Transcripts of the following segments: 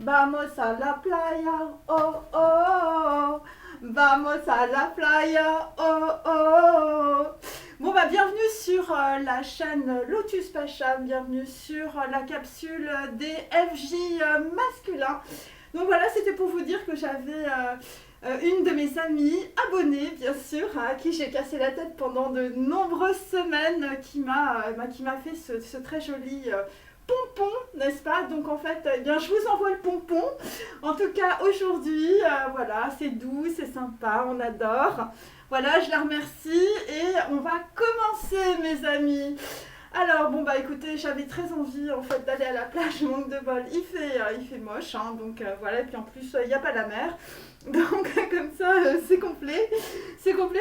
Vamos a la playa, oh oh. Vamos a la playa, oh oh. Bon bah bienvenue sur la chaîne Lotus Pacham, bienvenue sur la capsule des FJ masculins. Donc voilà, c'était pour vous dire que j'avais une de mes amies abonnée, bien sûr, à qui j'ai cassé la tête pendant de nombreuses semaines, qui m'a fait ce très joli pompon, n'est-ce pas? Donc en fait, eh bien, je vous envoie le pompon. En tout cas, aujourd'hui, voilà, c'est doux, c'est sympa, on adore. Voilà, je la remercie et on va commencer, mes amis. Alors, bon, bah écoutez, j'avais très envie en fait d'aller à la plage, manque de bol, il fait moche, hein, donc voilà, et puis en plus, il n'y a pas la mer. Donc, comme ça, c'est complet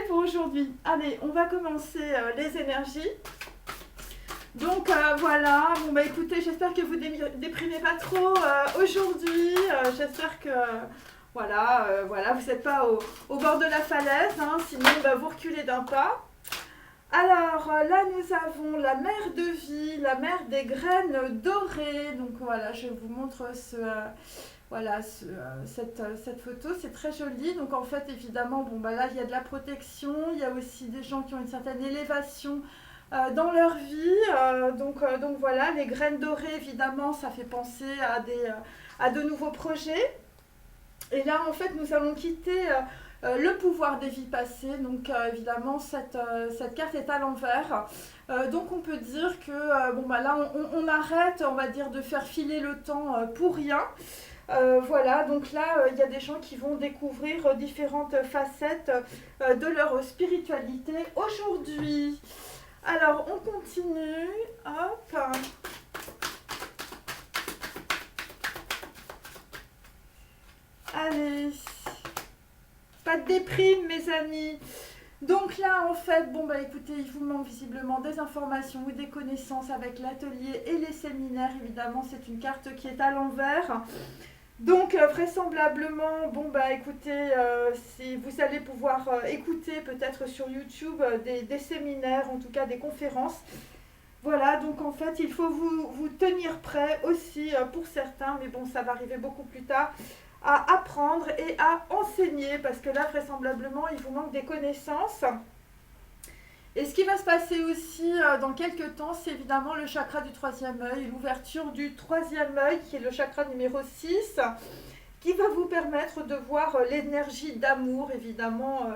pour aujourd'hui. Allez, on va commencer les énergies. Donc voilà, bon bah écoutez, j'espère que vous déprimez pas trop aujourd'hui, j'espère que voilà, vous n'êtes pas au bord de la falaise, hein, sinon bah, vous reculez d'un pas. Alors là nous avons la mer de vie, la mer des graines dorées, donc voilà, je vous montre cette photo, c'est très joli. Donc en fait évidemment, bon bah là il y a de la protection, il y a aussi des gens qui ont une certaine élévation dans leur vie. Donc voilà, les graines dorées, évidemment, ça fait penser à de nouveaux projets. Et là, en fait, nous allons quitter le pouvoir des vies passées. Donc évidemment, cette carte est à l'envers. Donc on peut dire que bon, bah, là, on arrête, on va dire, de faire filer le temps pour rien. Voilà, donc là, il y a des gens qui vont découvrir différentes facettes de leur spiritualité aujourd'hui. Alors, on continue. Hop. Allez. Pas de déprime, mes amis. Donc là, en fait, bon, bah écoutez, il vous manque visiblement des informations ou des connaissances avec l'atelier et les séminaires. Évidemment, c'est une carte qui est à l'envers. Donc vraisemblablement, bon bah écoutez, si vous allez pouvoir écouter peut-être sur YouTube des séminaires, en tout cas des conférences. Voilà, donc en fait il faut vous tenir prêt aussi pour certains, mais bon ça va arriver beaucoup plus tard, à apprendre et à enseigner, parce que là vraisemblablement il vous manque des connaissances. Et ce qui va se passer aussi dans quelques temps, c'est évidemment le chakra du troisième œil, l'ouverture du troisième œil, qui est le chakra numéro 6, qui va vous permettre de voir l'énergie d'amour, évidemment.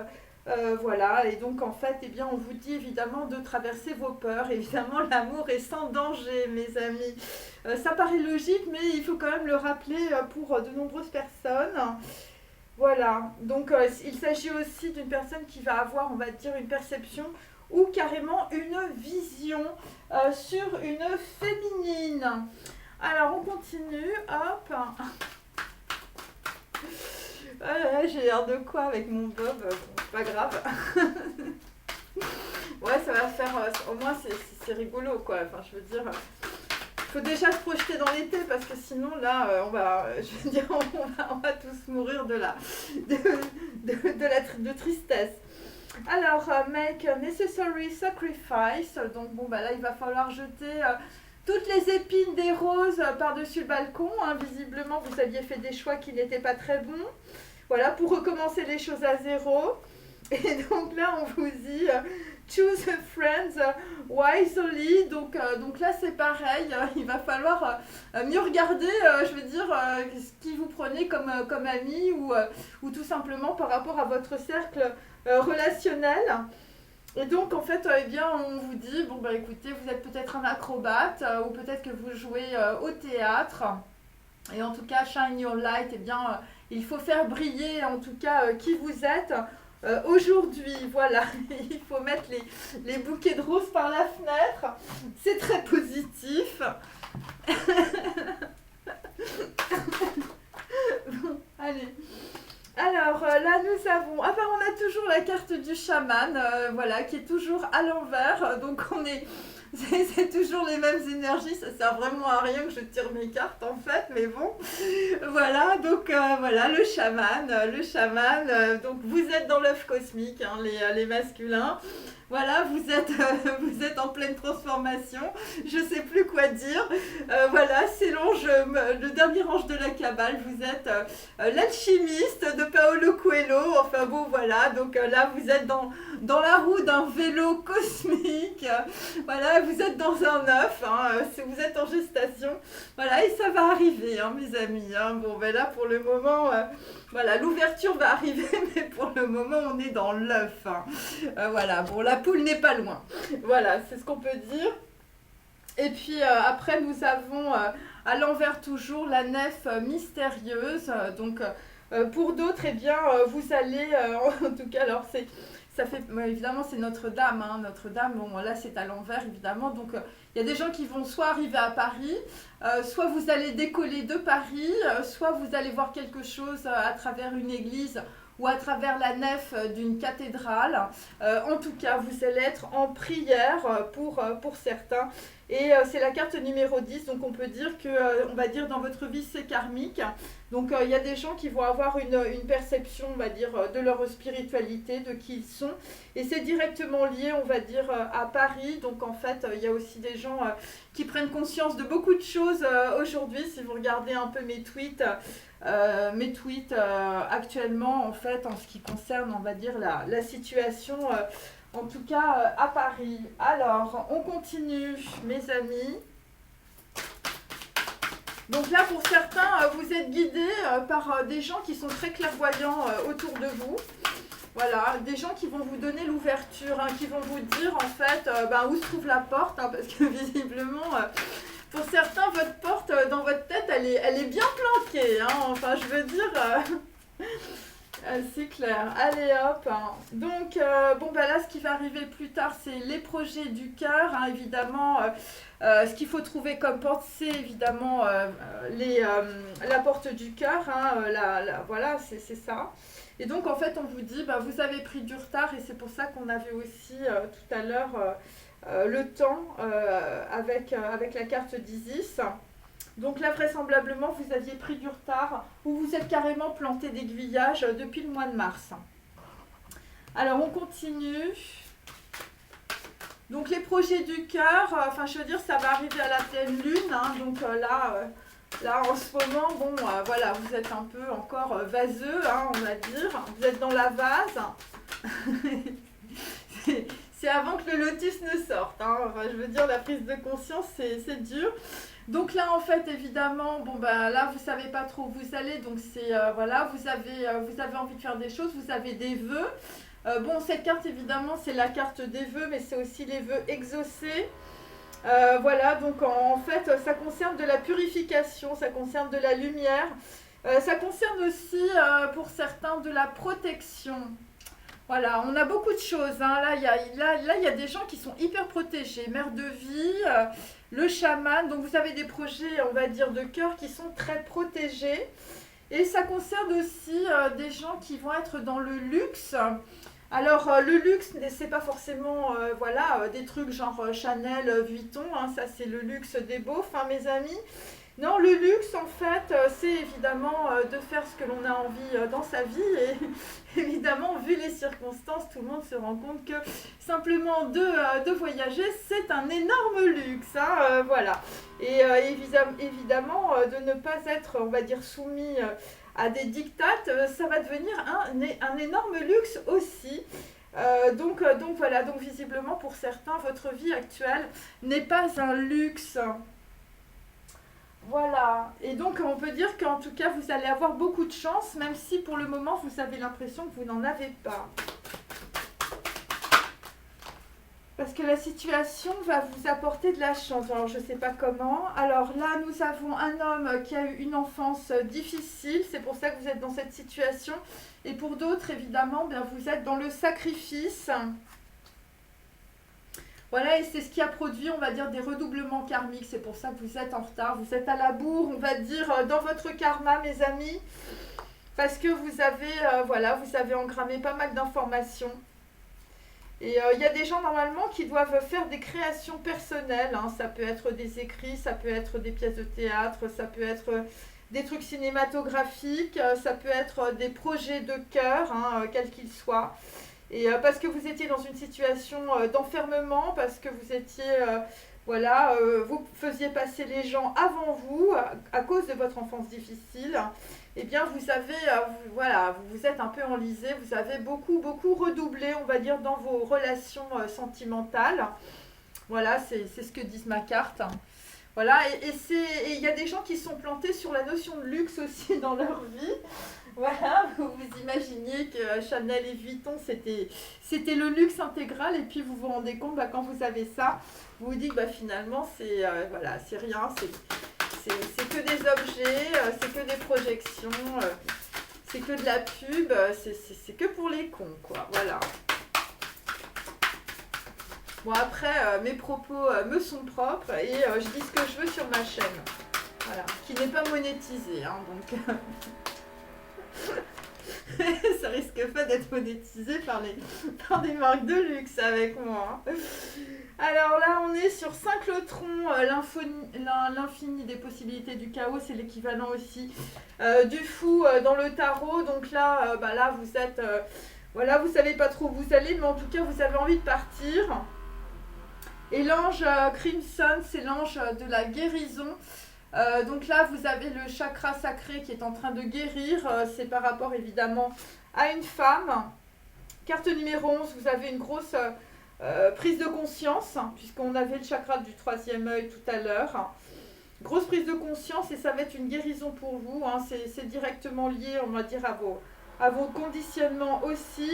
Voilà, et donc en fait, eh bien, on vous dit évidemment de traverser vos peurs. Évidemment, l'amour est sans danger, mes amis. Ça paraît logique, mais il faut quand même le rappeler pour de nombreuses personnes. Voilà, donc il s'agit aussi d'une personne qui va avoir, on va dire, une perception ou carrément une vision sur une féminine. Alors on continue, hop. J'ai l'air de quoi avec mon bob, bon, c'est pas grave. Ouais, ça va faire, au moins c'est rigolo quoi, enfin je veux dire, faut déjà se projeter dans l'été parce que sinon là, je veux dire, on va tous mourir de tristesse. Alors, make a necessary sacrifice. Donc, bon, bah là, il va falloir jeter toutes les épines des roses par-dessus le balcon. Hein. Visiblement, vous aviez fait des choix qui n'étaient pas très bons. Voilà, pour recommencer les choses à zéro. Et donc là, on vous dit choose friends wisely. Donc là, c'est pareil. Il va falloir mieux regarder, je veux dire, ce qui vous prenez comme ami ou tout simplement par rapport à votre cercle relationnel. Et donc, en fait, eh bien, on vous dit, bon, bah écoutez, vous êtes peut-être un acrobate ou peut-être que vous jouez au théâtre. Et en tout cas, shine your light, eh bien, il faut faire briller, en tout cas, qui vous êtes aujourd'hui. Voilà, il faut mettre les bouquets de roses par la fenêtre. C'est très positif. Bon, allez. Alors là nous avons, ah ben on a toujours la carte du chaman, voilà, qui est toujours à l'envers, donc on est, c'est toujours les mêmes énergies, ça sert vraiment à rien que je tire mes cartes en fait, mais bon, voilà, donc voilà, le chaman, donc vous êtes dans l'œuf cosmique, hein, les masculins. Voilà, vous êtes en pleine transformation. Je sais plus quoi dire. Voilà, c'est le dernier ange de la Kabbale. Vous êtes l'alchimiste de Paolo Coelho. Enfin bon, voilà. Donc là, vous êtes dans la roue d'un vélo cosmique. Voilà, vous êtes dans un œuf. Hein, vous êtes en gestation. Voilà, et ça va arriver, hein, mes amis. Hein. Bon, ben là, pour le moment, voilà, l'ouverture va arriver, mais pour le moment, on est dans l'œuf. Hein. Voilà, bon, la poule n'est pas loin. Voilà, c'est ce qu'on peut dire. Et puis après, nous avons à l'envers toujours la nef mystérieuse. Donc, pour d'autres, eh bien, vous allez, en tout cas, alors ça fait, évidemment, c'est Notre-Dame. Hein, Notre-Dame, bon, là, c'est à l'envers, évidemment. Donc, il y a des gens qui vont soit arriver à Paris, soit vous allez décoller de Paris, soit vous allez voir quelque chose à travers une église ou à travers la nef d'une cathédrale. En tout cas, vous allez être en prière pour certains. Et c'est la carte numéro 10, donc on peut dire que, on va dire, dans votre vie, c'est karmique. Donc il y a des gens qui vont avoir une perception, on va dire, de leur spiritualité, de qui ils sont. Et c'est directement lié, on va dire, à Paris. Donc en fait, il y a aussi des gens qui prennent conscience de beaucoup de choses aujourd'hui. Si vous regardez un peu mes tweets actuellement, en fait, en ce qui concerne, on va dire, la situation, en tout cas à Paris. Alors, on continue, mes amis. Donc là, pour certains, vous êtes guidés par des gens qui sont très clairvoyants autour de vous. Voilà, des gens qui vont vous donner l'ouverture, hein, qui vont vous dire, en fait, où se trouve la porte, hein, parce que visiblement... pour certains, votre porte dans votre tête, elle est bien planquée. Hein, enfin, je veux dire, c'est clair. Allez hop. Hein. Donc, là, ce qui va arriver plus tard, c'est les projets du cœur. Hein, évidemment, ce qu'il faut trouver comme porte, c'est évidemment la porte du cœur. Hein, voilà, c'est ça. Et donc, en fait, on vous dit, vous avez pris du retard, et c'est pour ça qu'on avait aussi tout à l'heure... le temps avec la carte d'Isis. Donc là, vraisemblablement, vous aviez pris du retard ou vous êtes carrément planté d'aiguillage depuis le mois de mars. Alors, on continue. Donc, les projets du cœur, je veux dire, ça va arriver à la pleine lune. Hein, donc là, en ce moment, voilà, vous êtes un peu encore vaseux, hein, on va dire. Vous êtes dans la vase. C'est avant que le lotus ne sorte. Hein. Enfin, je veux dire, la prise de conscience, c'est dur. Donc là, en fait, évidemment, là, vous ne savez pas trop où vous allez. Donc, voilà, vous avez envie de faire des choses, vous avez des vœux. Cette carte, évidemment, c'est la carte des vœux, mais c'est aussi les vœux exaucés. Voilà, donc en fait, ça concerne de la purification, ça concerne de la lumière. Ça concerne aussi, pour certains, de la protection. Voilà, on a beaucoup de choses. Hein. Là, il y a des gens qui sont hyper protégés. Mère de vie, le chaman. Donc, vous avez des projets, on va dire, de cœur qui sont très protégés. Et ça concerne aussi des gens qui vont être dans le luxe. Alors, le luxe, c'est pas forcément des trucs genre Chanel, Vuitton. Hein. Ça, c'est le luxe des beaufs, hein, mes amis. Non, le luxe, en fait, c'est évidemment de faire ce que l'on a envie dans sa vie. Et évidemment, vu les circonstances, tout le monde se rend compte que simplement de voyager, c'est un énorme luxe. Hein, voilà. Et évidemment, de ne pas être, on va dire, soumis à des diktats, ça va devenir un énorme luxe aussi. Donc voilà, donc visiblement, pour certains, votre vie actuelle n'est pas un luxe. Voilà, et donc on peut dire qu'en tout cas vous allez avoir beaucoup de chance, même si pour le moment vous avez l'impression que vous n'en avez pas. Parce que la situation va vous apporter de la chance, alors je ne sais pas comment. Alors là nous avons un homme qui a eu une enfance difficile, c'est pour ça que vous êtes dans cette situation. Et pour d'autres évidemment, vous êtes dans le sacrifice. Voilà, et c'est ce qui a produit, on va dire, des redoublements karmiques. C'est pour ça que vous êtes en retard. Vous êtes à la bourre, on va dire, dans votre karma, mes amis. Parce que vous avez engrammé pas mal d'informations. Et il y a des gens normalement qui doivent faire des créations personnelles, hein. Ça peut être des écrits, ça peut être des pièces de théâtre, ça peut être des trucs cinématographiques, ça peut être des projets de cœur, hein, quels qu'ils soient. Et parce que vous étiez dans une situation d'enfermement, parce que vous étiez, voilà, vous faisiez passer les gens avant vous à cause de votre enfance difficile, eh bien vous avez, voilà, vous vous êtes un peu enlisé, vous avez beaucoup redoublé, on va dire, dans vos relations sentimentales. Voilà, c'est ce que disent ma carte. Voilà, et il y a des gens qui sont plantés sur la notion de luxe aussi dans leur vie. Voilà, vous imaginiez que Chanel et Vuitton, c'était le luxe intégral, et puis vous vous rendez compte, bah, quand vous avez ça, vous vous dites, bah, finalement, voilà, c'est rien, c'est que des objets, c'est que des projections, c'est que de la pub, c'est que pour les cons, quoi, voilà. Bon, après, mes propos me sont propres, et je dis ce que je veux sur ma chaîne, voilà, qui n'est pas monétisée, hein, donc... Ça risque pas d'être monétisé par des marques de luxe avec moi. Alors là, on est sur Synchlotron, l'infini des possibilités du chaos, c'est l'équivalent aussi du fou dans le tarot. Donc là, là vous êtes, voilà, vous savez pas trop où vous allez, mais en tout cas, vous avez envie de partir. Et l'ange Crimson, c'est l'ange de la guérison. Donc là, vous avez le chakra sacré qui est en train de guérir. C'est par rapport évidemment à une femme. Carte numéro 11, vous avez une grosse prise de conscience, puisqu'on avait le chakra du troisième œil tout à l'heure. Grosse prise de conscience, et ça va être une guérison pour vous, hein. C'est directement lié, on va dire, à vos conditionnements aussi.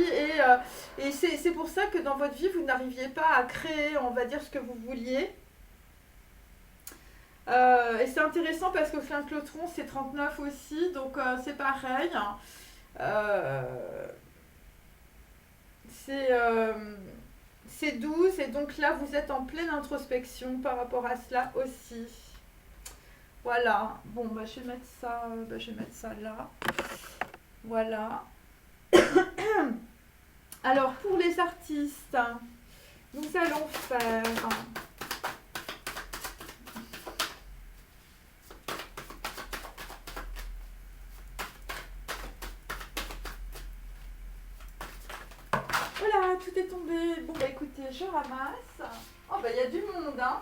Et c'est pour ça que dans votre vie, vous n'arriviez pas à créer, on va dire, ce que vous vouliez. Et c'est intéressant parce que Synchlotron c'est 39 aussi, donc c'est pareil. C'est 12, et donc là vous êtes en pleine introspection par rapport à cela aussi. Voilà, bon bah je vais mettre ça là. Voilà. Alors pour les artistes, nous allons faire... Voilà, tout est tombé. Bon, bah écoutez, je ramasse. Oh, bah il y a du monde, hein.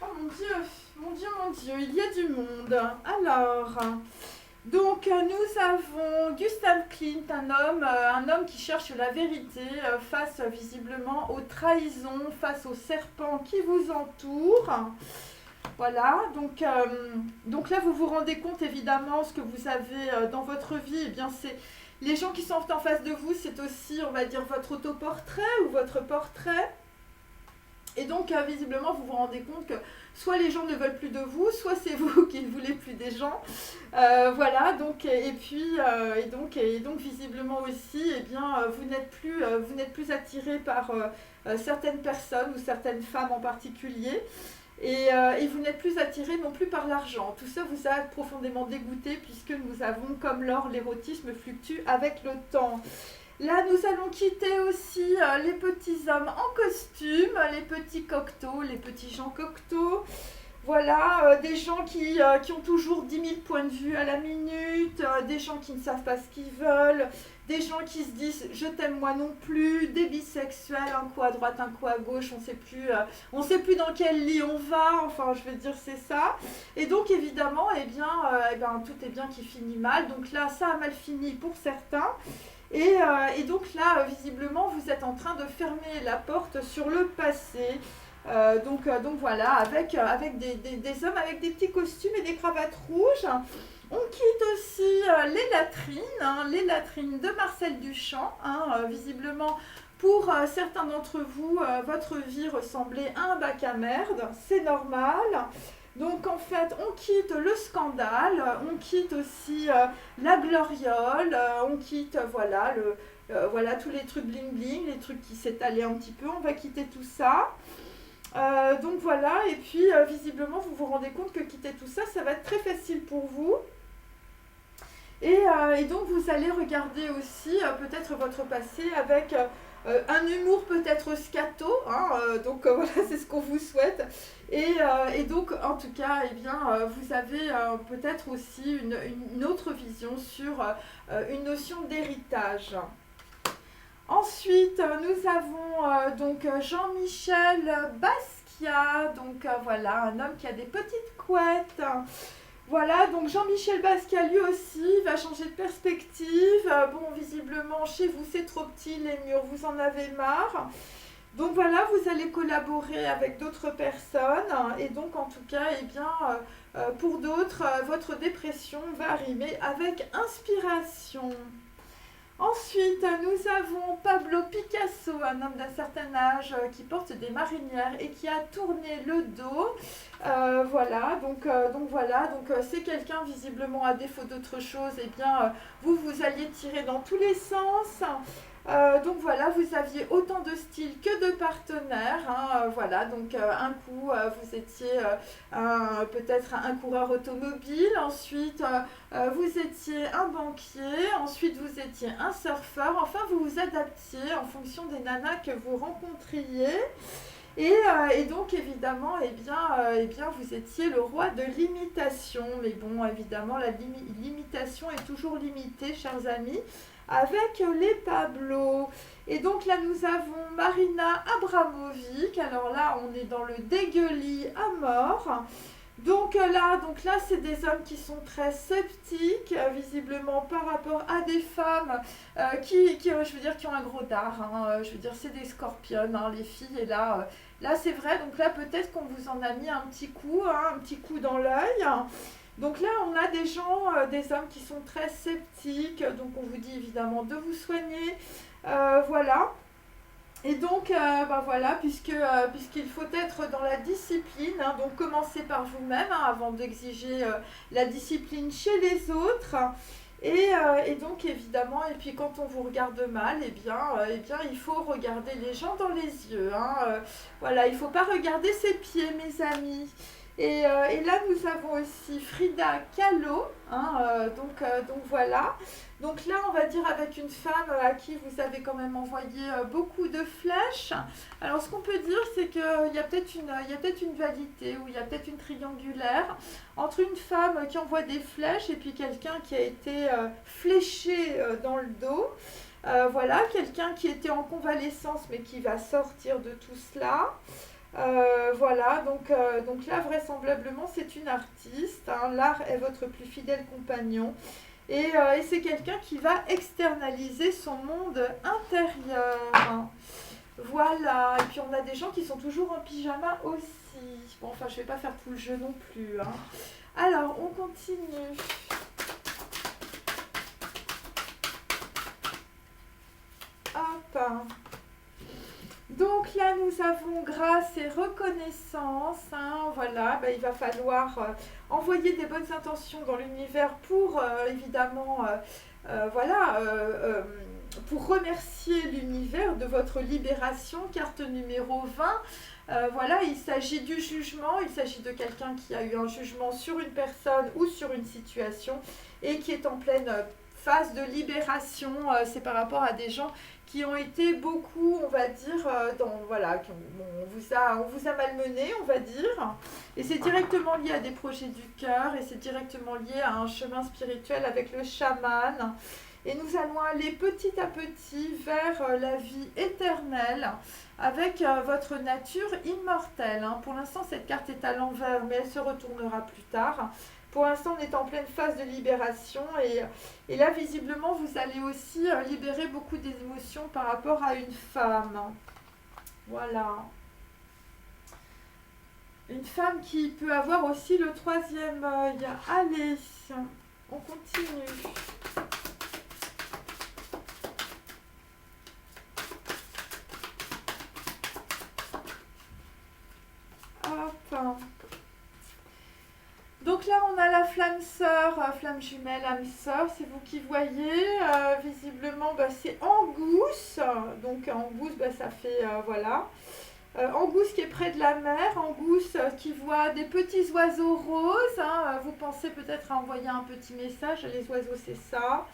Oh mon Dieu, mon Dieu, mon Dieu, il y a du monde. Alors, donc nous avons Gustav Klimt, un homme qui cherche la vérité face visiblement aux trahisons, face aux serpents qui vous entourent. Voilà, donc là vous vous rendez compte évidemment ce que vous avez dans votre vie, eh bien c'est... Les gens qui sont en face de vous, c'est aussi, on va dire, votre autoportrait ou votre portrait. Et donc, visiblement, vous vous rendez compte que soit les gens ne veulent plus de vous, soit c'est vous qui ne voulez plus des gens. Voilà, donc, donc, visiblement aussi, eh bien, vous n'êtes plus attiré par certaines personnes ou certaines femmes en particulier. Et vous n'êtes plus attiré non plus par l'argent. Tout ça vous a profondément dégoûté, puisque nous avons, comme l'or, l'érotisme fluctue avec le temps. Là, nous allons quitter aussi les petits hommes en costume, les petits cocteaux, les petits gens cocteaux. Voilà, des gens qui ont toujours 10 000 points de vue à la minute, des gens qui ne savent pas ce qu'ils veulent, des gens qui se disent « je t'aime moi non plus », des bisexuels, un coup à droite, un coup à gauche, on sait plus dans quel lit on va, enfin je veux dire c'est ça. Et donc évidemment, eh bien, tout est bien qui finit mal, donc là ça a mal fini pour certains. Et donc là, visiblement, vous êtes en train de fermer la porte sur le passé. Donc voilà, avec des hommes avec des petits costumes et des cravates rouges. On quitte aussi les latrines de Marcel Duchamp. Visiblement, pour certains d'entre vous, votre vie ressemblait à un bac à merde. C'est normal. Donc en fait, on quitte le scandale, on quitte aussi la gloriole, on quitte voilà tous les trucs bling bling, les trucs qui s'étalaient un petit peu, on va quitter tout ça. Donc voilà, et puis visiblement vous vous rendez compte que quitter tout ça, ça va être très facile pour vous. Et donc vous allez regarder aussi peut-être votre passé avec un humour peut-être scato, hein, donc voilà, c'est ce qu'on vous souhaite. Et donc, en tout cas, eh bien, vous avez peut-être aussi une autre vision sur une notion d'héritage. Ensuite, nous avons donc Jean-Michel Basquiat, donc voilà, un homme qui a des petites couettes. Voilà, donc Jean-Michel Basquiat, lui aussi, va changer de perspective. Bon, visiblement, chez vous, c'est trop petit, les murs, vous en avez marre. Donc voilà, vous allez collaborer avec d'autres personnes. Et donc, en tout cas, eh bien, pour d'autres, votre dépression va rimer avec inspiration. Ensuite, nous avons Pablo Picasso, un homme d'un certain âge qui porte des marinières et qui a tourné le dos. Voilà, donc voilà, c'est quelqu'un visiblement à défaut d'autre chose, eh bien vous alliez tirer dans tous les sens. Donc voilà, vous aviez autant de styles que de partenaires. Hein, voilà, donc un coup vous étiez peut-être un coureur automobile, ensuite vous étiez un banquier, ensuite vous étiez un surfeur, enfin vous vous adaptiez en fonction des nanas que vous rencontriez. Et donc évidemment, eh bien, vous étiez le roi de l'imitation. Mais bon, évidemment, la l'imitation est toujours limitée, chers amis, avec les Pablo. Et donc là, nous avons Marina Abramovic. Alors là, on est dans le dégueulis à mort. Donc là, c'est des hommes qui sont très sceptiques, visiblement par rapport à des femmes je veux dire, qui ont un gros dard. Hein, je veux dire, c'est des scorpionnes, hein, les filles. Et là, c'est vrai. Donc là, peut-être qu'on vous en a mis un petit coup, hein, un petit coup dans l'œil. Donc là, on a des gens, des hommes qui sont très sceptiques. Donc on vous dit évidemment de vous soigner. Voilà. Et donc, voilà, puisqu'il faut être dans la discipline, hein, donc commencez par vous-même hein, avant d'exiger la discipline chez les autres. Et donc, évidemment, et puis quand on vous regarde mal, eh bien, il faut regarder les gens dans les yeux. Hein, voilà, il ne faut pas regarder ses pieds, mes amis. Et là, nous avons aussi Frida Kahlo. Hein, donc voilà. Donc là, on va dire avec une femme à qui vous avez quand même envoyé beaucoup de flèches. Alors, ce qu'on peut dire, c'est qu'il y a peut-être une dualité ou il y a peut-être une triangulaire entre une femme qui envoie des flèches et puis quelqu'un qui a été fléché dans le dos. Voilà, quelqu'un qui était en convalescence mais qui va sortir de tout cela. Voilà, donc là, vraisemblablement, c'est une artiste. Hein. L'art est votre plus fidèle compagnon. Et c'est quelqu'un qui va externaliser son monde intérieur. Voilà, et puis on a des gens qui sont toujours en pyjama aussi. Bon, enfin, je ne vais pas faire tout le jeu non plus. Hein. Alors, on continue. Hop. Donc là, nous avons grâce et reconnaissance. Hein, voilà, il va falloir envoyer des bonnes intentions dans l'univers pour évidemment, pour remercier l'univers de votre libération. Carte numéro 20. Voilà, il s'agit du jugement. Il s'agit de quelqu'un qui a eu un jugement sur une personne ou sur une situation et qui est en pleine phase de libération. C'est par rapport à des gens qui ont été beaucoup, on va dire, on vous a malmené, on va dire. Et c'est directement lié à des projets du cœur et c'est directement lié à un chemin spirituel avec le chaman. Et nous allons aller petit à petit vers la vie éternelle avec votre nature immortelle. Hein. Pour l'instant, cette carte est à l'envers, mais elle se retournera plus tard. Pour l'instant, on est en pleine phase de libération et là, visiblement, vous allez aussi libérer beaucoup d'émotions par rapport à une femme. Voilà. Une femme qui peut avoir aussi le troisième œil. Allez, on continue. Hop. Donc là, on a la flamme sœur, flamme jumelle, âme sœur, c'est vous qui voyez. Visiblement, c'est Angousse. Donc Angousse, ça fait, voilà. Angousse qui est près de la mer, Angousse qui voit des petits oiseaux roses. Hein, vous pensez peut-être à envoyer un petit message, les oiseaux, c'est ça.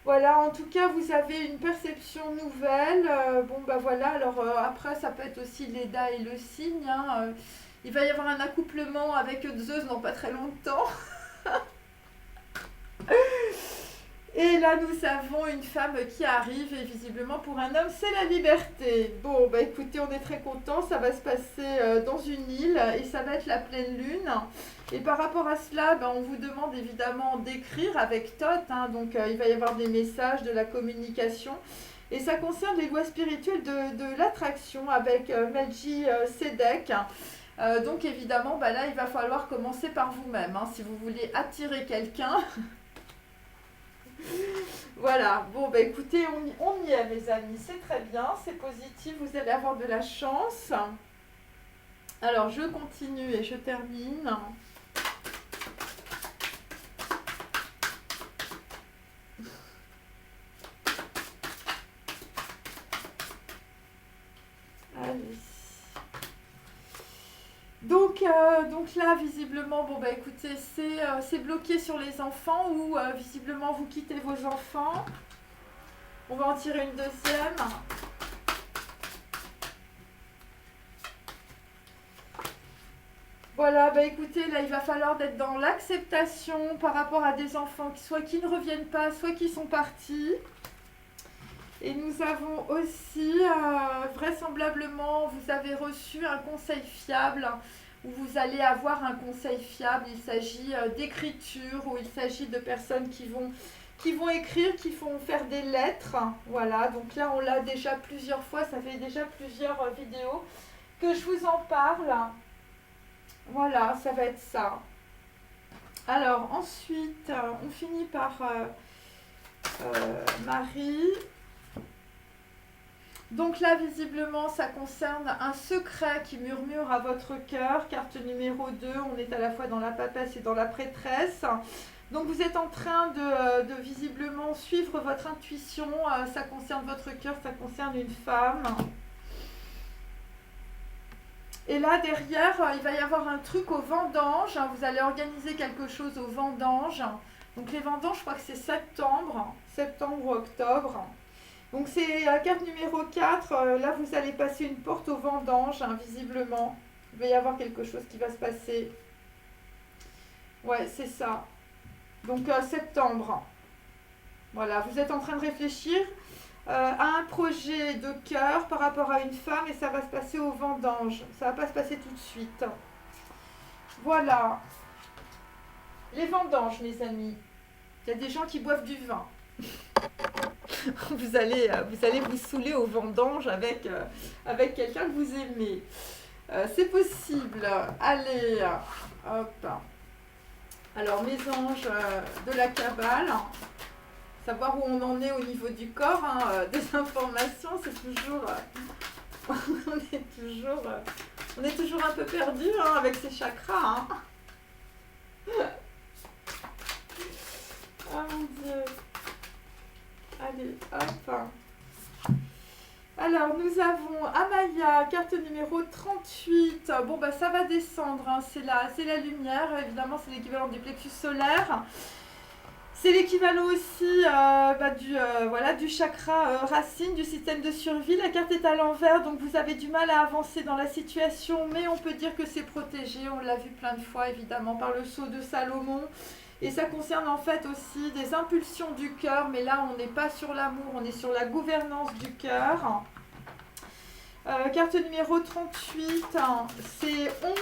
Voilà, en tout cas, vous avez une perception nouvelle. Bon, bah voilà, alors après, ça peut être aussi l'Eda et le cygne, hein. Il va y avoir un accouplement avec Zeus dans pas très longtemps. Et là, nous avons une femme qui arrive, et visiblement pour un homme, c'est la liberté. Bon, bah écoutez, on est très contents, ça va se passer dans une île, et ça va être la pleine lune. Et par rapport à cela, bah, on vous demande évidemment d'écrire avec Thoth, hein, donc il va y avoir des messages, de la communication. Et ça concerne les lois spirituelles de l'attraction avec Melji Sedek. Donc évidemment, bah là, il va falloir commencer par vous-même, hein, si vous voulez attirer quelqu'un. Voilà, bon bah écoutez, on y est mes amis, c'est très bien, c'est positif, vous allez avoir de la chance. Alors je continue et je termine. Allez. Donc là, visiblement, bon bah écoutez, c'est bloqué sur les enfants ou visiblement vous quittez vos enfants. On va en tirer une deuxième. Voilà, bah écoutez, là il va falloir d'être dans l'acceptation par rapport à des enfants soit qui ne reviennent pas, soit qui sont partis. Et nous avons aussi, vraisemblablement, vous avez reçu un conseil fiable, où vous allez avoir un conseil fiable. Il s'agit d'écriture, ou il s'agit de personnes qui vont écrire, qui vont faire des lettres. Voilà, donc là on l'a déjà plusieurs fois, ça fait déjà plusieurs vidéos que je vous en parle. Voilà, ça va être ça. Alors ensuite, on finit par Marie. Donc là, visiblement, ça concerne un secret qui murmure à votre cœur. Carte numéro 2, on est à la fois dans la papesse et dans la prêtresse. Donc vous êtes en train de visiblement suivre votre intuition. Ça concerne votre cœur, ça concerne une femme. Et là, derrière, il va y avoir un truc aux vendanges. Vous allez organiser quelque chose aux vendanges. Donc les vendanges, je crois que c'est septembre ou octobre. Donc c'est la carte numéro 4, là vous allez passer une porte aux vendanges, hein, visiblement. Il va y avoir quelque chose qui va se passer. Ouais, c'est ça. Donc septembre. Voilà, vous êtes en train de réfléchir à un projet de cœur par rapport à une femme et ça va se passer aux vendanges. Ça ne va pas se passer tout de suite. Voilà. Les vendanges, mes amis. Il y a des gens qui boivent du vin. Vous allez vous saouler aux vendanges avec quelqu'un que vous aimez. C'est possible. Allez, hop. Alors, mes anges de la Kabbale, savoir où on en est au niveau du corps, hein, des informations, c'est toujours... on est toujours un peu perdu, hein, avec ces chakras. Hein. Oh mon Dieu. Allez, hop. Alors, nous avons Amaya, carte numéro 38. Bon, bah ça va descendre, hein. C'est la lumière, évidemment, c'est l'équivalent du plexus solaire. C'est l'équivalent aussi du chakra racine, du système de survie. La carte est à l'envers, donc vous avez du mal à avancer dans la situation, mais on peut dire que c'est protégé. On l'a vu plein de fois, évidemment, par le sceau de Salomon. Et ça concerne en fait aussi des impulsions du cœur, mais là on n'est pas sur l'amour, on est sur la gouvernance du cœur. Carte numéro 38, c'est 11,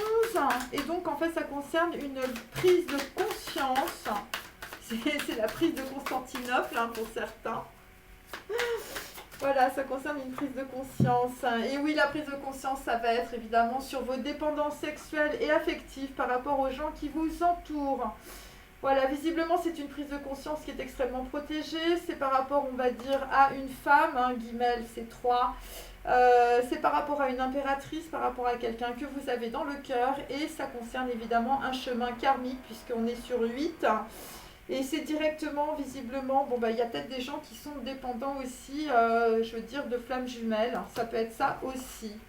et donc en fait ça concerne une prise de conscience. C'est la prise de Constantinople, hein, pour certains. Voilà, ça concerne une prise de conscience. Et oui, la prise de conscience, ça va être évidemment sur vos dépendances sexuelles et affectives par rapport aux gens qui vous entourent. Voilà, visiblement, c'est une prise de conscience qui est extrêmement protégée. C'est par rapport, on va dire, à une femme, hein, guillemets, c'est 3. C'est par rapport à une impératrice, par rapport à quelqu'un que vous avez dans le cœur. Et ça concerne évidemment un chemin karmique, puisqu'on est sur 8. Et c'est directement, visiblement, bon, bah, il y a peut-être des gens qui sont dépendants aussi, je veux dire, de flammes jumelles. Ça peut être ça aussi.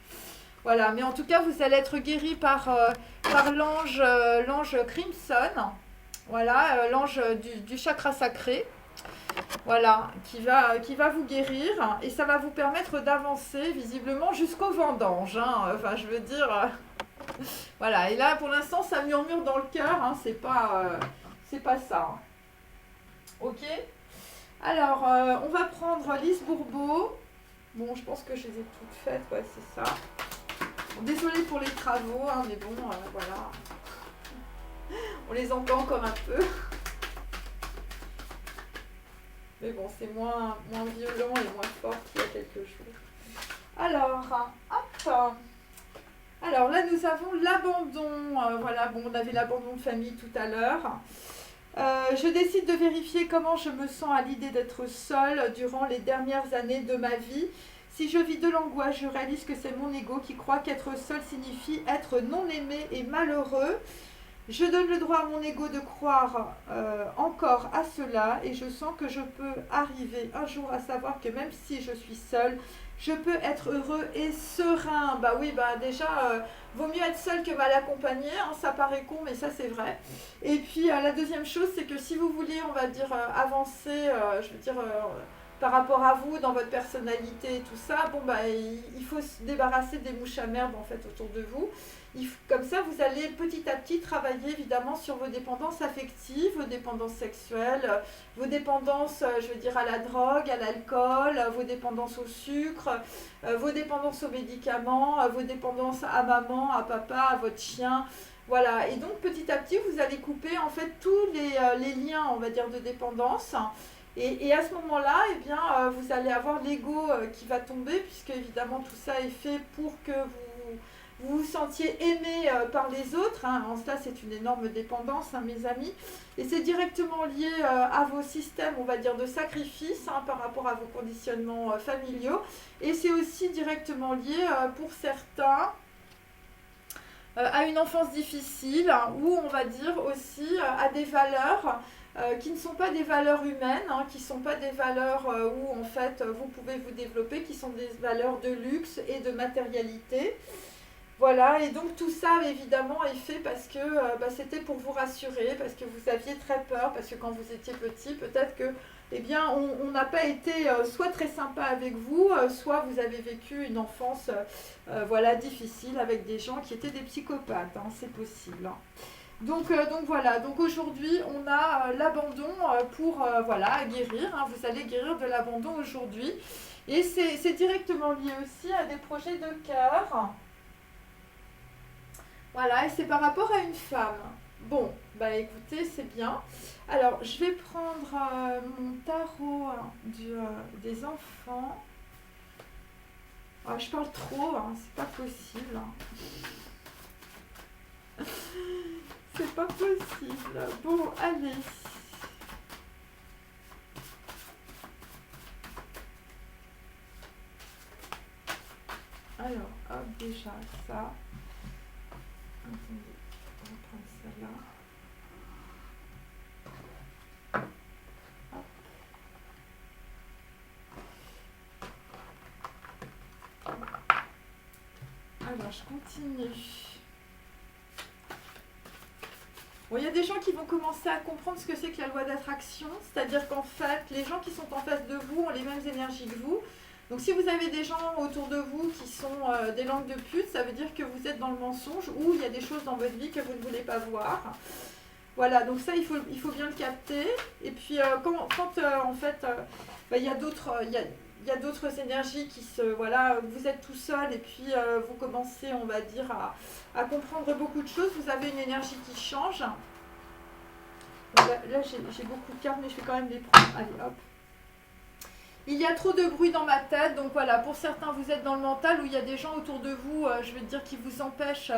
Voilà, mais en tout cas, vous allez être guéri par l'ange Crimson. Voilà, l'ange du chakra sacré. Voilà, qui va vous guérir et ça va vous permettre d'avancer visiblement jusqu'au vendange, hein. Enfin, je veux dire, voilà. Et là, pour l'instant, ça murmure dans le cœur, hein. C'est pas ça, hein. Ok. Alors, on va prendre Lise Bourbeau. Bon, je pense que je les ai toutes faites, ouais, c'est ça. Bon, désolée pour les travaux, hein, mais bon, voilà. On les entend encore un peu. Mais bon, c'est moins violent et moins fort qu'il y a quelques jours. Alors, hop. Alors là, nous avons l'abandon. Voilà, bon, on avait l'abandon de famille tout à l'heure. Je décide de vérifier comment je me sens à l'idée d'être seule durant les dernières années de ma vie. Si je vis de l'angoisse, je réalise que c'est mon ego qui croit qu'être seul signifie être non aimé et malheureux. Je donne le droit à mon ego de croire encore à cela et je sens que je peux arriver un jour à savoir que même si je suis seule, je peux être heureux et serein. Bah oui, bah déjà, vaut mieux être seul que mal accompagné, hein, ça paraît con, mais ça c'est vrai. Et puis la deuxième chose, c'est que si vous voulez, on va dire, avancer, je veux dire, par rapport à vous, dans votre personnalité et tout ça, bon bah il faut se débarrasser des mouches à merde en fait autour de vous. Comme ça, vous allez petit à petit travailler évidemment sur vos dépendances affectives, vos dépendances sexuelles, vos dépendances, je veux dire, à la drogue, à l'alcool, vos dépendances au sucre, vos dépendances aux médicaments, vos dépendances à maman, à papa, à votre chien. Voilà, et donc petit à petit, vous allez couper en fait tous les liens, on va dire, de dépendance. Et à ce moment-là, eh bien, vous allez avoir l'ego qui va tomber, puisque évidemment tout ça est fait pour que vous vous sentiez aimé par les autres, hein. En cela, c'est une énorme dépendance, hein, mes amis. Et c'est directement lié à vos systèmes, on va dire, de sacrifice, hein, par rapport à vos conditionnements familiaux. Et c'est aussi directement lié, pour certains, à une enfance difficile, hein, ou on va dire aussi à des valeurs qui ne sont pas des valeurs humaines, hein, qui ne sont pas des valeurs où en fait vous pouvez vous développer, qui sont des valeurs de luxe et de matérialité. Voilà, et donc tout ça évidemment est fait parce que c'était pour vous rassurer, parce que vous aviez très peur, parce que quand vous étiez petit, peut-être que eh bien, on n'a pas été soit très sympa avec vous, soit vous avez vécu une enfance voilà, difficile avec des gens qui étaient des psychopathes, hein, c'est possible, hein. Donc voilà, donc aujourd'hui on a l'abandon pour voilà, guérir, hein, vous allez guérir de l'abandon aujourd'hui. Et c'est directement lié aussi à des projets de cœur. Voilà, et c'est par rapport à une femme. Bon, bah écoutez, c'est bien. Alors, je vais prendre mon tarot hein, des enfants. Ah, je parle trop, hein, c'est pas possible, hein. C'est pas possible. Bon, allez. Alors, hop, déjà ça. Attendez, on va prendre celle-là. Alors, je continue. Bon, il y a des gens qui vont commencer à comprendre ce que c'est que la loi d'attraction, c'est-à-dire qu'en fait, les gens qui sont en face de vous ont les mêmes énergies que vous. Donc si vous avez des gens autour de vous qui sont des langues de pute, ça veut dire que vous êtes dans le mensonge ou il y a des choses dans votre vie que vous ne voulez pas voir. Voilà, donc ça, il faut bien le capter. Et puis quand en fait, il y a d'autres énergies qui se... Voilà, vous êtes tout seul et puis vous commencez, on va dire, à comprendre beaucoup de choses. Vous avez une énergie qui change. Donc là j'ai beaucoup de cartes, mais je vais quand même les prendre. Allez, hop. Il y a trop de bruit dans ma tête, donc voilà, pour certains vous êtes dans le mental où il y a des gens autour de vous, je veux dire, qui vous empêchent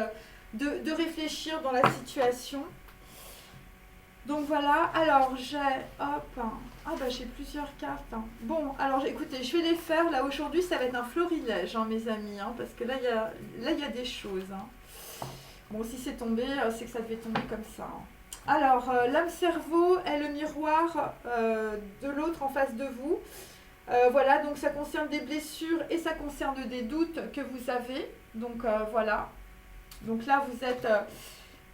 de réfléchir dans la situation. Donc voilà, alors j'ai, hop, ah bah j'ai plusieurs cartes, hein. Bon, alors écoutez, je vais les faire, là aujourd'hui ça va être un florilège, hein, mes amis, hein, parce que là il y a des choses, hein. Bon, si c'est tombé, c'est que ça devait tomber comme ça, hein. Alors, l'âme-cerveau est le miroir de l'autre en face de vous. Voilà, donc ça concerne des blessures et ça concerne des doutes que vous avez. Donc voilà. Donc là,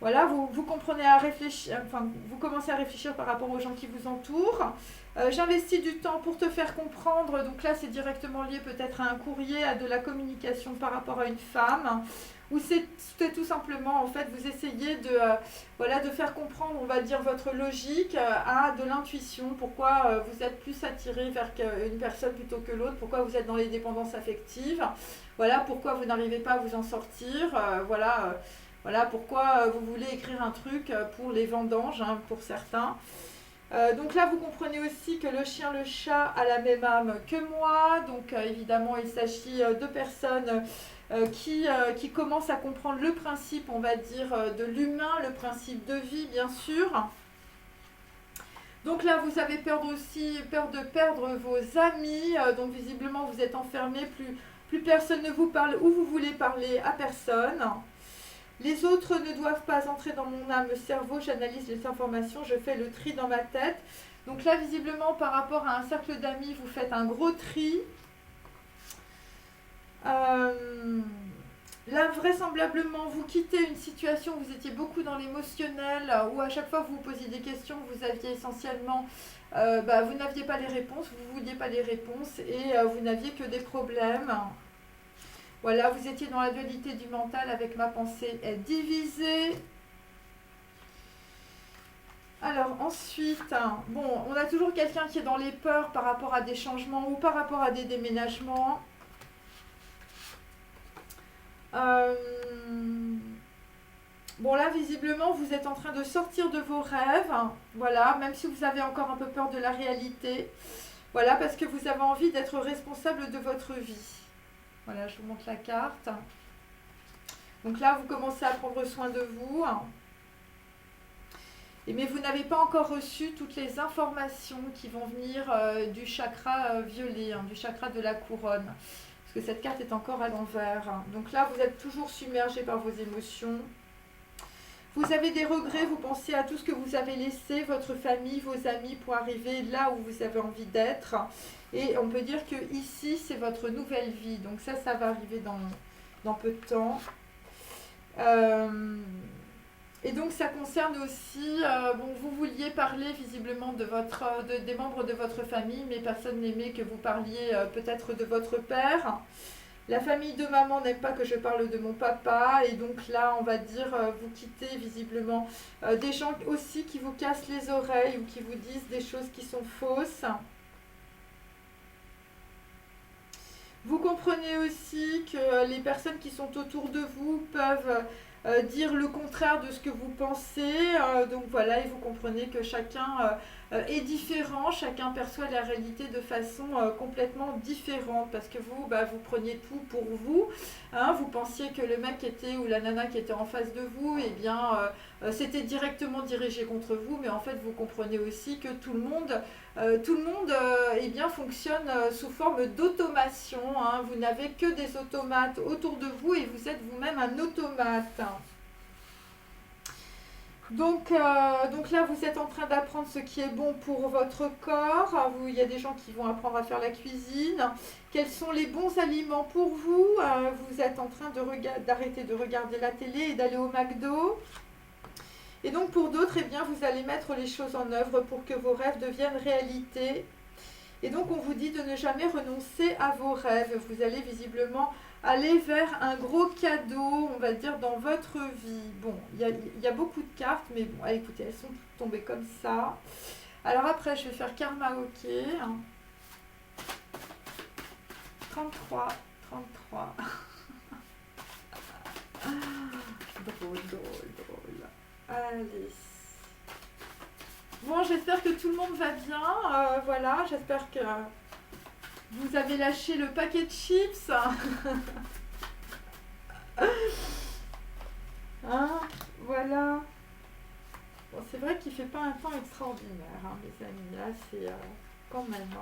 Voilà, vous comprenez à réfléchir, enfin, vous commencez à réfléchir par rapport aux gens qui vous entourent. J'investis du temps pour te faire comprendre. Donc là, c'est directement lié peut-être à un courrier, à de la communication par rapport à une femme. Ou c'est tout simplement, en fait, vous essayez de, voilà, de faire comprendre, on va dire, votre logique à de l'intuition. Pourquoi vous êtes plus attiré vers une personne plutôt que l'autre. Pourquoi vous êtes dans les dépendances affectives. Voilà, pourquoi vous n'arrivez pas à vous en sortir. Voilà pourquoi vous voulez écrire un truc pour les vendanges, hein, pour certains. Donc là, vous comprenez aussi que le chien, le chat a la même âme que moi. Donc évidemment, il s'agit de personnes qui commencent à comprendre le principe, on va dire, de l'humain, le principe de vie, bien sûr. Donc là, vous avez peur de perdre vos amis. Donc visiblement, vous êtes enfermé, plus personne ne vous parle ou vous voulez parler à personne. Les autres ne doivent pas entrer dans mon âme, cerveau, j'analyse les informations, je fais le tri dans ma tête. Donc là, visiblement, par rapport à un cercle d'amis, vous faites un gros tri. Là, vraisemblablement, vous quittez une situation où vous étiez beaucoup dans l'émotionnel, où à chaque fois que vous vous posiez des questions, vous aviez essentiellement, vous n'aviez pas les réponses, vous ne vouliez pas les réponses et vous n'aviez que des problèmes. Voilà, vous étiez dans la dualité du mental avec ma pensée est divisée. Alors ensuite, bon, on a toujours quelqu'un qui est dans les peurs par rapport à des changements ou par rapport à des déménagements. Bon là, visiblement, vous êtes en train de sortir de vos rêves. Voilà, même si vous avez encore un peu peur de la réalité. Voilà, parce que vous avez envie d'être responsable de votre vie. Voilà, je vous montre la carte. Donc là, vous commencez à prendre soin de vous. Mais vous n'avez pas encore reçu toutes les informations qui vont venir du chakra violet, du chakra de la couronne. Parce que cette carte est encore à l'envers. Donc là, vous êtes toujours submergé par vos émotions. Vous avez des regrets, vous pensez à tout ce que vous avez laissé, votre famille, vos amis, pour arriver là où vous avez envie d'être. Et on peut dire que ici, c'est votre nouvelle vie. Donc ça va arriver dans peu de temps. Et donc ça concerne aussi, vous vouliez parler visiblement des membres de votre famille, mais personne n'aimait que vous parliez peut-être de votre père. La famille de maman n'aime pas que je parle de mon papa, et donc là, on va dire, vous quittez visiblement des gens aussi qui vous cassent les oreilles ou qui vous disent des choses qui sont fausses. Vous comprenez aussi que les personnes qui sont autour de vous peuvent dire le contraire de ce que vous pensez. Donc voilà, et vous comprenez que chacun est différent, chacun perçoit la réalité de façon complètement différente. Parce que vous preniez tout pour vous. Vous pensiez que le mec ou la nana qui était en face de vous, c'était directement dirigé contre vous. Mais en fait, vous comprenez aussi que tout le monde fonctionne sous forme d'automation. Vous n'avez que des automates autour de vous et vous êtes vous-même un automate. Donc là, vous êtes en train d'apprendre ce qui est bon pour votre corps. Il y a des gens qui vont apprendre à faire la cuisine. Quels sont les bons aliments pour vous? Vous êtes en train d'arrêter de regarder la télé et d'aller au McDo. Et donc pour d'autres, vous allez mettre les choses en œuvre pour que vos rêves deviennent réalité. Et donc on vous dit de ne jamais renoncer à vos rêves. Vous allez visiblement aller vers un gros cadeau, on va dire, dans votre vie. Bon, il y a beaucoup de cartes, mais bon, écoutez, elles sont tombées comme ça. Alors après, je vais faire karma ok. 33. Drôle. Allez. Bon, j'espère que tout le monde va bien. Voilà, j'espère que vous avez lâché le paquet de chips. Voilà. Bon, c'est vrai qu'il ne fait pas un temps extraordinaire, mes amis. Là, c'est quand même.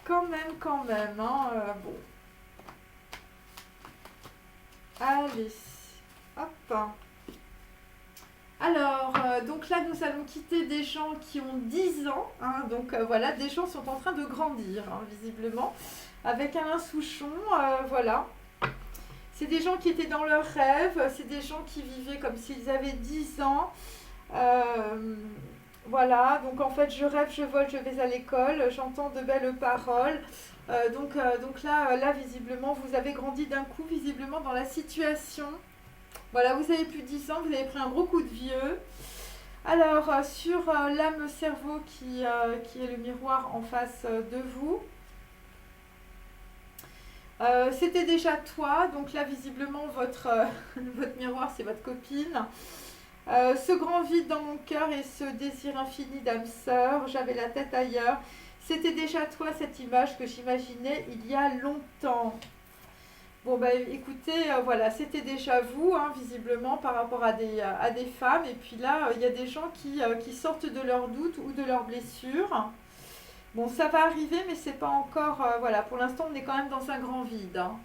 Quand même. Bon. Allez. Hop. Alors, donc là, nous allons quitter des gens qui ont 10 ans. Donc voilà, des gens sont en train de grandir, visiblement. Avec Alain Souchon, voilà. C'est des gens qui étaient dans leurs rêves, c'est des gens qui vivaient comme s'ils avaient 10 ans. Voilà, donc en fait, je rêve, je vole, je vais à l'école, j'entends de belles paroles. Donc là, visiblement, vous avez grandi d'un coup, visiblement, dans la situation. Voilà, vous avez plus de 10 ans, vous avez pris un gros coup de vieux. Alors, sur l'âme-cerveau qui est le miroir en face de vous, c'était déjà toi, donc là, visiblement, votre miroir, c'est votre copine. Ce grand vide dans mon cœur et ce désir infini d'âme sœur, j'avais la tête ailleurs. C'était déjà toi cette image que j'imaginais il y a longtemps. Bon bah écoutez, voilà, c'était déjà vous, hein, visiblement, par rapport à des femmes. Et puis là, il y a des gens qui sortent de leurs doutes ou de leurs blessures. Bon, ça va arriver, mais c'est pas encore... voilà, pour l'instant, on est quand même dans un grand vide, hein.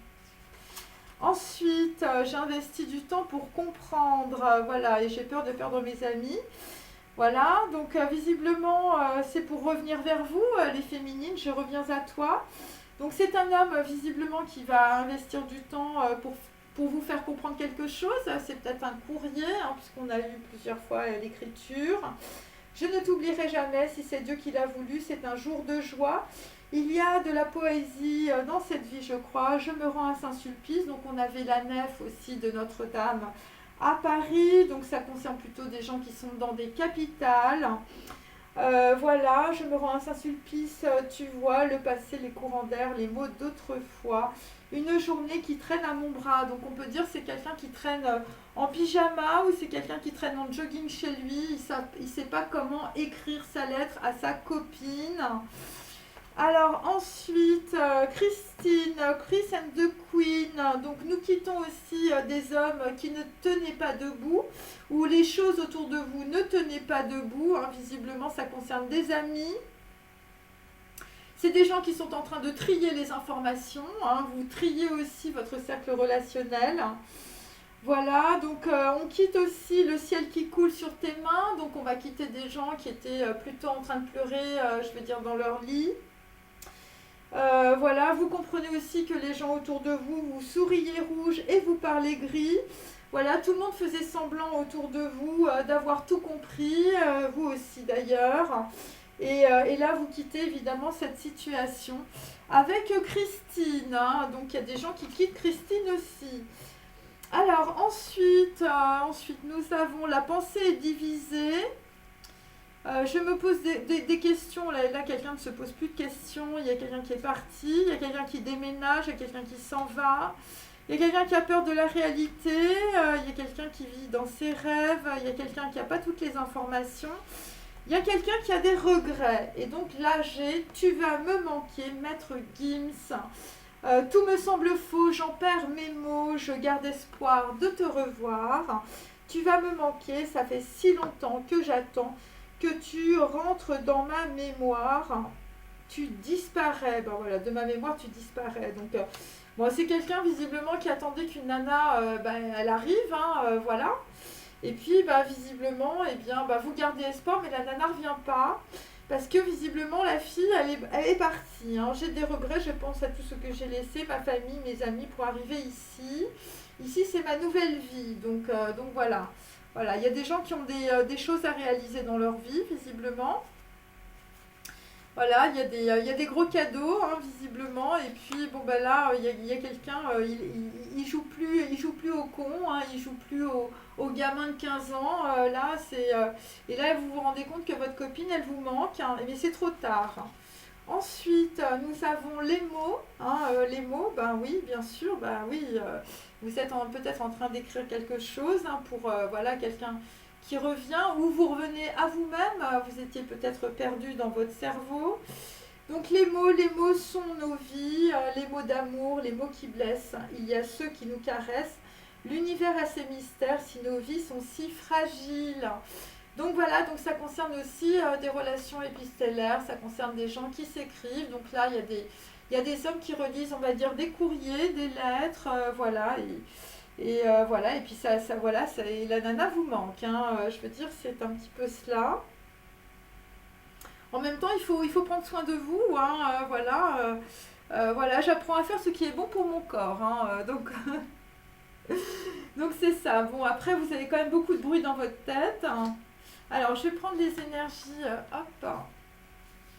Ensuite, j'ai investi du temps pour comprendre, voilà, et j'ai peur de perdre mes amis. Voilà, donc visiblement, c'est pour revenir vers vous, les féminines, je reviens à toi. Donc c'est un homme, visiblement, qui va investir du temps pour vous faire comprendre quelque chose. C'est peut-être un courrier, hein, puisqu'on a eu plusieurs fois l'écriture. Je ne t'oublierai jamais, si c'est Dieu qui l'a voulu, c'est un jour de joie. Il y a de la poésie dans cette vie, je crois. Je me rends à Saint-Sulpice, donc on avait la nef aussi de Notre-Dame à Paris, donc ça concerne plutôt des gens qui sont dans des capitales. Voilà, je me rends à Saint-Sulpice, tu vois, le passé, les courants d'air, les mots d'autrefois. Une journée qui traîne à mon bras, donc on peut dire c'est quelqu'un qui traîne en pyjama ou c'est quelqu'un qui traîne en jogging chez lui. Il ne sait pas comment écrire sa lettre à sa copine. Alors ensuite, Christine, Chris and the Queen. Donc nous quittons aussi des hommes qui ne tenaient pas debout, ou les choses autour de vous ne tenaient pas debout, hein. Visiblement, ça concerne des amis. C'est des gens qui sont en train de trier les informations, hein. Vous triez aussi votre cercle relationnel. Voilà, donc on quitte aussi le ciel qui coule sur tes mains. Donc on va quitter des gens qui étaient plutôt en train de pleurer, je veux dire, dans leur lit. Voilà, vous comprenez aussi que les gens autour de vous, vous souriez rouge et vous parlez gris. Voilà, tout le monde faisait semblant autour de vous d'avoir tout compris, vous aussi d'ailleurs. Et là, vous quittez évidemment cette situation avec Christine, hein. Donc il y a des gens qui quittent Christine aussi. Alors ensuite, nous avons la pensée est divisée. Je me pose des questions. Là, quelqu'un ne se pose plus de questions. Il y a quelqu'un qui est parti, il y a quelqu'un qui déménage, il y a quelqu'un qui s'en va. Il y a quelqu'un qui a peur de la réalité, il y a quelqu'un qui vit dans ses rêves, il y a quelqu'un qui n'a pas toutes les informations. Il y a quelqu'un qui a des regrets. Et donc là, tu vas me manquer, Maître Gims. Tout me semble faux, j'en perds mes mots, je garde espoir de te revoir. Tu vas me manquer, ça fait si longtemps que j'attends que tu rentres dans ma mémoire. Tu disparais, ben voilà, de ma mémoire tu disparais. Donc bon, c'est quelqu'un visiblement qui attendait qu'une nana, elle arrive, hein, voilà. Et puis visiblement, eh bien, vous gardez espoir, mais la nana ne revient pas. Parce que visiblement, la fille, elle est partie, hein. J'ai des regrets, je pense à tout ce que j'ai laissé, ma famille, mes amis, pour arriver ici. Ici, c'est ma nouvelle vie. Donc voilà. Voilà, il y a des gens qui ont des choses à réaliser dans leur vie, visiblement. Voilà, il y a des gros cadeaux, hein, visiblement. Et puis, bon, là, il y a quelqu'un, il joue plus au con, hein, il joue plus au gamin de 15 ans. Là, et là, vous vous rendez compte que votre copine, elle vous manque, hein, mais c'est trop tard. Ensuite, nous avons les mots. Hein, les mots, oui, bien sûr, oui. Vous êtes peut-être en train d'écrire quelque chose, hein, pour voilà, quelqu'un qui revient, ou vous revenez à vous-même, vous étiez peut-être perdu dans votre cerveau. Donc les mots sont nos vies, les mots d'amour, les mots qui blessent. Il y a ceux qui nous caressent. L'univers a ses mystères si nos vies sont si fragiles. Donc voilà, donc ça concerne aussi des relations épistolaires, ça concerne des gens qui s'écrivent. Donc là, il y a des hommes qui relisent, on va dire, des courriers, des lettres, voilà. Et voilà, et puis voilà, et la nana vous manque, hein, je veux dire, c'est un petit peu cela. En même temps, il faut prendre soin de vous, hein, voilà. Voilà, j'apprends à faire ce qui est bon pour mon corps, hein, donc Donc c'est ça. Bon, après, vous avez quand même beaucoup de bruit dans votre tête. Alors, je vais prendre les énergies, hop,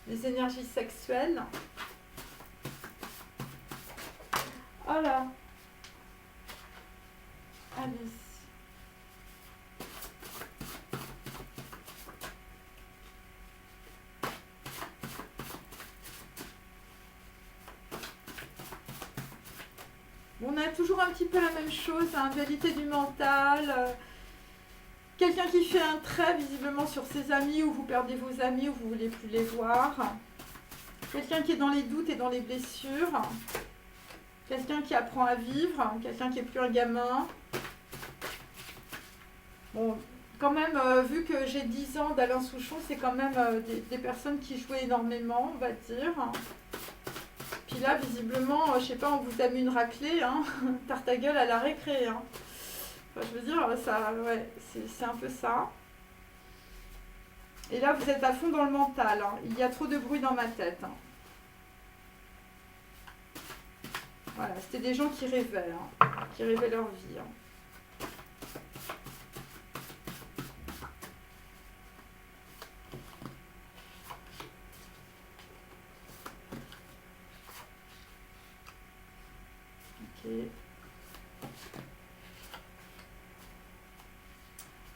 les énergies sexuelles. Voilà. Allez. On a toujours un petit peu la même chose, hein, dualité du mental. Quelqu'un qui fait un trait visiblement sur ses amis, ou vous perdez vos amis, ou vous ne voulez plus les voir. Quelqu'un qui est dans les doutes et dans les blessures. Quelqu'un qui apprend à vivre. Quelqu'un qui n'est plus un gamin. Bon, quand même, vu que j'ai 10 ans d'Alain Souchon, c'est quand même des personnes qui jouaient énormément, on va dire. Puis là, visiblement, je sais pas, on vous a mis une raclée, hein, tarte à gueule à la récré. Hein. Enfin, je veux dire, ça, ouais, c'est un peu ça. Et là, vous êtes à fond dans le mental. Hein. Il y a trop de bruit dans ma tête. Hein. Voilà, c'était des gens qui rêvaient, hein, qui rêvaient leur vie. Hein.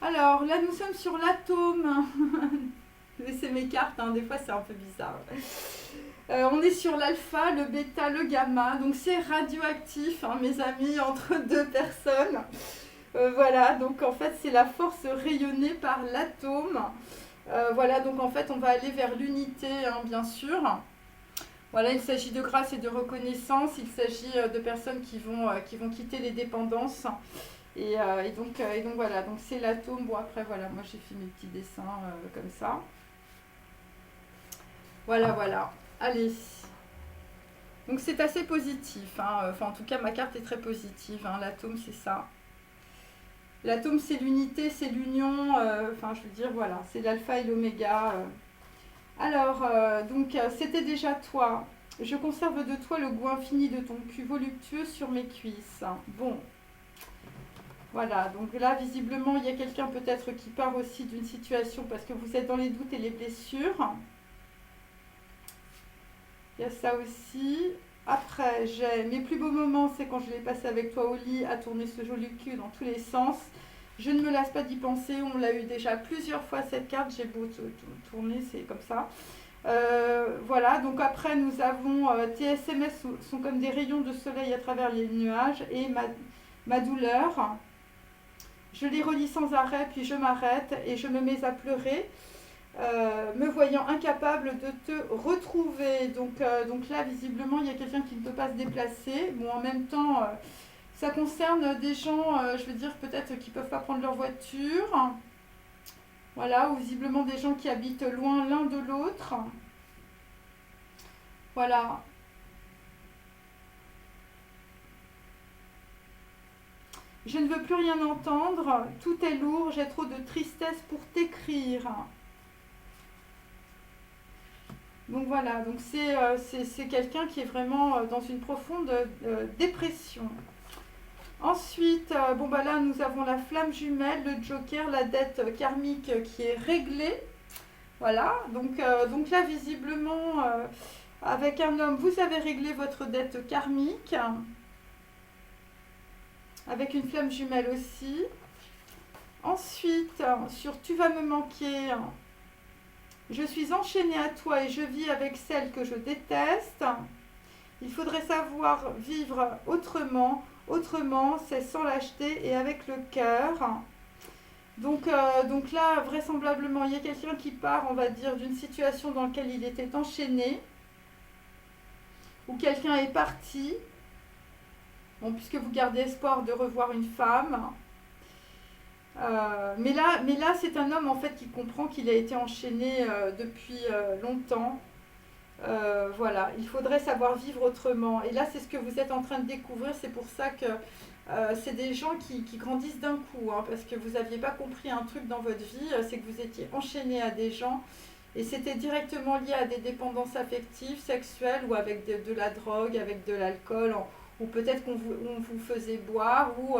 Alors, là, nous sommes sur l'atome. C'est mes cartes, hein, des fois, c'est un peu bizarre. On est sur l'alpha, le bêta, le gamma. Donc, c'est radioactif, hein, mes amis, entre deux personnes. Voilà, donc en fait, c'est la force rayonnée par l'atome. Voilà, donc en fait, on va aller vers l'unité, hein, bien sûr. Voilà, il s'agit de grâce et de reconnaissance. Il s'agit de personnes qui vont quitter les dépendances. Et donc voilà, donc c'est l'atome. Bon, après, voilà, moi j'ai fait mes petits dessins comme ça. Voilà, voilà. Allez. Donc c'est assez positif. Hein. Enfin, en tout cas, ma carte est très positive. Hein. L'atome, c'est ça. L'atome, c'est l'unité, c'est l'union. Enfin, je veux dire, voilà, c'est l'alpha et l'oméga. Alors, donc, c'était déjà toi. Je conserve de toi le goût infini de ton cul voluptueux sur mes cuisses. Bon. Voilà, donc là, visiblement, il y a quelqu'un peut-être qui part aussi d'une situation parce que vous êtes dans les doutes et les blessures. Il y a ça aussi. Après, j'ai mes plus beaux moments, c'est quand je l'ai passé avec toi au lit, à tourner ce joli cul dans tous les sens. Je ne me lasse pas d'y penser, on l'a eu déjà plusieurs fois cette carte, j'ai beau tourner, c'est comme ça. Voilà, donc après nous avons tes SMS sont comme des rayons de soleil à travers les nuages et ma douleur. Je les relis sans arrêt, puis je m'arrête et je me mets à pleurer, me voyant incapable de te retrouver. Donc là, visiblement, il y a quelqu'un qui ne peut pas se déplacer. Bon, en même temps, ça concerne des gens, je veux dire, peut-être qui ne peuvent pas prendre leur voiture. Voilà, ou visiblement des gens qui habitent loin l'un de l'autre. Voilà. Je ne veux plus rien entendre, tout est lourd, j'ai trop de tristesse pour t'écrire. Donc voilà, donc c'est quelqu'un qui est vraiment dans une profonde dépression. Ensuite, bon bah là nous avons la flamme jumelle, le joker, la dette karmique qui est réglée. Voilà, donc là visiblement avec un homme vous avez réglé votre dette karmique. Avec une flamme jumelle aussi. Ensuite, sur tu vas me manquer, je suis enchaînée à toi et je vis avec celle que je déteste. Il faudrait savoir vivre autrement. Autrement, c'est sans lâcheté et avec le cœur. Donc là, vraisemblablement, il y a quelqu'un qui part, on va dire, d'une situation dans laquelle il était enchaîné. Ou quelqu'un est parti. Bon, puisque vous gardez espoir de revoir une femme. Mais là, c'est un homme en fait qui comprend qu'il a été enchaîné depuis longtemps. Voilà, il faudrait savoir vivre autrement. Et là, c'est ce que vous êtes en train de découvrir. C'est pour ça que c'est des gens qui grandissent d'un coup. Hein, parce que vous n'aviez pas compris un truc dans votre vie. C'est que vous étiez enchaîné à des gens. Et c'était directement lié à des dépendances affectives, sexuelles ou avec de la drogue, avec de l'alcool. ou peut-être on vous faisait boire, ou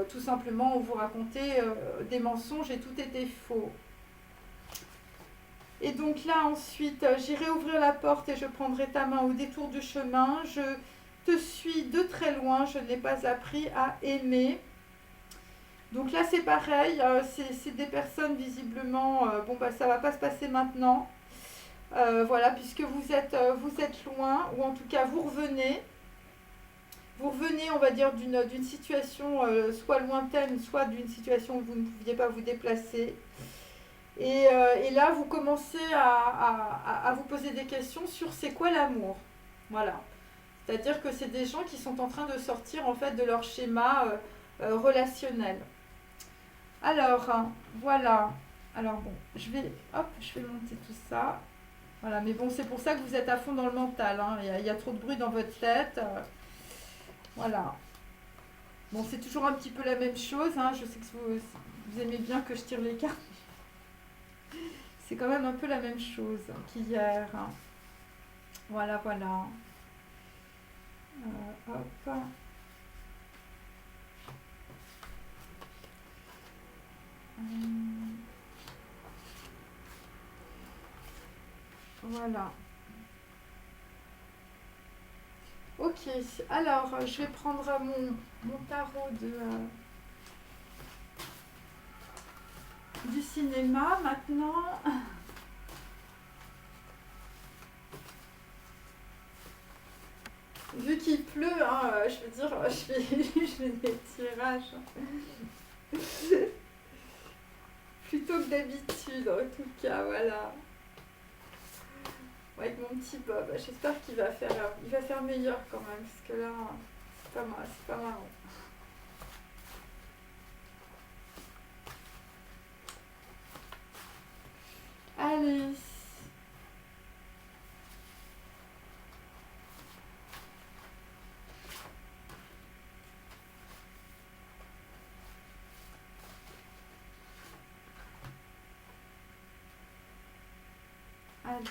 tout simplement on vous racontait des mensonges et tout était faux. Et donc là ensuite, j'irai ouvrir la porte et je prendrai ta main au détour du chemin. Je te suis de très loin, je n'ai pas appris à aimer. Donc là c'est pareil, c'est des personnes visiblement, bon bah ça va pas se passer maintenant. Voilà, puisque vous êtes loin, ou en tout cas vous revenez. Vous revenez, on va dire, d'une situation soit lointaine, soit d'une situation où vous ne pouviez pas vous déplacer. Et là, vous commencez à vous poser des questions sur c'est quoi l'amour. Voilà. C'est-à-dire que c'est des gens qui sont en train de sortir en fait de leur schéma relationnel. Alors, voilà. Alors bon, je vais monter tout ça. Voilà, mais bon, c'est pour ça que vous êtes à fond dans le mental. Hein. Il y a trop de bruit dans votre tête. Voilà. Bon, c'est toujours un petit peu la même chose. Hein. Je sais que vous aimez bien que je tire les cartes. C'est quand même un peu la même chose qu'hier. Hein. Voilà, voilà. Hop. Voilà. Ok, alors je vais prendre mon tarot du cinéma maintenant. Vu qu'il pleut, hein, je veux dire, je fais des tirages. Plutôt que d'habitude, en tout cas, voilà. Avec mon petit Bob, j'espère qu'il va faire meilleur quand même, parce que là, c'est pas marrant. Allez. Allez.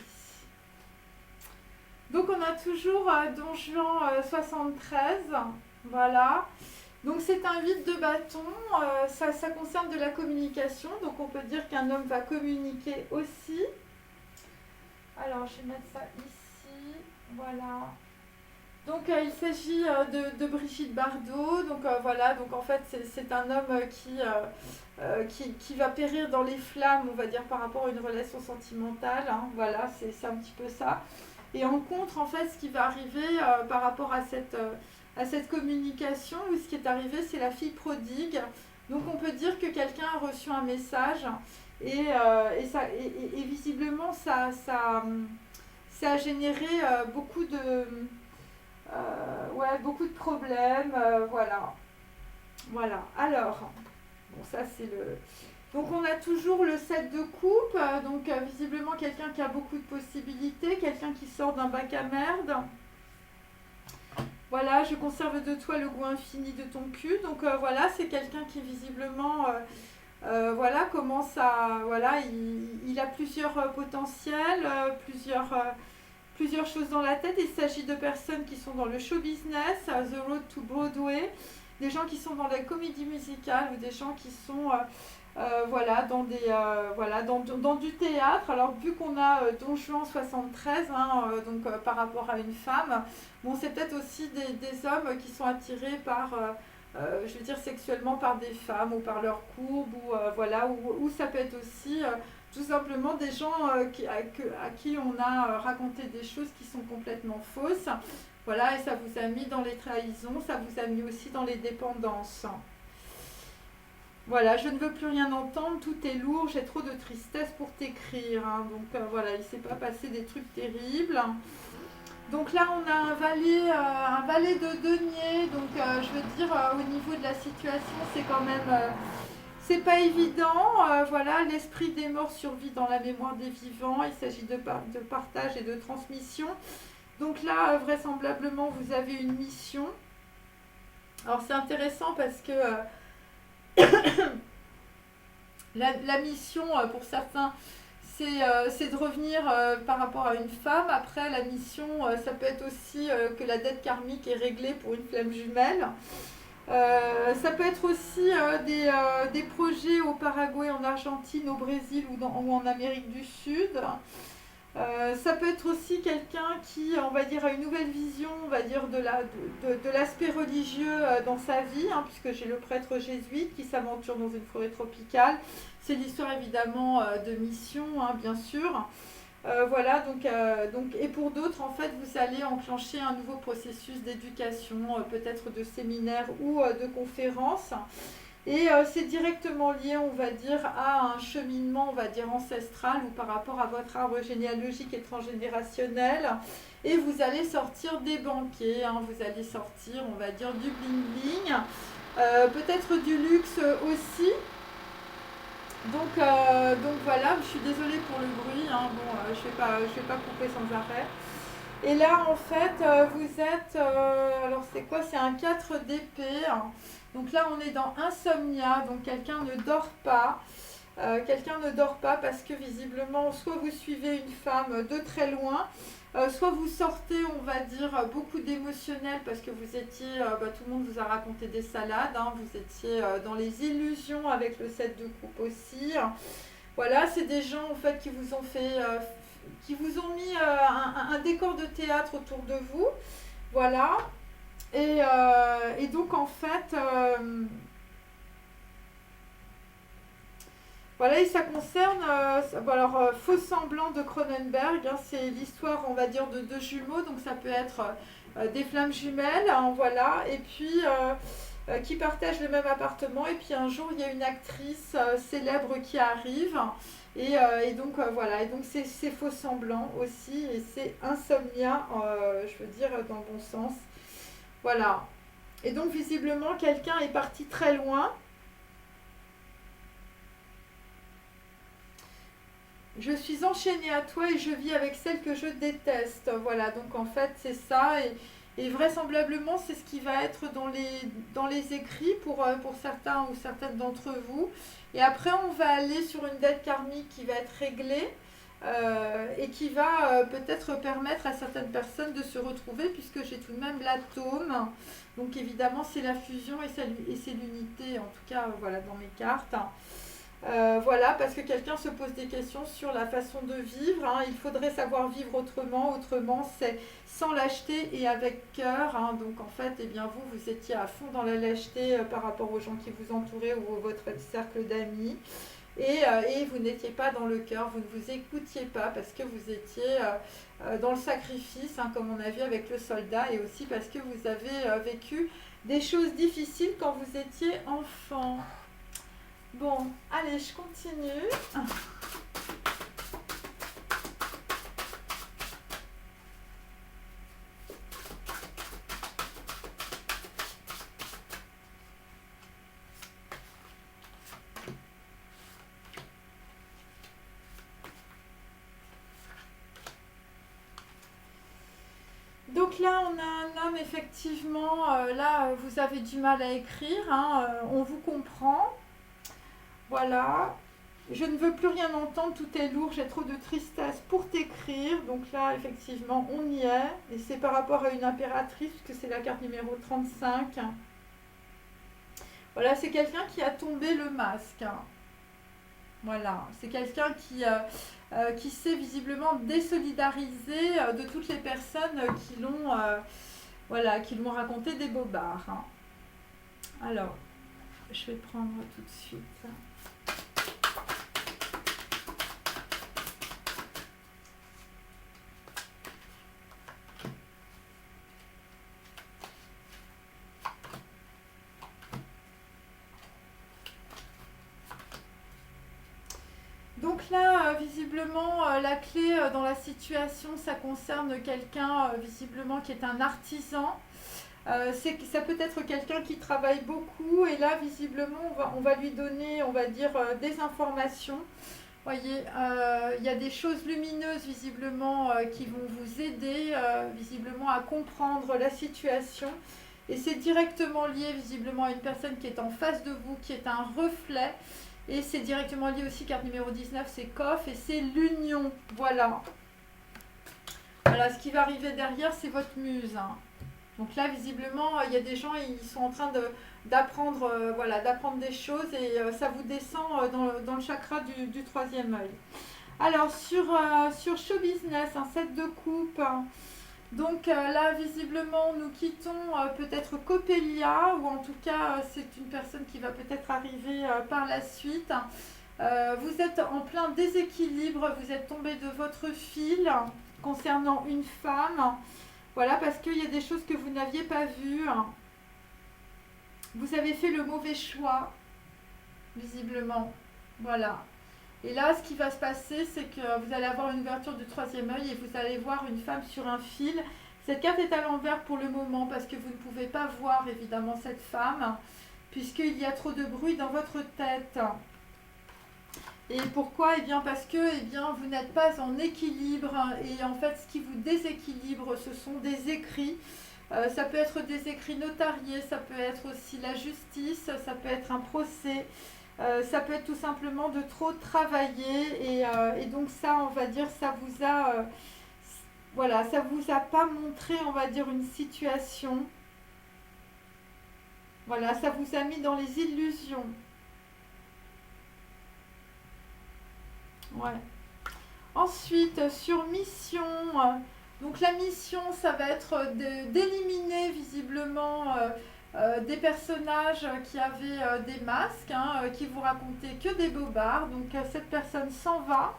Donc on a toujours Don Juan 73, voilà. Donc c'est un 8 de bâton, ça concerne de la communication, donc on peut dire qu'un homme va communiquer aussi. Alors je vais mettre ça ici, voilà. Donc il s'agit de Brigitte Bardot, donc voilà, donc en fait c'est un homme qui va périr dans les flammes, on va dire, par rapport à une relation sentimentale, hein, voilà, c'est un petit peu ça. Et en contre, en fait, ce qui va arriver par rapport à cette communication, ou ce qui est arrivé, c'est la fille prodigue. Donc on peut dire que quelqu'un a reçu un message et visiblement ça a généré beaucoup de problèmes, voilà. Voilà, alors, bon ça c'est le... Donc on a toujours le 7 de coupe, donc visiblement quelqu'un qui a beaucoup de possibilités, quelqu'un qui sort d'un bac à merde. Voilà, je conserve de toi le goût infini de ton cul. Donc voilà, c'est quelqu'un qui visiblement voilà, commence à... Voilà, il a plusieurs potentiels, plusieurs choses dans la tête. Il s'agit de personnes qui sont dans le show business, The Road to Broadway, des gens qui sont dans la comédie musicale ou des gens qui sont... voilà, dans du théâtre. Alors vu qu'on a Don Juan 73, hein, donc par rapport à une femme, bon c'est peut-être aussi des hommes qui sont attirés par, je veux dire sexuellement par des femmes ou par leur courbe, ou voilà, ou ça peut être aussi tout simplement des gens à qui on a raconté des choses qui sont complètement fausses. Voilà, et ça vous a mis dans les trahisons, ça vous a mis aussi dans les dépendances. Voilà, je ne veux plus rien entendre, tout est lourd, j'ai trop de tristesse pour t'écrire. Hein. Donc voilà, il ne s'est pas passé des trucs terribles. Donc là, on a un valet de denier. Donc je veux dire, au niveau de la situation, c'est quand même... c'est pas évident. Voilà, l'esprit des morts survit dans la mémoire des vivants. Il s'agit de partage et de transmission. Donc là, vraisemblablement, vous avez une mission. Alors c'est intéressant parce que... la mission, pour certains, c'est de revenir par rapport à une femme. Après, la mission, ça peut être aussi que la dette karmique est réglée pour une flamme jumelle. Ça peut être aussi des projets au Paraguay, en Argentine, au Brésil ou en Amérique du Sud. Ça peut être aussi quelqu'un qui, on va dire, a une nouvelle vision, on va dire, de l'aspect religieux dans sa vie, hein, puisque j'ai le prêtre jésuite qui s'aventure dans une forêt tropicale. C'est l'histoire évidemment de mission, hein, bien sûr. Voilà, et pour d'autres, en fait, vous allez enclencher un nouveau processus d'éducation, peut-être de séminaire ou de conférence. Et c'est directement lié, on va dire, à un cheminement, on va dire, ancestral ou par rapport à votre arbre généalogique et transgénérationnel. Et vous allez sortir des banquiers, hein, vous allez sortir, on va dire, du bling-bling, peut-être du luxe aussi. Donc voilà, je suis désolée pour le bruit, hein, bon, je vais pas couper sans arrêt. Et là, en fait, vous êtes. Alors, c'est quoi? C'est un 4 d'épée, hein. Donc là, on est dans insomnia. Donc, quelqu'un ne dort pas. Quelqu'un ne dort pas parce que visiblement, soit vous suivez une femme de très loin, soit vous sortez, on va dire, beaucoup d'émotionnel parce que vous étiez. Tout le monde vous a raconté des salades, hein, vous étiez dans les illusions avec le 7 de coupe aussi. Voilà, c'est des gens en fait qui vous ont fait qui vous ont mis un décor de théâtre autour de vous. Voilà. Et donc, en fait, voilà, et ça concerne, Faux semblant de Cronenberg, hein, c'est l'histoire, on va dire, de deux jumeaux, donc ça peut être des flammes jumelles, hein, voilà, et puis qui partagent le même appartement, et puis un jour, il y a une actrice célèbre qui arrive, et donc voilà, et donc c'est faux semblant aussi, et c'est insomnia, je veux dire dans le bon sens. Voilà. Et donc visiblement quelqu'un est parti très loin. Je suis enchaînée à toi et je vis avec celle que je déteste. Voilà, donc en fait c'est ça. Et vraisemblablement c'est ce qui va être dans les écrits pour certains ou certaines d'entre vous. Et après on va aller sur une dette karmique qui va être réglée. Et qui va peut-être permettre à certaines personnes de se retrouver puisque j'ai tout de même l'atome. Donc évidemment c'est la fusion et c'est l'unité, en tout cas voilà dans mes cartes. Voilà, parce que quelqu'un se pose des questions sur la façon de vivre, hein. Il faudrait savoir vivre autrement. Autrement, c'est sans lâcheté et avec cœur, hein. Donc en fait, eh bien, vous étiez à fond dans la lâcheté par rapport aux gens qui vous entouraient ou votre cercle d'amis. Et vous n'étiez pas dans le cœur, vous ne vous écoutiez pas parce que vous étiez dans le sacrifice, hein, comme on a vu avec le soldat, et aussi parce que vous avez vécu des choses difficiles quand vous étiez enfant. Bon, allez, je continue. Donc là, on a un homme, effectivement, là, vous avez du mal à écrire, hein, on vous comprend. Voilà. Je ne veux plus rien entendre, tout est lourd, j'ai trop de tristesse pour t'écrire. Donc là, effectivement, on y est. Et c'est par rapport à une impératrice, puisque c'est la carte numéro 35. Voilà, c'est quelqu'un qui a tombé le masque. Voilà, c'est quelqu'un qui s'est visiblement désolidariser de toutes les personnes qui l'ont raconté des bobards, hein. Alors, je vais prendre tout de suite. Donc là, visiblement, la clé dans la situation, ça concerne quelqu'un, visiblement, qui est un artisan. Ça peut être quelqu'un qui travaille beaucoup et là, visiblement, on va lui donner, on va dire, des informations. Vous voyez, il y a des choses lumineuses, visiblement, qui vont vous aider, visiblement, à comprendre la situation. Et c'est directement lié, visiblement, à une personne qui est en face de vous, qui est un reflet. Et c'est directement lié aussi, carte numéro 19, c'est Coff et c'est l'union. Voilà. Voilà, ce qui va arriver derrière, c'est votre muse. Hein. Donc là, visiblement, il y a des gens, ils sont en train d'apprendre voilà, d'apprendre des choses et ça vous descend dans le chakra du troisième œil. Alors, sur Show Business, un 7 de coupe. Donc là, visiblement, nous quittons peut-être Coppelia, ou en tout cas, c'est une personne qui va peut-être arriver par la suite. Vous êtes en plein déséquilibre, vous êtes tombé de votre fil concernant une femme. Voilà, parce qu'il y a des choses que vous n'aviez pas vues. Vous avez fait le mauvais choix, visiblement. Voilà. Et là, ce qui va se passer, c'est que vous allez avoir une ouverture du troisième œil et vous allez voir une femme sur un fil. Cette carte est à l'envers pour le moment parce que vous ne pouvez pas voir évidemment cette femme puisqu'il y a trop de bruit dans votre tête. Et pourquoi? Eh bien parce que vous n'êtes pas en équilibre et en fait ce qui vous déséquilibre ce sont des écrits. Ça peut être des écrits notariés, ça peut être aussi la justice, ça peut être un procès. Ça peut être tout simplement de trop travailler et donc ça on va dire ça vous a voilà, ça vous a pas montré on va dire une situation, voilà, ça vous a mis dans les illusions. Ouais. Ensuite sur mission, donc la mission ça va être d'éliminer visiblement des personnages qui avaient des masques, qui vous racontaient que des bobards. Donc cette personne s'en va.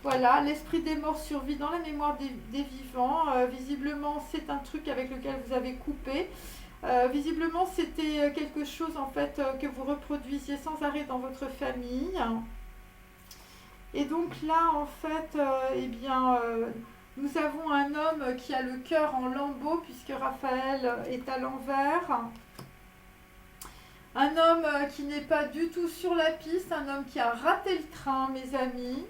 Voilà, l'esprit des morts survit dans la mémoire des vivants. Visiblement, c'est un truc avec lequel vous avez coupé. Visiblement, c'était quelque chose en fait que vous reproduisiez sans arrêt dans votre famille. Et donc là, en fait, nous avons un homme qui a le cœur en lambeaux puisque Raphaël est à l'envers. Un homme qui n'est pas du tout sur la piste, un homme qui a raté le train, mes amis.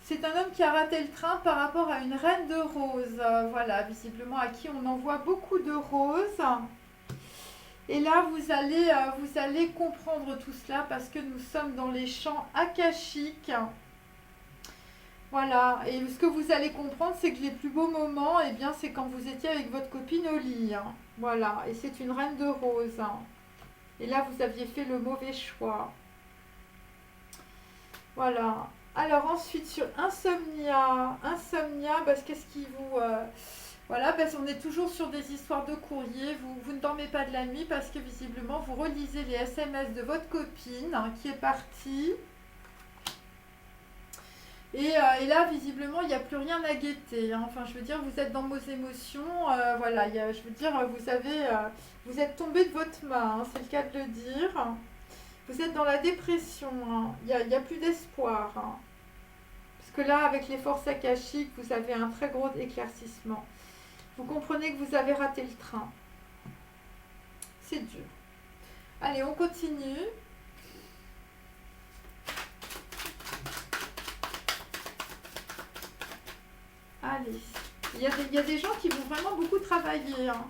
C'est un homme qui a raté le train par rapport à une reine de roses, voilà, visiblement à qui on envoie beaucoup de roses. Et là, vous allez comprendre tout cela parce que nous sommes dans les champs akashiques. Voilà, et ce que vous allez comprendre, c'est que les plus beaux moments, eh bien, c'est quand vous étiez avec votre copine au lit. Hein. Voilà, et c'est une reine de roses. Hein. Et là, vous aviez fait le mauvais choix. Voilà. Alors ensuite, sur Insomnia, qu'est-ce qui vous... Voilà, parce qu'on est toujours sur des histoires de courrier. Vous ne dormez pas de la nuit parce que visiblement, vous relisez les SMS de votre copine qui est partie. Et là, visiblement, il n'y a plus rien à guetter. Hein. Enfin, je veux dire, vous êtes dans vos émotions. Voilà, je veux dire, vous êtes tombé de votre main, hein, c'est le cas de le dire. Vous êtes dans la dépression. Hein. Il n'y a plus d'espoir. Hein. Parce que là, avec les forces akashiques, vous avez un très gros éclaircissement. Vous comprenez que vous avez raté le train. C'est dur. Allez, on continue. Allez. Il y a des gens qui vont vraiment beaucoup travailler. Hein.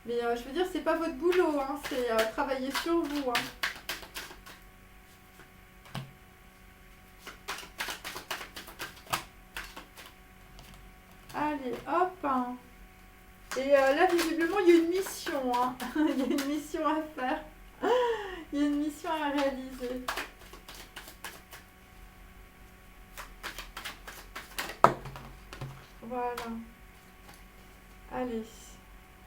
Mais je veux dire, c'est pas votre boulot. Hein. C'est travailler sur vous. Hein. Allez, hop. Hein. Et là, visiblement, il y a une mission. Hein. Il y a une mission à faire. Il y a une mission à réaliser. Voilà. Allez.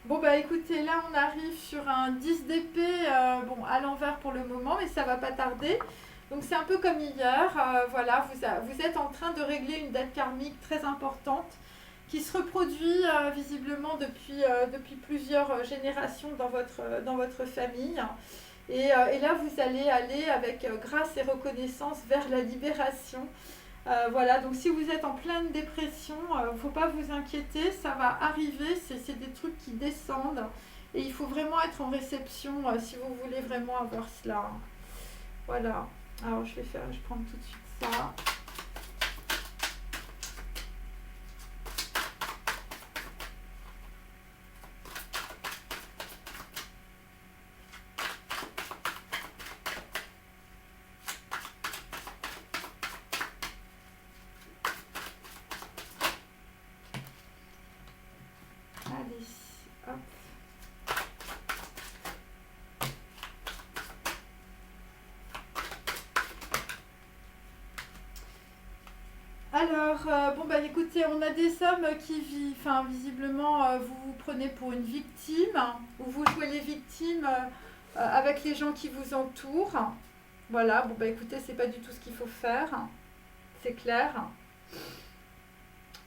Bon, bah écoutez, là, on arrive sur un 10 d'épée, bon, à l'envers pour le moment, mais ça va pas tarder. Donc, c'est un peu comme hier. Voilà, vous êtes en train de régler une dette karmique très importante qui se reproduit visiblement depuis plusieurs générations dans votre famille. Et là, vous allez aller avec grâce et reconnaissance vers la libération. Voilà, donc si vous êtes en pleine dépression, il ne faut pas vous inquiéter, ça va arriver, c'est des trucs qui descendent. Et il faut vraiment être en réception si vous voulez vraiment avoir cela. Voilà, alors je prends tout de suite ça. Allez, hop. Alors, bon bah écoutez, on a des hommes qui vivent, enfin visiblement vous vous prenez pour une victime, ou vous jouez les victimes avec les gens qui vous entourent. Voilà, bon bah écoutez, c'est pas du tout ce qu'il faut faire, c'est clair.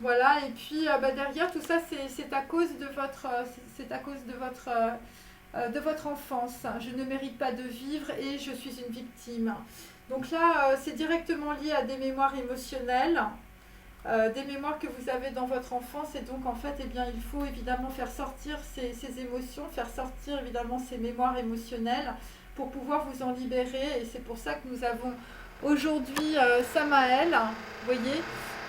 Voilà, et puis bah, derrière tout ça, c'est à cause de votre, c'est à cause de votre enfance. Je ne mérite pas de vivre et je suis une victime. Donc là, c'est directement lié à des mémoires émotionnelles, des mémoires que vous avez dans votre enfance. Et donc, en fait, eh bien, il faut évidemment faire sortir ces émotions, faire sortir évidemment ces mémoires émotionnelles pour pouvoir vous en libérer. Et c'est pour ça que nous avons aujourd'hui Samaël, vous voyez,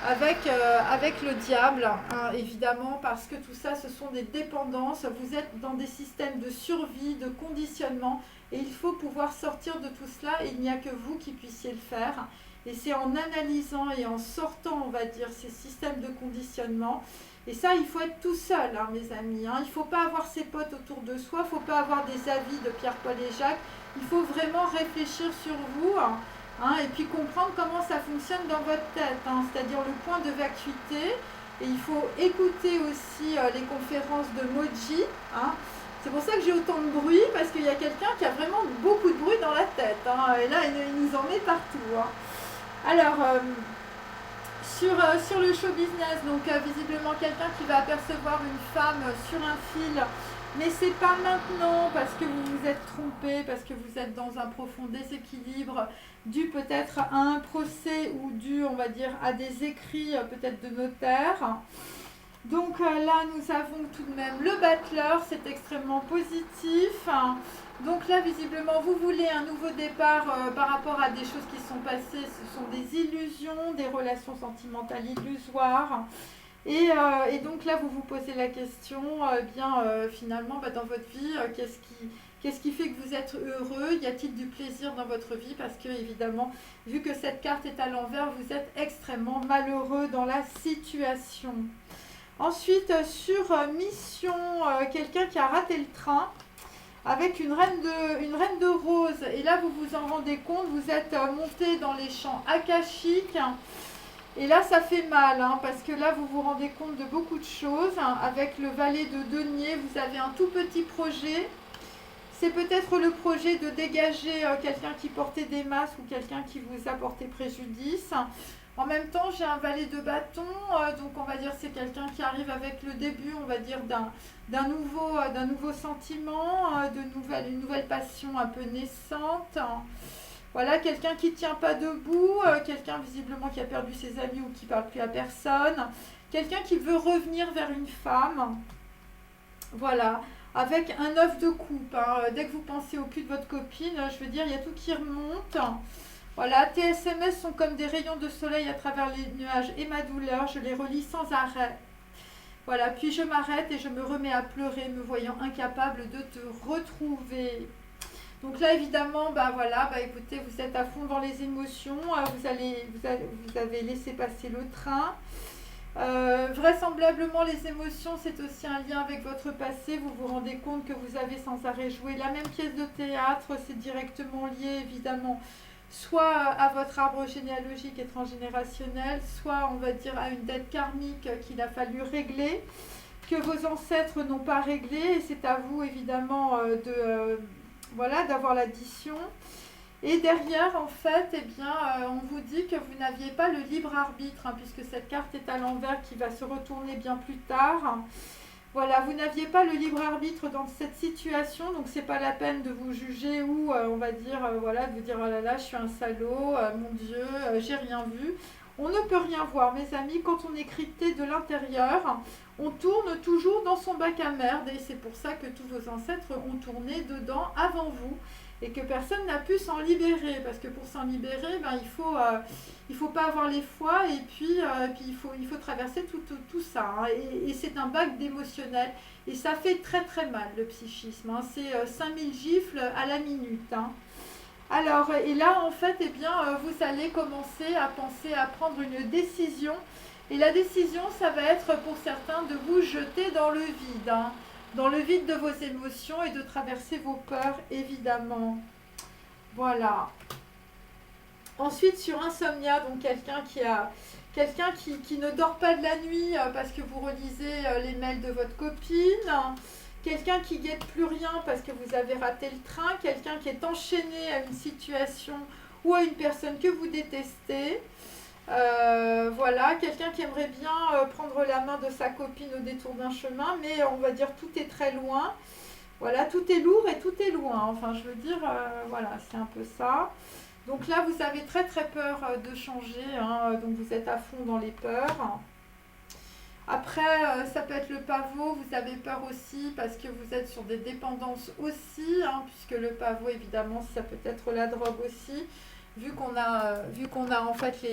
avec le diable, hein, évidemment, parce que tout ça, ce sont des dépendances. Vous êtes dans des systèmes de survie, de conditionnement. Et il faut pouvoir sortir de tout cela, et il n'y a que vous qui puissiez le faire. Et c'est en analysant et en sortant, on va dire, ces systèmes de conditionnement. Et ça, il faut être tout seul, hein, mes amis. Hein. Il ne faut pas avoir ses potes autour de soi, il ne faut pas avoir des avis de Pierre, Paul et Jacques. Il faut vraiment réfléchir sur vous, hein, et puis comprendre comment ça fonctionne dans votre tête, hein, c'est-à-dire le point de vacuité. Et il faut écouter aussi les conférences de Moji, hein. C'est pour ça que j'ai autant de bruit, parce qu'il y a quelqu'un qui a vraiment beaucoup de bruit dans la tête, hein, et là, il nous en met partout. Hein. Alors, sur le show business, donc visiblement quelqu'un qui va apercevoir une femme sur un fil, mais c'est pas maintenant, parce que vous vous êtes trompé, parce que vous êtes dans un profond déséquilibre, dû peut-être à un procès ou dû, on va dire, à des écrits peut-être de notaire. Donc là, nous avons tout de même le battleur, c'est extrêmement positif. Donc là, visiblement, vous voulez un nouveau départ par rapport à des choses qui sont passées. Ce sont des illusions, des relations sentimentales illusoires. Et donc là, vous vous posez la question, finalement, dans votre vie, qu'est-ce qui fait que vous êtes heureux? Y a-t-il du plaisir dans votre vie? Parce que, évidemment, vu que cette carte est à l'envers, vous êtes extrêmement malheureux dans la situation. Ensuite, sur mission, quelqu'un qui a raté le train avec une reine de rose. Et là, vous vous en rendez compte, vous êtes monté dans les champs akashiques. Et là, ça fait mal, hein, parce que là, vous vous rendez compte de beaucoup de choses. Hein. Avec le valet de denier, vous avez un tout petit projet. C'est peut-être le projet de dégager quelqu'un qui portait des masques ou quelqu'un qui vous a porté préjudice. En même temps, j'ai un valet de bâton, donc on va dire c'est quelqu'un qui arrive avec le début, on va dire, d'un nouveau sentiment, une nouvelle passion un peu naissante. Voilà, quelqu'un qui ne tient pas debout, quelqu'un visiblement qui a perdu ses amis ou qui ne parle plus à personne, quelqu'un qui veut revenir vers une femme. Voilà, avec un œuf de coupe. Hein. Dès que vous pensez au cul de votre copine, je veux dire, il y a tout qui remonte. Voilà, tes SMS sont comme des rayons de soleil à travers les nuages et ma douleur, je les relis sans arrêt. Voilà, puis je m'arrête et je me remets à pleurer, me voyant incapable de te retrouver. Donc là, évidemment, écoutez, vous êtes à fond dans les émotions, vous avez laissé passer le train. Vraisemblablement, les émotions, c'est aussi un lien avec votre passé. Vous vous rendez compte que vous avez sans arrêt joué la même pièce de théâtre, c'est directement lié, évidemment, soit à votre arbre généalogique et transgénérationnel, soit on va dire à une dette karmique qu'il a fallu régler, que vos ancêtres n'ont pas réglé, et c'est à vous évidemment d'avoir l'addition. Et derrière, en fait, on vous dit que vous n'aviez pas le libre arbitre, hein, puisque cette carte est à l'envers qui va se retourner bien plus tard. Voilà, vous n'aviez pas le libre arbitre dans cette situation, donc c'est pas la peine de vous juger ou de vous dire oh là là, je suis un salaud, mon Dieu, j'ai rien vu. On ne peut rien voir, mes amis, quand on est crypté de l'intérieur, on tourne toujours dans son bac à merde et c'est pour ça que tous vos ancêtres ont tourné dedans avant vous et que personne n'a pu s'en libérer, parce que pour s'en libérer, il faut pas avoir les fois et puis il faut traverser tout ça. Hein. Et c'est un bac d'émotionnel et ça fait très très mal le psychisme. Hein. C'est 5000 gifles à la minute. Hein. Alors, et là, en fait, eh bien, vous allez commencer à penser à prendre une décision. Et la décision, ça va être pour certains de vous jeter dans le vide, hein, dans le vide de vos émotions et de traverser vos peurs, évidemment. Voilà. Ensuite, sur Insomnia, donc quelqu'un qui ne dort pas de la nuit parce que vous relisez les mails de votre copine, quelqu'un qui guette plus rien parce que vous avez raté le train, quelqu'un qui est enchaîné à une situation ou à une personne que vous détestez. Voilà, quelqu'un qui aimerait bien prendre la main de sa copine au détour d'un chemin, mais on va dire tout est très loin. Voilà, tout est lourd et tout est loin. Enfin, je veux dire, voilà, c'est un peu ça. Donc là, vous avez très très peur de changer, hein, donc vous êtes à fond dans les peurs. Après, ça peut être le pavot, vous avez peur aussi parce que vous êtes sur des dépendances aussi, hein, puisque le pavot, évidemment, ça peut être la drogue aussi, vu qu'on a en fait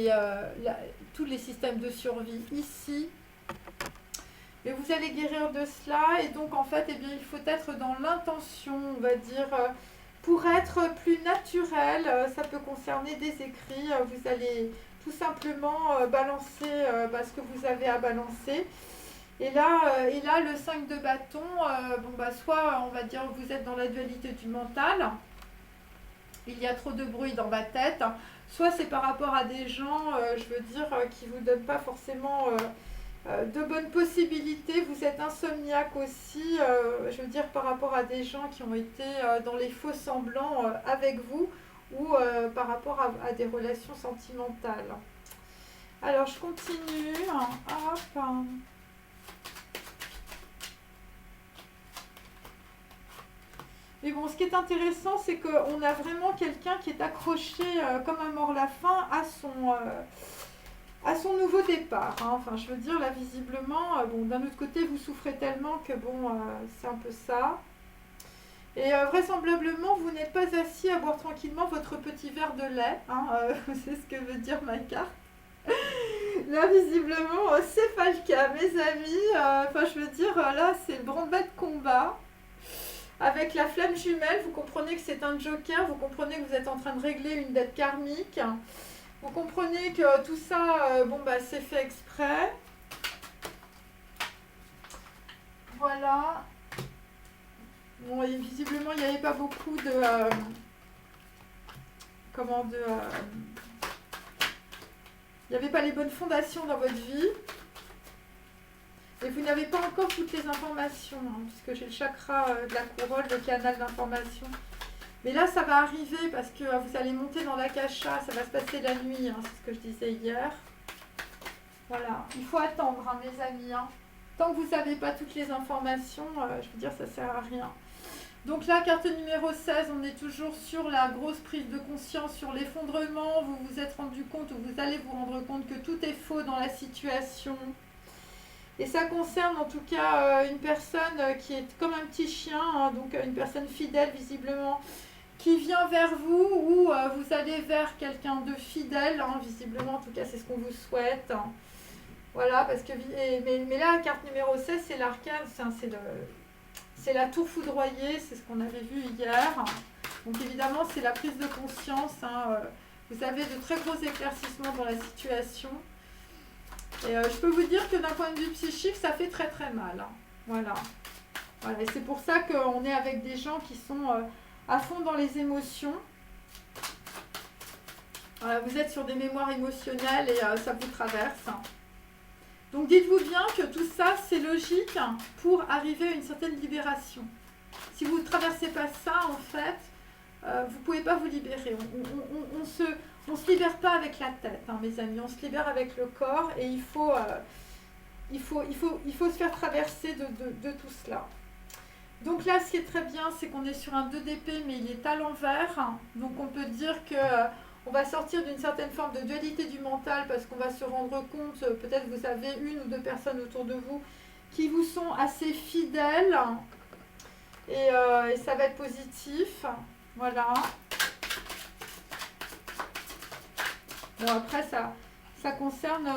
tous les systèmes de survie ici. Mais vous allez guérir de cela et donc en fait, eh bien, il faut être dans l'intention, on va dire, pour être plus naturel. Ça peut concerner des écrits. Vous allez tout simplement balancer ce que vous avez à balancer. Et là, le 5 de bâton, soit on va dire vous êtes dans la dualité du mental, il y a trop de bruit dans ma tête, soit c'est par rapport à des gens, je veux dire, qui ne vous donnent pas forcément de bonnes possibilités. Vous êtes insomniaque aussi, je veux dire, par rapport à des gens qui ont été dans les faux semblants avec vous ou par rapport à des relations sentimentales. Alors, je continue. Hop. Mais bon, ce qui est intéressant, c'est qu'on a vraiment quelqu'un qui est accroché comme un mort-la-faim à son nouveau départ. Hein. Enfin, je veux dire, là, visiblement, d'un autre côté, vous souffrez tellement que, c'est un peu ça. Et vraisemblablement, vous n'êtes pas assis à boire tranquillement votre petit verre de lait. Hein, c'est ce que veut dire ma carte. Là, visiblement, c'est pas le cas, mes amis. Enfin, je veux dire, là, c'est le branle-bas de combat. Avec la flamme jumelle, vous comprenez que c'est un joker, vous comprenez que vous êtes en train de régler une dette karmique. Vous comprenez que tout ça, c'est fait exprès. Voilà. Bon, et visiblement, il n'y avait pas beaucoup de... il n'y avait pas les bonnes fondations dans votre vie. Et vous n'avez pas encore toutes les informations, hein, puisque j'ai le chakra de la couronne, le canal d'information. Mais là, ça va arriver parce que vous allez monter dans l'akasha, ça va se passer la nuit, hein, c'est ce que je disais hier. Voilà, il faut attendre, hein, mes amis. Hein. Tant que vous n'avez pas toutes les informations, je veux dire, ça ne sert à rien. Donc là, carte numéro 16, on est toujours sur la grosse prise de conscience, sur l'effondrement. Vous vous êtes rendu compte, ou vous allez vous rendre compte que tout est faux dans la situation. Et ça concerne en tout cas une personne qui est comme un petit chien, hein, donc une personne fidèle visiblement, qui vient vers vous ou vous allez vers quelqu'un de fidèle, hein, visiblement, en tout cas c'est ce qu'on vous souhaite. Hein. Voilà, parce que mais là, la carte numéro 16, c'est l'arcane, c'est la tour foudroyée, c'est ce qu'on avait vu hier. Donc évidemment, c'est la prise de conscience. Hein, vous avez de très gros éclaircissements dans la situation. Et je peux vous dire que d'un point de vue psychique, ça fait très très mal. Hein. Voilà. Et c'est pour ça qu'on est avec des gens qui sont à fond dans les émotions. Vous êtes sur des mémoires émotionnelles et ça vous traverse. Donc dites-vous bien que tout ça, c'est logique pour arriver à une certaine libération. Si vous ne traversez pas ça, en fait, vous ne pouvez pas vous libérer. On se libère pas avec la tête, hein, mes amis. On se libère avec le corps et il faut se faire traverser de tout cela. Donc là, ce qui est très bien, c'est qu'on est sur un 2 d'épée, mais il est à l'envers. Donc on peut dire que on va sortir d'une certaine forme de dualité du mental parce qu'on va se rendre compte, peut-être vous avez une ou deux personnes autour de vous qui vous sont assez fidèles et ça va être positif. Voilà. Bon, après, ça concerne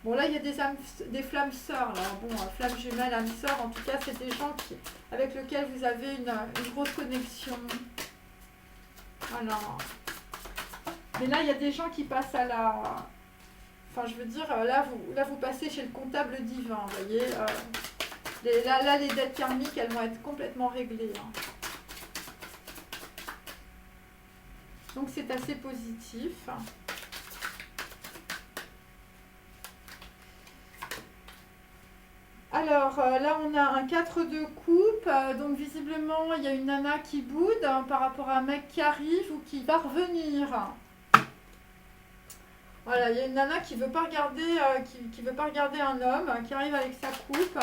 Bon, là, il y a des flammes sœurs, là. Bon, flammes jumelles, âmes sœurs, en tout cas, c'est des gens avec lesquels vous avez une grosse connexion. Voilà. Mais là, il y a des gens qui passent à la... Enfin, je veux dire, là, vous passez chez le comptable divin, vous voyez. Là, les dettes karmiques, elles vont être complètement réglées. Hein. Donc, c'est assez positif. Alors, là, on a un 4 de coupe. Donc, visiblement, il y a une nana qui boude par rapport à un mec qui arrive ou qui va revenir. Voilà, il y a une nana qui veut pas regarder, qui veut pas regarder un homme, qui arrive avec sa coupe.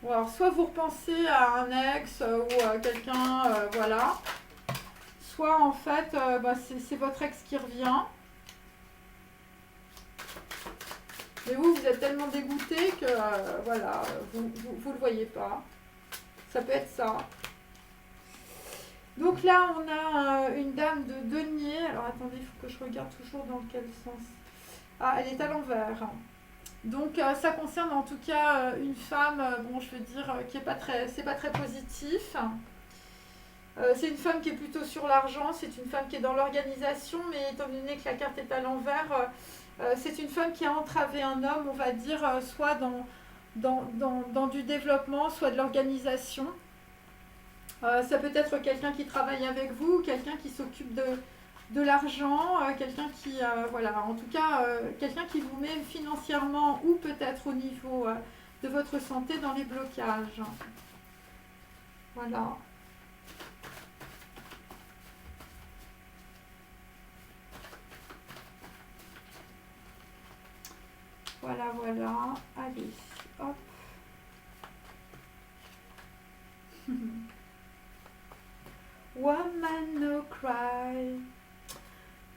Bon, alors, soit vous repensez à un ex ou à quelqu'un, voilà. Soit, en fait, c'est votre ex qui revient. Mais vous êtes tellement dégoûté que, voilà, vous le voyez pas. Ça peut être ça. Donc là, on a une dame de denier. Alors, attendez, il faut que je regarde toujours dans quel sens. Ah, elle est à l'envers. Donc, ça concerne en tout cas une femme, bon, je veux dire, qui est pas très, c'est pas très positif. C'est une femme qui est plutôt sur l'argent, c'est une femme qui est dans l'organisation, mais étant donné que la carte est à l'envers, c'est une femme qui a entravé un homme, on va dire, soit dans du développement, soit de l'organisation. Ça peut être quelqu'un qui travaille avec vous, quelqu'un qui s'occupe de l'argent, quelqu'un qui, voilà, en tout cas, quelqu'un qui vous met financièrement ou peut-être au niveau de votre santé dans les blocages. Voilà. Voilà, voilà. Allez, hop. Woman no cry.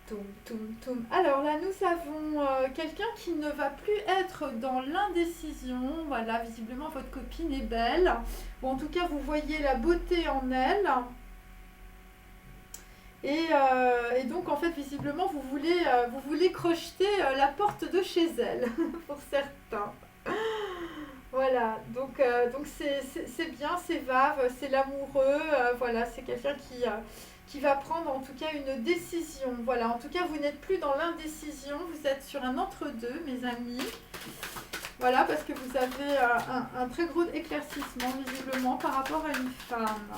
Toum, toum, toum. Alors là, nous avons quelqu'un qui ne va plus être dans l'indécision. Voilà, visiblement, votre copine est belle. Bon, en tout cas, vous voyez la beauté en elle. Et donc, en fait, visiblement, vous voulez crocheter la porte de chez elle, pour certains. Voilà, donc c'est bien, c'est Vave, c'est l'amoureux, voilà, c'est quelqu'un qui va prendre en tout cas une décision. Voilà, en tout cas, vous n'êtes plus dans l'indécision, vous êtes sur un entre-deux, mes amis. Voilà, parce que vous avez un très gros éclaircissement, visiblement, par rapport à une femme.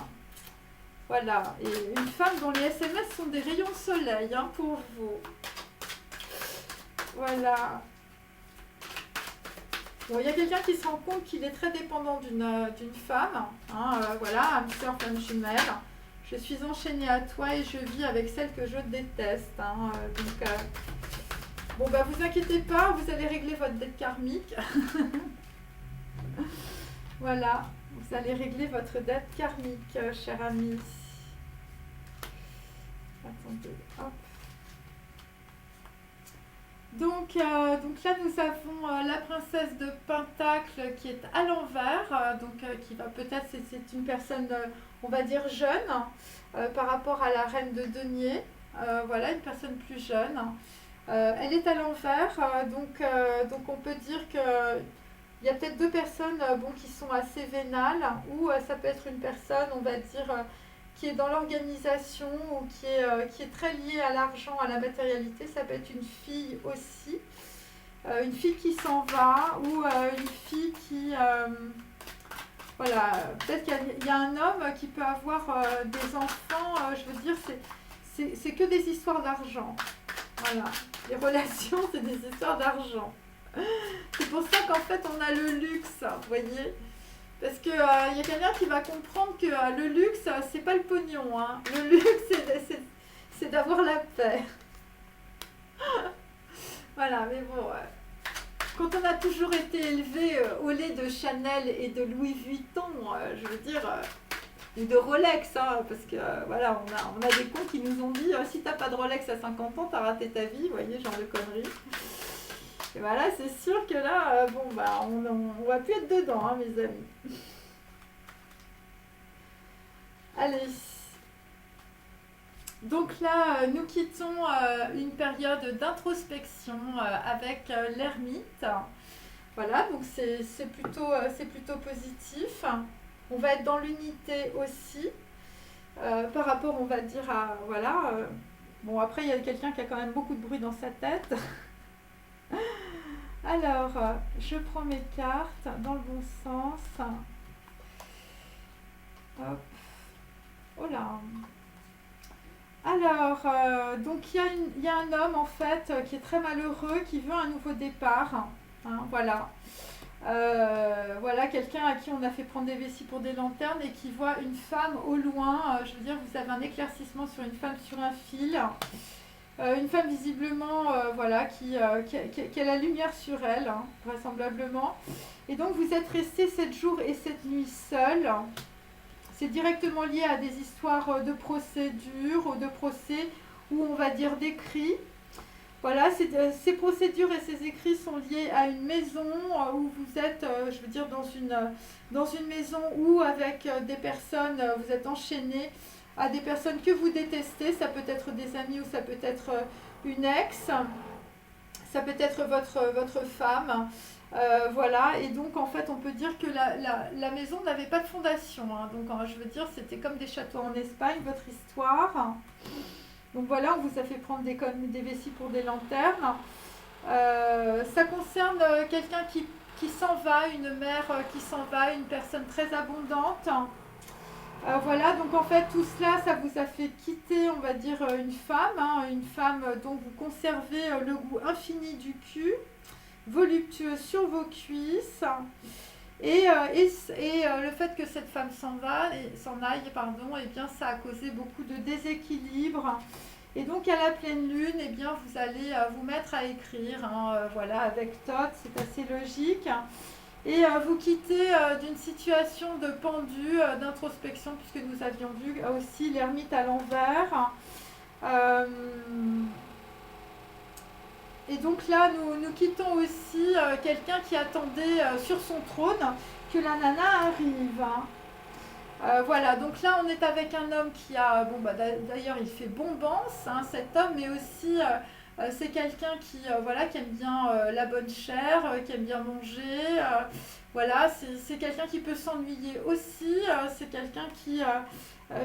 Voilà, et une femme dont les SMS sont des rayons de soleil, hein, pour vous. Voilà. Bon, il y a quelqu'un qui se rend compte qu'il est très dépendant d'une femme. Hein, voilà, âme sœur, femme jumelle. Je suis enchaînée à toi et je vis avec celle que je déteste. Hein, donc, bon, bah, vous inquiétez pas, vous allez régler votre dette karmique. Voilà, vous allez régler votre dette karmique, cher ami. Attendez, hop. Donc là, nous avons la princesse de Pentacle qui est à l'envers, qui va peut-être, c'est une personne, on va dire, jeune, par rapport à la reine de denier. Voilà, une personne plus jeune. Elle est à l'envers, donc on peut dire que il y a peut-être deux personnes qui sont assez vénales, ou ça peut être une personne, on va dire, qui est dans l'organisation ou qui est très liée à l'argent, à la matérialité. Ça peut être une fille aussi, une fille qui s'en va, ou une fille qui... voilà, peut-être qu'il y a un homme qui peut avoir des enfants, je veux dire, c'est que des histoires d'argent. Voilà, les relations, c'est des histoires d'argent. C'est pour ça qu'en fait, on a le luxe, vous voyez. Parce qu'il y a quelqu'un qui va comprendre que le luxe, c'est pas le pognon. Hein. Le luxe, c'est d'avoir la paix. Voilà, mais bon, quand on a toujours été élevé au lait de Chanel et de Louis Vuitton, je veux dire, ou de Rolex, hein, parce que voilà, on a des cons qui nous ont dit si t'as pas de Rolex à 50 ans, t'as raté ta vie, vous voyez, genre de conneries. Et voilà, c'est sûr que là, on va plus être dedans, hein, mes amis. Allez. Donc là, nous quittons une période d'introspection avec l'ermite. Voilà, donc c'est plutôt positif. On va être dans l'unité aussi, par rapport, on va dire, à... Voilà. Bon, après, il y a quelqu'un qui a quand même beaucoup de bruit dans sa tête. Alors, je prends mes cartes dans le bon sens. Hop. Oh là. Alors, donc il y a un homme en fait qui est très malheureux, qui veut un nouveau départ. Hein, voilà. Voilà, quelqu'un à qui on a fait prendre des vessies pour des lanternes et qui voit une femme au loin. Je veux dire, vous avez un éclaircissement sur une femme sur un fil. Une femme visiblement, voilà, qui a la lumière sur elle, hein, vraisemblablement. Et donc vous êtes restés 7 jours et 7 nuits seuls. C'est directement lié à des histoires de procédures ou de procès ou on va dire d'écrits. Voilà, ces procédures et ces écrits sont liés à une maison où vous êtes, je veux dire, dans une maison où avec des personnes, vous êtes enchaînés à des personnes que vous détestez. Ça peut être des amis ou ça peut être une ex, ça peut être votre femme. Voilà, et donc en fait on peut dire que la maison n'avait pas de fondation, hein. Donc je veux dire c'était comme des châteaux en Espagne, votre histoire. Donc voilà, on vous a fait prendre des vessies pour des lanternes. Ça concerne quelqu'un qui s'en va, une mère qui s'en va, une personne très abondante. Voilà, donc en fait tout cela, ça vous a fait quitter, on va dire, une femme, hein, une femme dont vous conservez le goût infini du cul, voluptueux sur vos cuisses. Et le fait que cette femme s'en aille, pardon, et bien ça a causé beaucoup de déséquilibre. Et donc à la pleine lune, eh bien vous allez vous mettre à écrire, hein, voilà, avec Todd, c'est assez logique. Et vous quittez d'une situation de pendu, d'introspection, puisque nous avions vu aussi l'ermite à l'envers. Et donc là, nous quittons aussi quelqu'un qui attendait sur son trône que la nana arrive. Voilà, donc là on est avec un homme qui a, bon bah d'ailleurs il fait bombance, hein, cet homme, mais aussi c'est quelqu'un voilà, qui aime bien la bonne chair, qui aime bien manger, voilà, c'est quelqu'un qui peut s'ennuyer aussi, c'est quelqu'un qui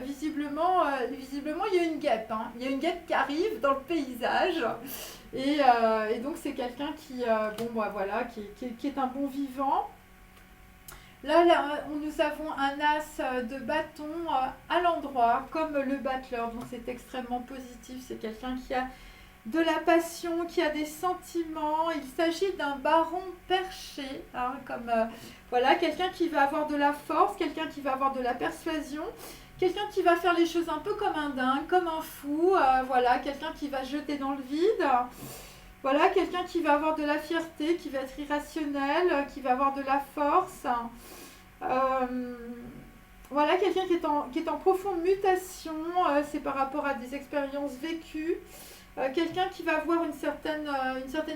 visiblement il y a une guêpe, hein, il y a une guêpe qui arrive dans le paysage, et donc c'est quelqu'un qui, bon bah voilà, qui est un bon vivant. Là, nous avons un as de bâton à l'endroit, comme le battleur, donc c'est extrêmement positif. C'est quelqu'un qui a de la passion, qui a des sentiments. Il s'agit d'un baron perché, hein, comme voilà, quelqu'un qui va avoir de la force, quelqu'un qui va avoir de la persuasion, quelqu'un qui va faire les choses un peu comme un dingue, comme un fou, voilà, quelqu'un qui va jeter dans le vide. Voilà, quelqu'un qui va avoir de la fierté, qui va être irrationnel, qui va avoir de la force. Voilà, quelqu'un qui est en profonde mutation, c'est par rapport à des expériences vécues. Quelqu'un qui va avoir une certaine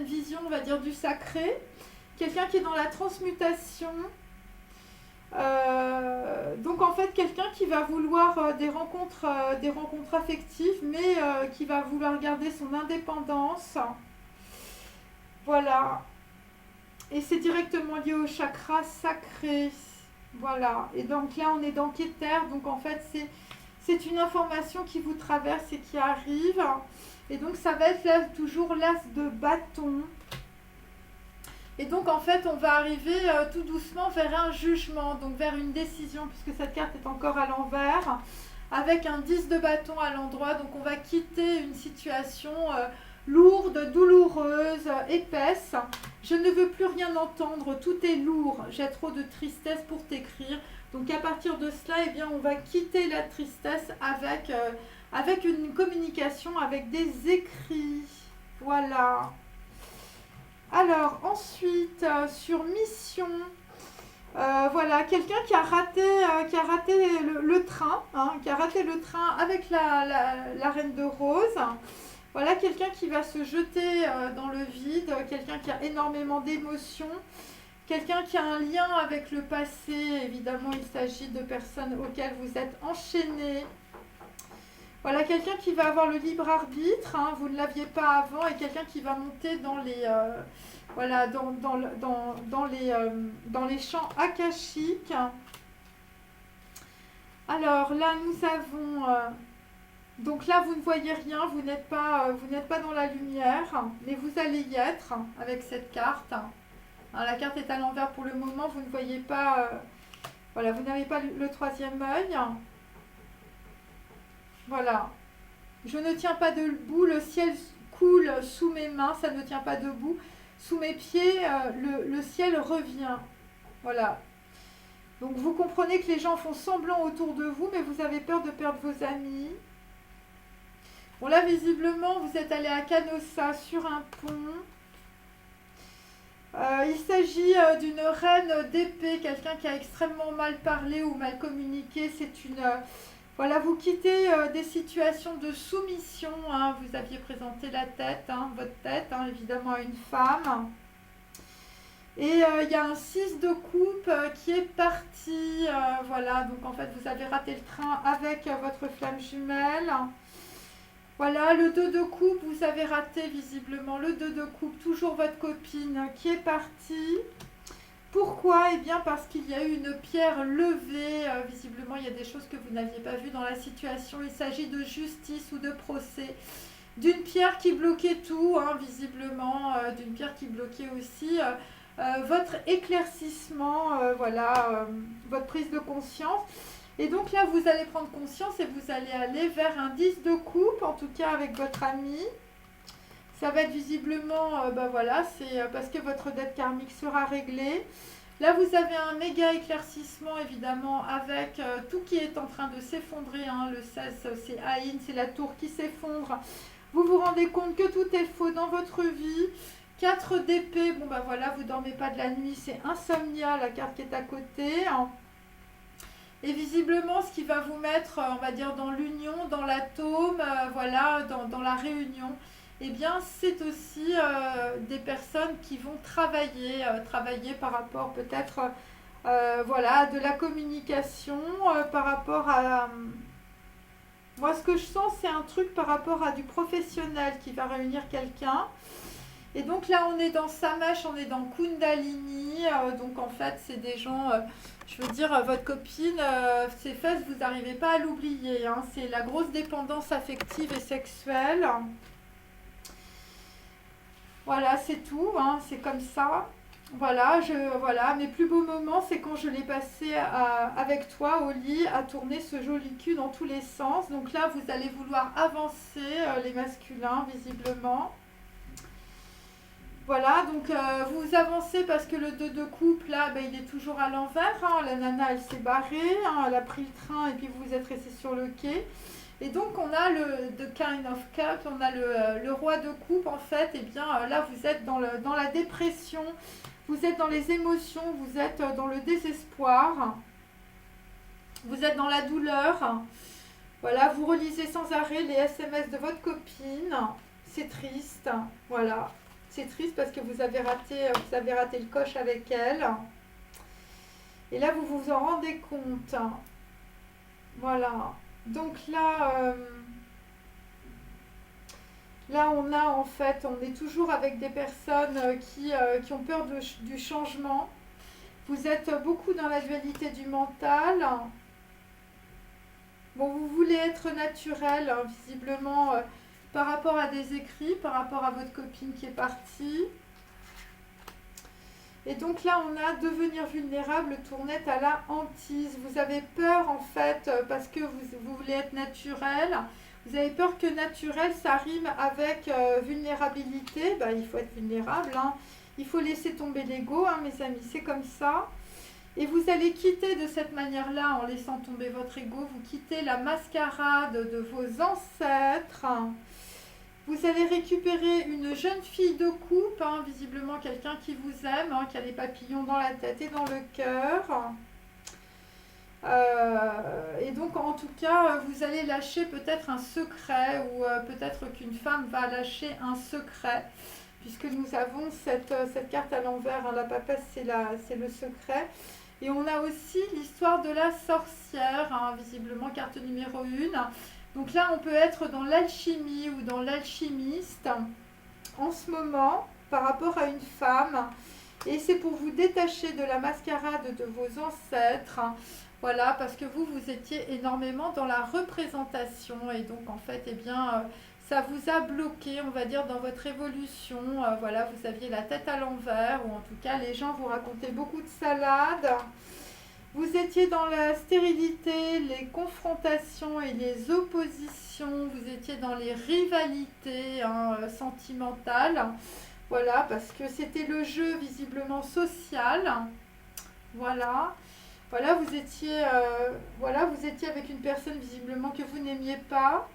vision, on va dire, du sacré. Quelqu'un qui est dans la transmutation. Donc en fait, quelqu'un qui va vouloir des rencontres affectives, mais qui va vouloir garder son indépendance. Voilà. Et c'est directement lié au chakra sacré. Voilà. Et donc là, on est dans Keter. Donc en fait, c'est une information qui vous traverse et qui arrive. Et donc ça va être là, toujours l'as de bâton. Et donc en fait, on va arriver tout doucement vers un jugement, donc vers une décision, puisque cette carte est encore à l'envers, avec un 10 de bâton à l'endroit. Donc on va quitter une situation lourde, douloureuse, épaisse. Je ne veux plus rien entendre, tout est lourd, j'ai trop de tristesse pour t'écrire. Donc à partir de cela, eh bien, on va quitter la tristesse avec une communication, avec des écrits. Voilà. Alors ensuite, sur mission, voilà, quelqu'un qui a raté le train, hein, qui a raté le train avec la Reine de Rose. Voilà, quelqu'un qui va se jeter dans le vide, quelqu'un qui a énormément d'émotions, quelqu'un qui a un lien avec le passé. Évidemment, il s'agit de personnes auxquelles vous êtes enchaînés. Voilà, quelqu'un qui va avoir le libre arbitre, hein, vous ne l'aviez pas avant, et quelqu'un qui va monter dans les, voilà, dans les champs akashiques. Alors là, nous avons... donc là, vous ne voyez rien, vous n'êtes pas dans la lumière, mais vous allez y être avec cette carte. Alors, la carte est à l'envers pour le moment, vous ne voyez pas... voilà, vous n'avez pas le troisième œil. Voilà. Je ne tiens pas debout, le ciel coule sous mes mains, ça ne tient pas debout. Sous mes pieds, le ciel revient. Voilà. Donc vous comprenez que les gens font semblant autour de vous, mais vous avez peur de perdre vos amis. Bon là, visiblement, vous êtes allé à Canossa sur un pont. Il s'agit d'une reine d'épée, quelqu'un qui a extrêmement mal parlé ou mal communiqué. C'est une... voilà, vous quittez des situations de soumission. Hein. Vous aviez présenté la tête, hein, votre tête, hein, évidemment, à une femme. Et il y a un 6 de coupe qui est parti. Voilà, donc en fait, vous avez raté le train avec votre flamme jumelle. Voilà, le 2 de coupe, vous avez raté visiblement le 2 de coupe, toujours votre copine qui est partie. Pourquoi? Eh bien parce qu'il y a eu une pierre levée. Visiblement, il y a des choses que vous n'aviez pas vues dans la situation. Il s'agit de justice ou de procès. D'une pierre qui bloquait tout, hein, visiblement. D'une pierre qui bloquait aussi votre éclaircissement, voilà, votre prise de conscience. Et donc là, vous allez prendre conscience et vous allez aller vers un 10 de coupe, en tout cas avec votre ami. Ça va être visiblement, voilà, c'est parce que votre dette karmique sera réglée. Là, vous avez un méga éclaircissement, évidemment, avec tout qui est en train de s'effondrer. Hein. Le 16, c'est Aïn, c'est la tour qui s'effondre. Vous vous rendez compte que tout est faux dans votre vie. 4 d'épée, bon voilà, vous ne dormez pas de la nuit, c'est Insomnia, la carte qui est à côté. Et visiblement, ce qui va vous mettre, on va dire, dans l'union, dans l'atome, voilà, dans la réunion, eh bien, c'est aussi des personnes qui vont travailler par rapport peut-être, voilà, de la communication, par rapport à... moi, ce que je sens, c'est un truc par rapport à du professionnel qui va réunir quelqu'un. Et donc là, on est dans Samash, on est dans Kundalini. Donc en fait, c'est des gens... je veux dire, votre copine, ses fesses, vous n'arrivez pas à l'oublier. Hein. C'est la grosse dépendance affective et sexuelle. Voilà, c'est tout. Hein. C'est comme ça. Voilà, voilà. Mes plus beaux moments, c'est quand je l'ai passé avec toi au lit, à tourner ce joli cul dans tous les sens. Donc là, vous allez vouloir avancer, les masculins, visiblement. Voilà, donc vous avancez parce que le 2 de coupe, là, il est toujours à l'envers. Hein. La nana, elle s'est barrée, hein, elle a pris le train et puis vous êtes resté sur le quai. Et donc, on a le The Kind of Cup, on a le roi de coupe, en fait. Et bien, là, vous êtes dans la dépression, vous êtes dans les émotions, vous êtes dans le désespoir, vous êtes dans la douleur. Voilà, vous relisez sans arrêt les SMS de votre copine. C'est triste, voilà. C'est triste parce que vous avez raté le coche avec elle. Et là, vous vous en rendez compte. Voilà. Donc là, là on a en fait, on est toujours avec des personnes qui ont peur du changement. Vous êtes beaucoup dans la dualité du mental. Bon, vous voulez être naturel, hein, visiblement... par rapport à des écrits, par rapport à votre copine qui est partie. Et donc là, on a devenir vulnérable, tournette à la hantise. Vous avez peur en fait, parce que vous voulez être naturel. Vous avez peur que naturel, ça rime avec vulnérabilité. Il faut être vulnérable. Hein. Il faut laisser tomber l'ego, hein, mes amis, c'est comme ça. Et vous allez quitter de cette manière-là, en laissant tomber votre ego, vous quittez la mascarade de vos ancêtres. Vous allez récupérer une jeune fille de coupe, hein, visiblement quelqu'un qui vous aime, hein, qui a les papillons dans la tête et dans le cœur. Et donc, en tout cas, vous allez lâcher peut-être un secret, ou peut-être qu'une femme va lâcher un secret, puisque nous avons cette carte à l'envers, hein, la papesse, c'est le secret. Et on a aussi l'histoire de la sorcière, hein, visiblement carte numéro 1. Donc là, on peut être dans l'alchimie ou dans l'alchimiste en ce moment par rapport à une femme. Et c'est pour vous détacher de la mascarade de vos ancêtres. Voilà, parce que vous étiez énormément dans la représentation. Et donc, en fait, eh bien, ça vous a bloqué, on va dire, dans votre évolution. Voilà, vous aviez la tête à l'envers, ou en tout cas, les gens vous racontaient beaucoup de salades. Vous étiez dans la stérilité, les confrontations et les oppositions. Vous étiez dans les rivalités sentimentales. Voilà, parce que c'était le jeu visiblement social. Voilà. Voilà, vous étiez avec une personne visiblement que vous n'aimiez pas.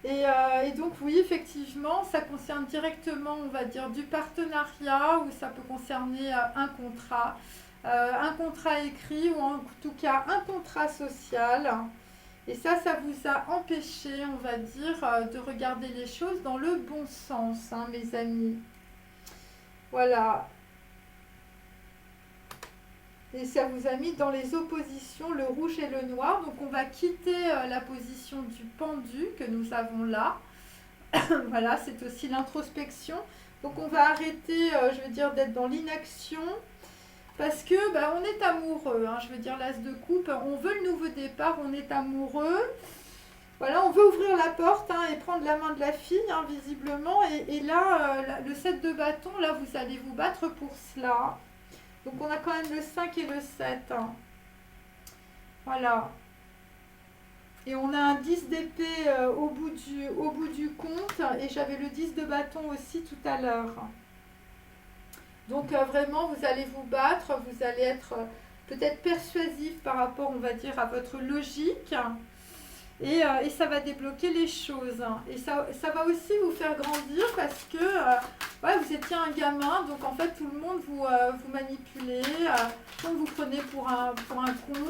Et donc oui, effectivement, ça concerne directement, on va dire, du partenariat ou ça peut concerner un contrat écrit ou en tout cas un contrat social. Et ça vous a empêché, on va dire, de regarder les choses dans le bon sens, hein, mes amis. Voilà. Et ça vous a mis dans les oppositions, le rouge et le noir. Donc on va quitter la position du pendu que nous avons là. Voilà, c'est aussi l'introspection. Donc on va arrêter, je veux dire, d'être dans l'inaction. Parce que on est amoureux, hein, je veux dire l'as de coupe, on veut le nouveau départ, on est amoureux. Voilà, on veut ouvrir la porte et prendre la main de la fille, visiblement. Et là, le 7 de bâton, là, vous allez vous battre pour cela. Donc on a quand même le 5 et le 7. Voilà. Et on a un 10 d'épée au bout du compte. Et j'avais le 10 de bâton aussi tout à l'heure. Donc vraiment, vous allez vous battre. Vous allez être peut-être persuasif par rapport, on va dire, à votre logique. Et ça va débloquer les choses. Et ça va aussi vous faire grandir parce que vous étiez un gamin, donc en fait tout le monde vous manipulait, tout le monde vous prenait pour un con.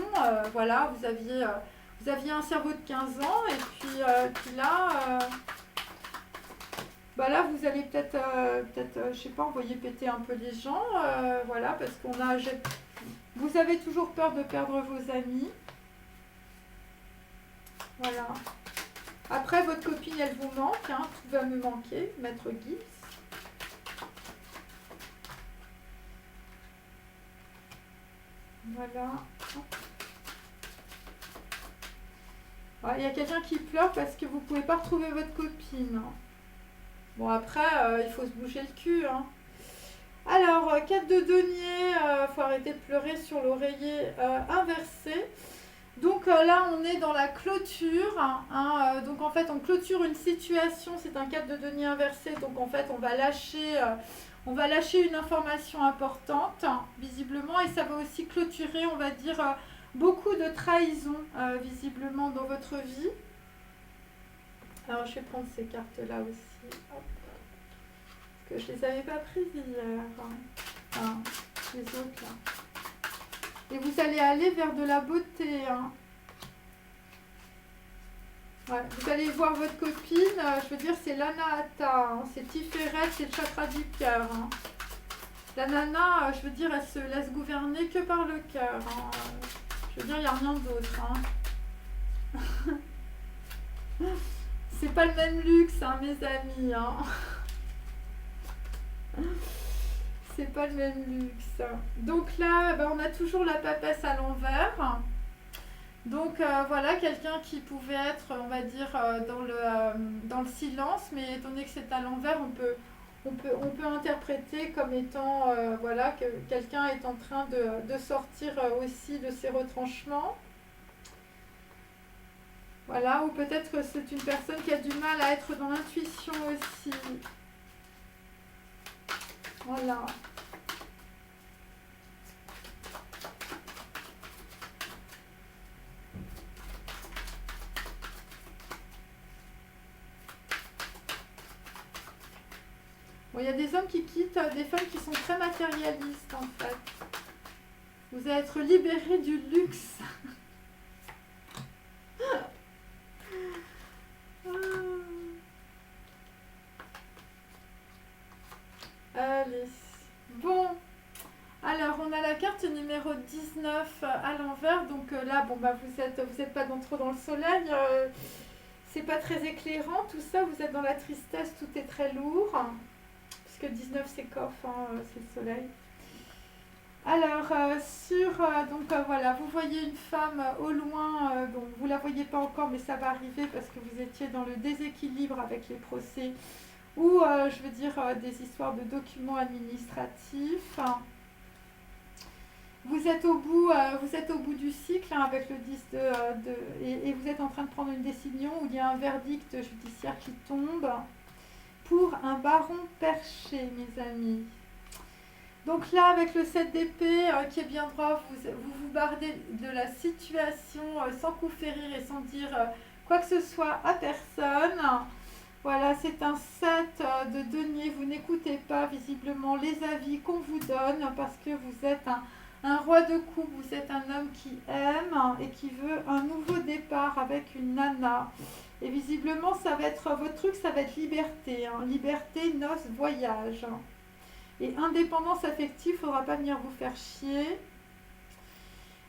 Voilà, vous aviez un cerveau de 15 ans et puis là, là vous allez peut-être, je sais pas, envoyer péter un peu les gens. Voilà, parce vous avez toujours peur de perdre vos amis. Voilà. Après, votre copine, elle vous manque. Tout va me manquer, maître Gibbs. Voilà. Il y a quelqu'un qui pleure parce que vous ne pouvez pas retrouver votre copine. Bon, après, il faut se bouger le cul. Alors, 4 de denier, il faut arrêter de pleurer sur l'oreiller inversé. Donc là, on est dans la clôture. Donc en fait, on clôture une situation. C'est un 4 de denier inversé. Donc en fait, on va lâcher une information importante, visiblement. Et ça va aussi clôturer, on va dire, beaucoup de trahison, visiblement, dans votre vie. Alors, je vais prendre ces cartes-là aussi. Hop. Parce que je ne les avais pas prises hier. Les autres, là. Et vous allez aller vers de la beauté. Ouais, vous allez voir votre copine. Je veux dire, c'est l'anahata. C'est Tiferet, c'est le chakra du cœur. La nana, je veux dire, elle se laisse gouverner que par le cœur. Je veux dire, il n'y a rien d'autre. C'est pas le même luxe, mes amis. C'est pas le même luxe. Donc là, on a toujours la papesse à l'envers. Donc voilà, quelqu'un qui pouvait être, on va dire, dans le silence, mais étant donné que c'est à l'envers, on peut interpréter comme étant, voilà, que quelqu'un est en train de sortir aussi de ses retranchements. Voilà, ou peut-être que c'est une personne qui a du mal à être dans l'intuition aussi. Voilà. Bon, il y a des hommes qui quittent des femmes qui sont très matérialistes en fait. Vous allez être libérés du luxe. Allez. Bon. Alors, on a la carte carte numéro 19 à l'envers. Donc là, bon, bah, vous êtes pas trop dans le soleil. C'est pas très éclairant tout ça. Vous êtes dans la tristesse, tout est très lourd. Puisque 19 c'est coff, hein, c'est le soleil. Alors, voilà, vous voyez une femme au loin, bon, vous la voyez pas encore, mais ça va arriver parce que vous étiez dans le déséquilibre avec les procès ou, je veux dire, des histoires de documents administratifs. Vous êtes au bout du cycle, hein, avec le 10 et vous êtes en train de prendre une décision où il y a un verdict judiciaire qui tombe pour un baron perché, mes amis. Donc là, avec le 7 d'épée qui est bien droit, vous bardez de la situation sans coup férir et sans dire quoi que ce soit à personne. Voilà, c'est un 7 de denier. Vous n'écoutez pas visiblement les avis qu'on vous donne parce que vous êtes un roi de coupe. Vous êtes un homme qui aime et qui veut un nouveau départ avec une nana. Et visiblement, ça va être votre truc, ça va être liberté. Hein. Liberté, noces, voyage. Et indépendance affective, il ne faudra pas venir vous faire chier.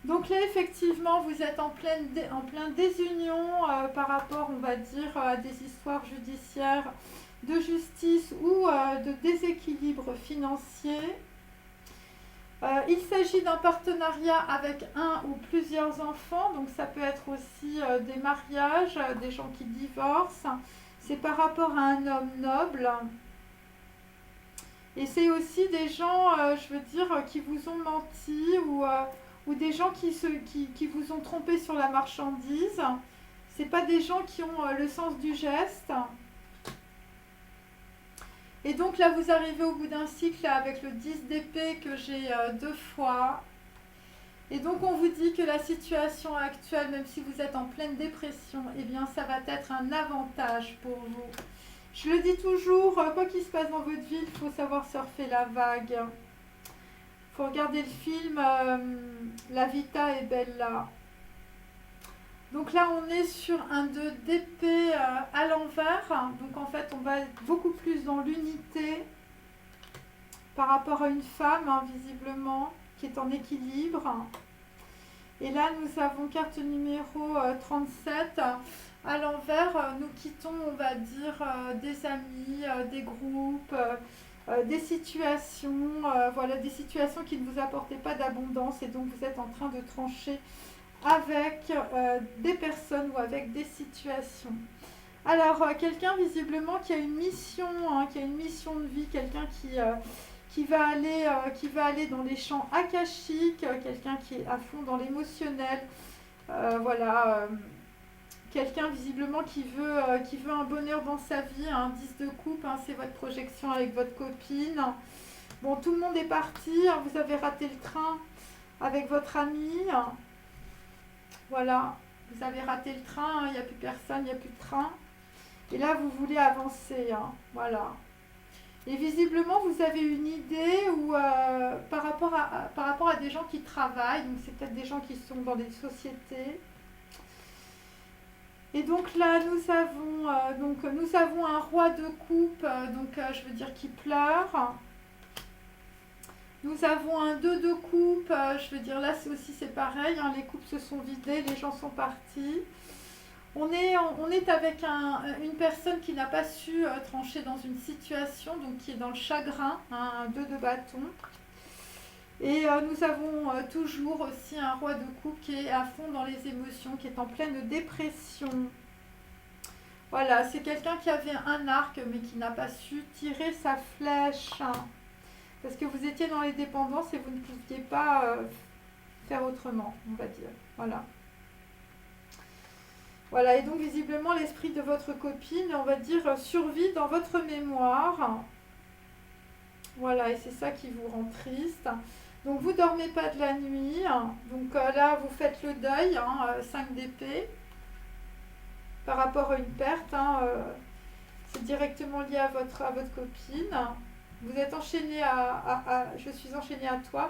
Donc là, effectivement, vous êtes en plein désunion par rapport, on va dire, à des histoires judiciaires de justice ou de déséquilibre financier. Il s'agit d'un partenariat avec un ou plusieurs enfants, donc ça peut être aussi des mariages, des gens qui divorcent. C'est par rapport à un homme noble. Et c'est aussi des gens, je veux dire, qui vous ont menti ou des gens qui vous ont trompé sur la marchandise. C'est pas des gens qui ont le sens du geste. Et donc là, vous arrivez au bout d'un cycle avec le 10 d'épée que j'ai 2 fois. Et donc on vous dit que la situation actuelle, même si vous êtes en pleine dépression, eh bien ça va être un avantage pour vous. Je le dis toujours, quoi qu'il se passe dans votre vie, il faut savoir surfer la vague. Il faut regarder le film La Vita è Bella. Donc là, on est sur un 2 d'épée à l'envers. Donc en fait, on va être beaucoup plus dans l'unité par rapport à une femme, hein, visiblement, qui est en équilibre. Et là, nous avons carte numéro 37. À l'envers, nous quittons, on va dire, des amis, des groupes, des situations, voilà, des situations qui ne vous apportaient pas d'abondance et donc vous êtes en train de trancher avec des personnes ou avec des situations. Alors, quelqu'un visiblement qui a une mission, hein, qui a une mission de vie, quelqu'un qui va aller dans les champs akashiques, quelqu'un qui est à fond dans l'émotionnel, voilà. Quelqu'un visiblement qui veut un bonheur dans sa vie, un 10 de coupe, hein, c'est votre projection avec votre copine. Bon, tout le monde est parti, hein, vous avez raté le train avec votre ami. Voilà, vous avez raté le train, il n'y a plus personne, il n'y a plus de train. Et là, vous voulez avancer, hein, voilà. Et visiblement, vous avez une idée où, par rapport à des gens qui travaillent, donc c'est peut-être des gens qui sont dans des sociétés. Et donc là, nous avons un roi de coupe, je veux dire qui pleure. Nous avons un 2 de coupe, je veux dire là c'est pareil, hein, les coupes se sont vidées, les gens sont partis. On est avec une personne qui n'a pas su trancher dans une situation, donc qui est dans le chagrin, hein, un 2 de bâton. Et nous avons toujours aussi un roi de coupe qui est à fond dans les émotions, qui est en pleine dépression. Voilà, c'est quelqu'un qui avait un arc mais qui n'a pas su tirer sa flèche. Parce que vous étiez dans les dépendances et vous ne pouviez pas faire autrement, on va dire. Voilà. Voilà, et donc visiblement l'esprit de votre copine, on va dire, survit dans votre mémoire. Voilà, et c'est ça qui vous rend triste. Donc vous ne dormez pas de la nuit. Donc là, vous faites le deuil, 5 d'épée. Par rapport à une perte, c'est directement lié à votre copine. Vous êtes enchaîné je suis enchaînée à toi.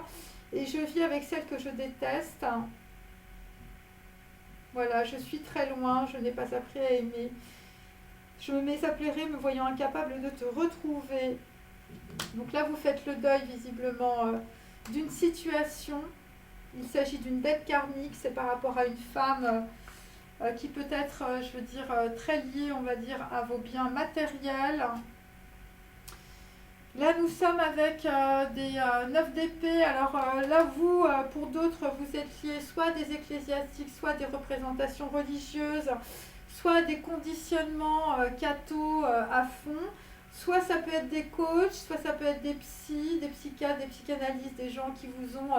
Et je vis avec celle que je déteste. Voilà, je suis très loin, je n'ai pas appris à aimer. Je me mésapplairai me voyant incapable de te retrouver. Donc là, vous faites le deuil visiblement d'une situation. Il s'agit d'une dette karmique, c'est par rapport à une femme qui peut être, je veux dire, très liée, on va dire, à vos biens matériels. Là, nous sommes avec des 9 d'épée. Alors là, vous, pour d'autres, vous êtes liés soit à des ecclésiastiques, soit à des représentations religieuses, soit à des conditionnements cathos à fond. Soit ça peut être des coachs, soit ça peut être des psys, des psychiatres, des psychanalystes, des gens qui vous ont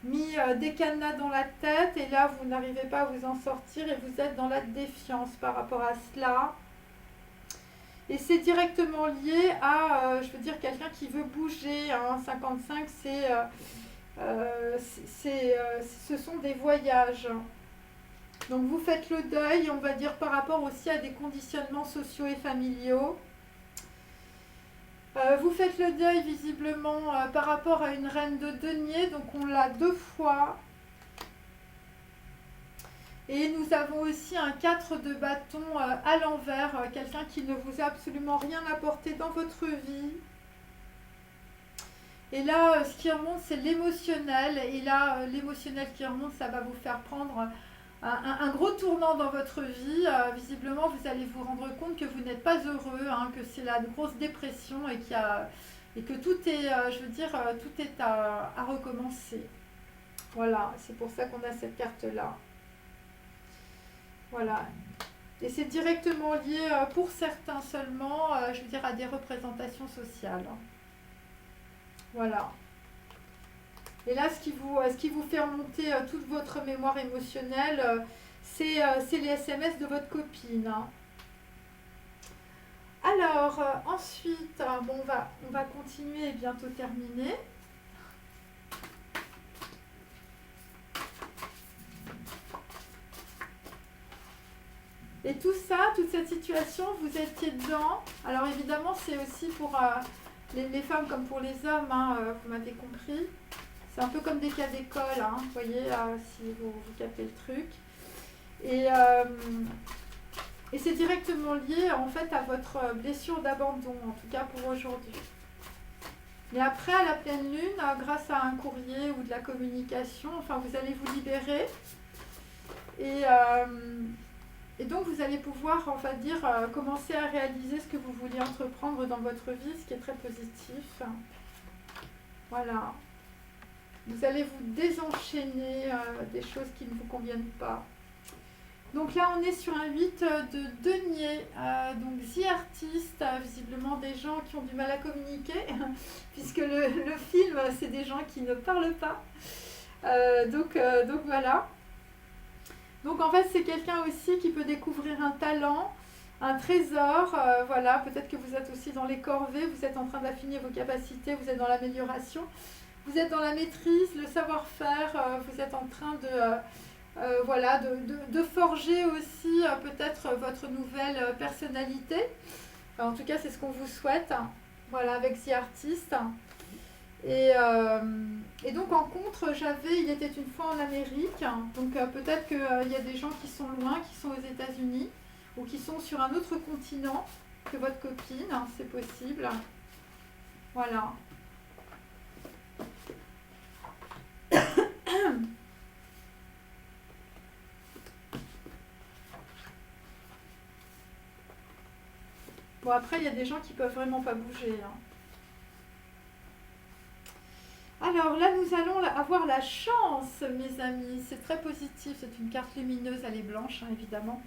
mis des cadenas dans la tête et là, vous n'arrivez pas à vous en sortir et vous êtes dans la défiance par rapport à cela. Et c'est directement lié à, je veux dire, quelqu'un qui veut bouger. 55, ce sont des voyages. Donc vous faites le deuil, on va dire, par rapport aussi à des conditionnements sociaux et familiaux. Vous faites le deuil visiblement par rapport à une reine de denier, donc on l'a 2 fois. Et nous avons aussi un 4 de bâton à l'envers, quelqu'un qui ne vous a absolument rien apporté dans votre vie. Et là, ce qui remonte, c'est l'émotionnel. Et là, l'émotionnel qui remonte, ça va vous faire prendre un gros tournant dans votre vie. Visiblement, vous allez vous rendre compte que vous n'êtes pas heureux, que c'est la grosse dépression et que tout est, je veux dire, tout est à recommencer. Voilà, c'est pour ça qu'on a cette carte-là. Voilà. Et c'est directement lié, pour certains seulement, je veux dire, à des représentations sociales. Voilà. Et là, ce qui vous fait remonter toute votre mémoire émotionnelle, c'est les SMS de votre copine. Alors, ensuite, bon, on va continuer et bientôt terminer. Et tout ça, toute cette situation, vous étiez dedans. Alors évidemment, c'est aussi pour les femmes comme pour les hommes, vous m'avez compris. C'est un peu comme des cas d'école, vous voyez, si vous captez le truc. Et c'est directement lié en fait à votre blessure d'abandon, en tout cas pour aujourd'hui. Mais après, à la pleine lune, grâce à un courrier ou de la communication, enfin vous allez vous libérer. Et donc vous allez pouvoir, on va dire, commencer à réaliser ce que vous vouliez entreprendre dans votre vie, ce qui est très positif. Voilà. Vous allez vous désenchaîner des choses qui ne vous conviennent pas. Donc là, on est sur un 8 de denier. Donc, The Artist, visiblement des gens qui ont du mal à communiquer, puisque le film, c'est des gens qui ne parlent pas. Donc voilà. Donc en fait, c'est quelqu'un aussi qui peut découvrir un talent, un trésor. Voilà, peut-être que vous êtes aussi dans les corvées, vous êtes en train d'affiner vos capacités, vous êtes dans l'amélioration. Vous êtes dans la maîtrise, le savoir-faire, vous êtes en train de forger aussi peut-être votre nouvelle personnalité. Enfin, en tout cas, c'est ce qu'on vous souhaite, voilà, avec The Artist. Et donc en contre, il était une fois en Amérique, donc peut-être qu'il y a des gens qui sont loin, qui sont aux États-Unis, ou qui sont sur un autre continent que votre copine, c'est possible. Voilà. Bon, après, il y a des gens qui peuvent vraiment pas bouger. Alors là, nous allons avoir la chance, mes amis. C'est très positif. C'est une carte lumineuse. Elle est blanche, évidemment.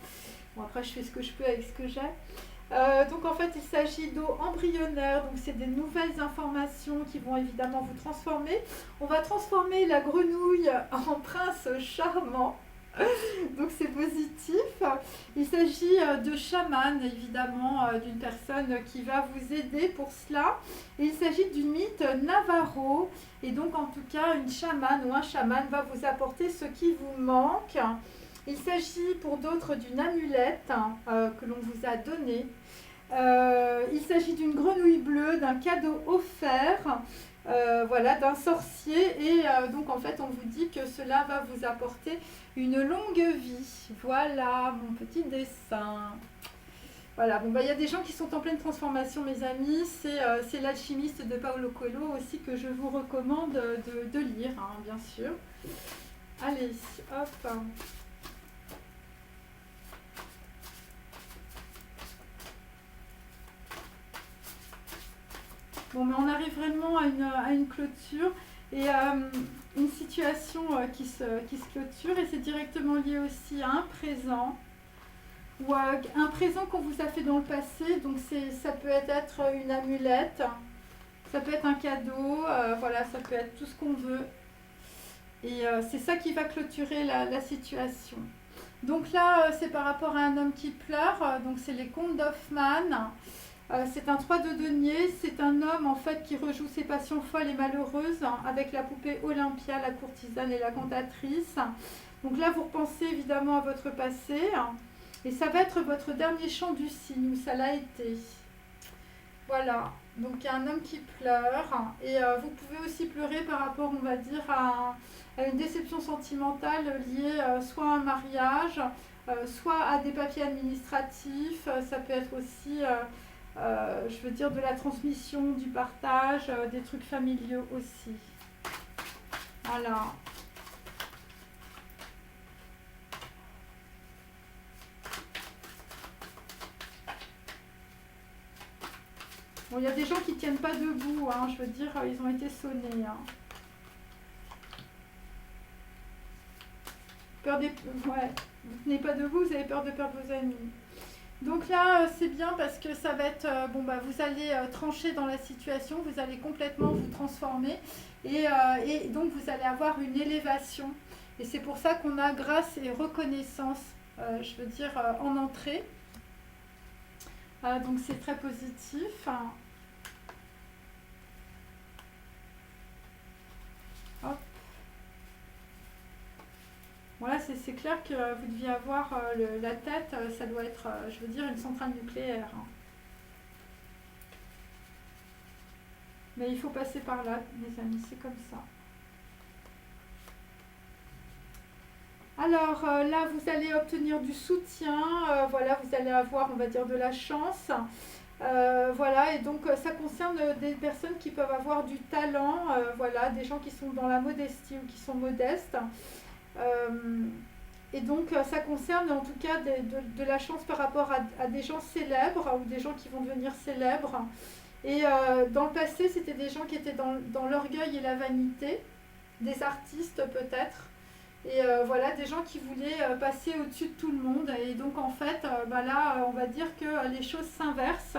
Bon, après, je fais ce que je peux avec ce que j'ai. Donc, en fait, il s'agit d'eau embryonnaire. Donc, c'est des nouvelles informations qui vont évidemment vous transformer. On va transformer la grenouille en prince charmant. Donc c'est positif. Il s'agit de chaman, évidemment, d'une personne qui va vous aider pour cela. Et il s'agit du mythe Navarro. Et donc en tout cas, une chamane ou un chaman va vous apporter ce qui vous manque. Il s'agit pour d'autres d'une amulette que l'on vous a donnée. Il s'agit d'une grenouille bleue, d'un cadeau offert. Voilà, d'un sorcier et donc en fait on vous dit que cela va vous apporter une longue vie. Voilà mon petit dessin. Voilà, bon, bah, il y a des gens qui sont en pleine transformation, mes amis. C'est L'Alchimiste de Paulo Coelho aussi que je vous recommande de lire, hein, bien sûr. Allez, hop. Bon, mais on arrive vraiment à une clôture et une situation qui se clôture, et c'est directement lié aussi à un présent ou à un présent qu'on vous a fait dans le passé. Donc ça peut être une amulette, ça peut être un cadeau, voilà, ça peut être tout ce qu'on veut. Et c'est ça qui va clôturer la situation. Donc là, c'est par rapport à un homme qui pleure, donc c'est les contes d'Hoffmann. C'est un 3 de denier, c'est un homme en fait qui rejoue ses passions folles et malheureuses avec la poupée Olympia, la courtisane et la cantatrice. Donc là, vous repensez évidemment à votre passé, et ça va être votre dernier chant du cygne, où ça l'a été. Voilà, donc il y a un homme qui pleure, et vous pouvez aussi pleurer par rapport, on va dire, à une déception sentimentale liée soit à un mariage, soit à des papiers administratifs. Ça peut être aussi, je veux dire, de la transmission, du partage, des trucs familiaux aussi. Voilà. Bon, il y a des gens qui ne tiennent pas debout, hein, je veux dire, ils ont été sonnés. Hein. Peur des... Ouais, vous ne tenez pas debout, vous avez peur de perdre vos amis. Donc là, c'est bien parce que ça va être... bon, bah, vous allez trancher dans la situation, vous allez complètement vous transformer, et donc vous allez avoir une élévation. Et c'est pour ça qu'on a grâce et reconnaissance, je veux dire, en entrée. Donc c'est très positif. Hop. Voilà, c'est clair que vous deviez avoir la tête, ça doit être, je veux dire, une centrale nucléaire. Hein. Mais il faut passer par là, mes amis, c'est comme ça. Alors là, vous allez obtenir du soutien, voilà, vous allez avoir, on va dire, de la chance. Voilà, et donc ça concerne des personnes qui peuvent avoir du talent, voilà, des gens qui sont dans la modestie ou qui sont modestes. Et donc ça concerne en tout cas de la chance par rapport à des gens célèbres ou des gens qui vont devenir célèbres. Et dans le passé, c'était des gens qui étaient dans l'orgueil et la vanité, des artistes peut-être. Et voilà, des gens qui voulaient passer au-dessus de tout le monde. Et donc en fait, bah là, on va dire que les choses s'inversent.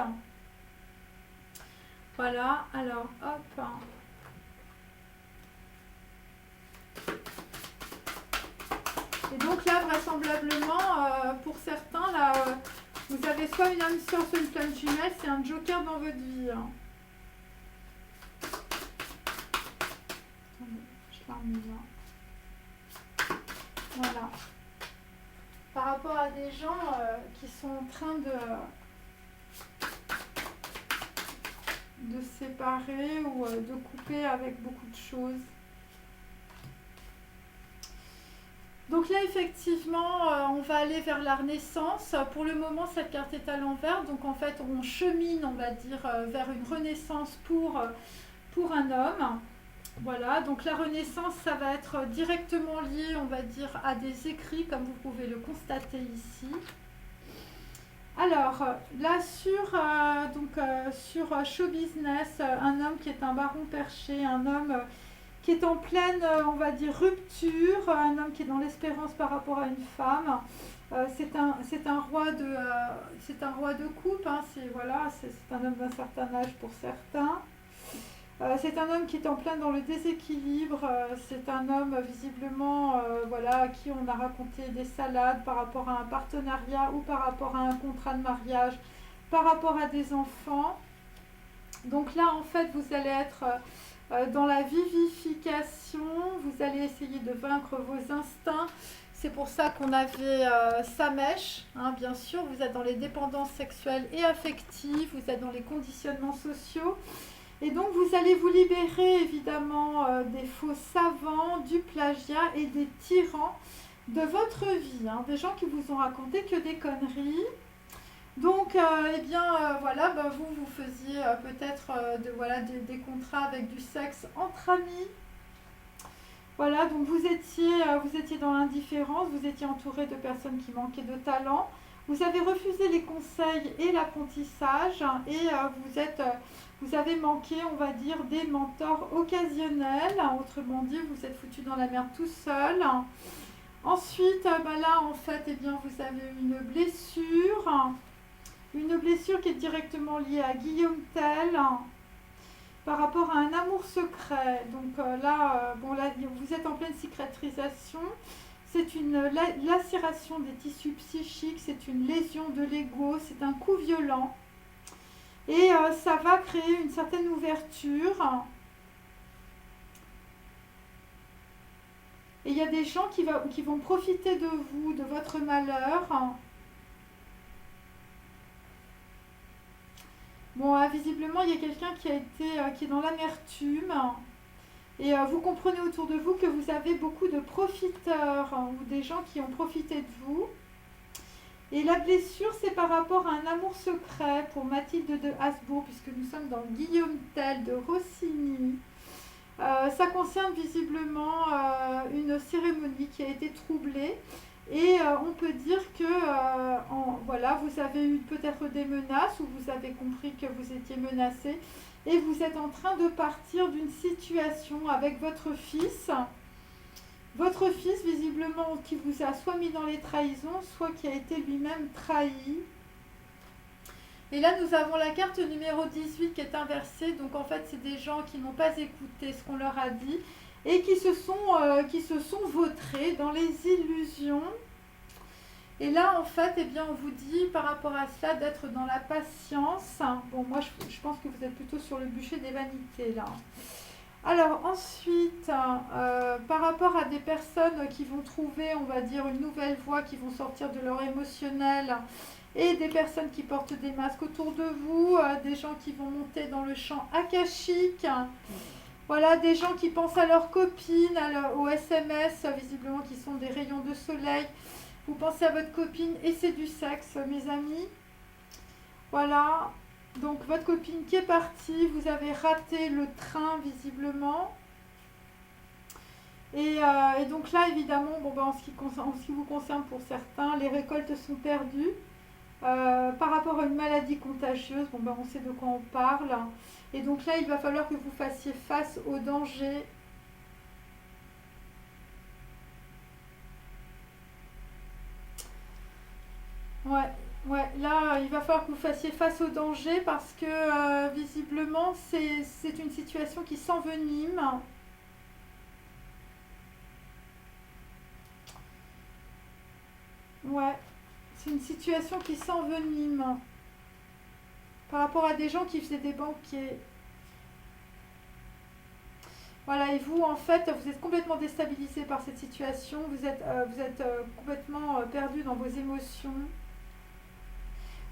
Voilà, alors hop. Et donc là, vraisemblablement, pour certains, là, vous avez soit une âme sœur, soit une flamme jumelle, c'est un joker dans votre vie. Hein. Attendez, je la remets là. Voilà. Par rapport à des gens qui sont en train de se séparer ou de couper avec beaucoup de choses. Donc là, effectivement, on va aller vers la renaissance. Pour le moment, cette carte est à l'envers. Donc en fait, on chemine, on va dire, vers une renaissance pour un homme. Voilà, donc la renaissance, ça va être directement lié, on va dire, à des écrits, comme vous pouvez le constater ici. Alors, là, sur Show Business, un homme qui est un baron perché, un homme qui est en pleine, on va dire, rupture, un homme qui est dans l'espérance par rapport à une femme. C'est un roi de coupe, hein, c'est un homme d'un certain âge pour certains. C'est un homme qui est en plein dans le déséquilibre, c'est un homme visiblement voilà, à qui on a raconté des salades par rapport à un partenariat ou par rapport à un contrat de mariage, par rapport à des enfants. Donc là, en fait, vous allez être dans la vivification, vous allez essayer de vaincre vos instincts. C'est pour ça qu'on avait Samèche, hein, bien sûr, vous êtes dans les dépendances sexuelles et affectives, vous êtes dans les conditionnements sociaux. Et donc vous allez vous libérer évidemment des faux savants, du plagiat et des tyrans de votre vie, hein, des gens qui vous ont raconté que des conneries. Donc, eh bien, voilà, bah, vous faisiez peut-être voilà, des contrats avec du sexe entre amis. Voilà, donc vous étiez dans l'indifférence, vous étiez entouré de personnes qui manquaient de talent. Vous avez refusé les conseils et l'apprentissage et vous avez manqué, on va dire, des mentors occasionnels. Autrement dit, vous êtes foutu dans la merde tout seul. Ensuite, bah là, en fait, eh bien, vous avez eu une blessure qui est directement liée à Guillaume Tell par rapport à un amour secret. Donc bon, là, vous êtes en pleine cicatrisation. C'est une lacération des tissus psychiques, c'est une lésion de l'ego, c'est un coup violent. Et ça va créer une certaine ouverture. Et il y a des gens qui vont profiter de vous, de votre malheur. Bon, visiblement, il y a quelqu'un qui est dans l'amertume. Et vous comprenez autour de vous que vous avez beaucoup de profiteurs ou des gens qui ont profité de vous. Et la blessure, c'est par rapport à un amour secret pour Mathilde de Habsbourg, puisque nous sommes dans Guillaume Tell de Rossini. Ça concerne visiblement une cérémonie qui a été troublée. Et on peut dire que voilà, vous avez eu peut-être des menaces ou vous avez compris que vous étiez menacé et vous êtes en train de partir d'une situation avec votre fils. Votre fils, visiblement, qui vous a soit mis dans les trahisons, soit qui a été lui-même trahi. Et là, nous avons la carte numéro 18 qui est inversée. Donc, en fait, c'est des gens qui n'ont pas écouté ce qu'on leur a dit et qui se sont vautrés dans les illusions. Et là, en fait, eh bien, on vous dit par rapport à cela d'être dans la patience. Bon, moi, je pense que vous êtes plutôt sur le bûcher des vanités, là. Alors, ensuite, par rapport à des personnes qui vont trouver, on va dire, une nouvelle voie, qui vont sortir de leur émotionnel, et des personnes qui portent des masques autour de vous, des gens qui vont monter dans le champ akashique. Voilà, des gens qui pensent à leurs copines, aux SMS, visiblement qui sont des rayons de soleil. Vous pensez à votre copine et c'est du sexe, mes amis. Voilà, donc votre copine qui est partie, vous avez raté le train, visiblement. Et donc là, évidemment, bon, ben, en ce qui vous concerne pour certains, les récoltes sont perdues. Par rapport à une maladie contagieuse, bon, ben, on sait de quoi on parle. Et donc là, il va falloir que vous fassiez face au danger. Ouais, là, il va falloir que vous fassiez face au danger parce que visiblement, c'est une situation qui s'envenime. Ouais, c'est une situation qui s'envenime par rapport à des gens qui faisaient des banquiers. Voilà, et vous, en fait, vous êtes complètement déstabilisé par cette situation, vous êtes complètement perdu dans vos émotions.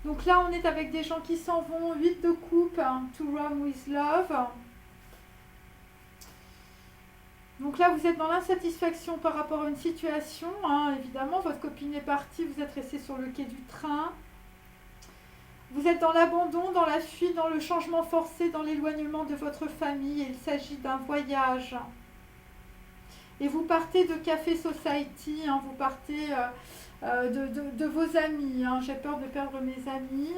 Donc là, on est avec des gens qui s'en vont, 8 de coupe, to run with love. Donc là, vous êtes dans l'insatisfaction par rapport à une situation. Évidemment, votre copine est partie, vous êtes resté sur le quai du train. Vous êtes dans l'abandon, dans la fuite, dans le changement forcé, dans l'éloignement de votre famille. Et il s'agit d'un voyage. Et vous partez de Café Society, vous partez de vos amis. J'ai peur de perdre mes amis.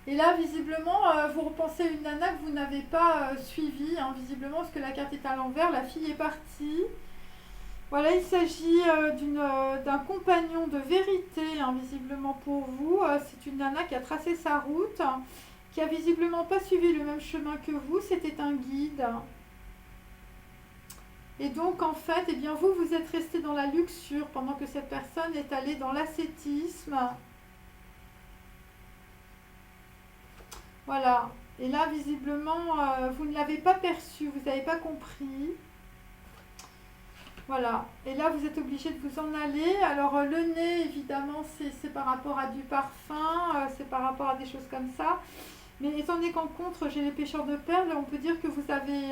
Et là, visiblement, vous repensez à une nana que vous n'avez pas suivie, visiblement, parce que la carte est à l'envers, la fille est partie. Voilà, il s'agit d'un compagnon de vérité, visiblement pour vous. C'est une nana qui a tracé sa route, qui a visiblement pas suivi le même chemin que vous, c'était un guide. Et donc, en fait, eh bien, vous êtes resté dans la luxure pendant que cette personne est allée dans l'ascétisme. Voilà. Et là, visiblement, vous ne l'avez pas perçu, vous n'avez pas compris. Voilà. Et là, vous êtes obligé de vous en aller. Alors, le nez, évidemment, c'est par rapport à du parfum, c'est par rapport à des choses comme ça. Mais étant donné qu'en contre, j'ai les pêcheurs de perles, on peut dire que vous avez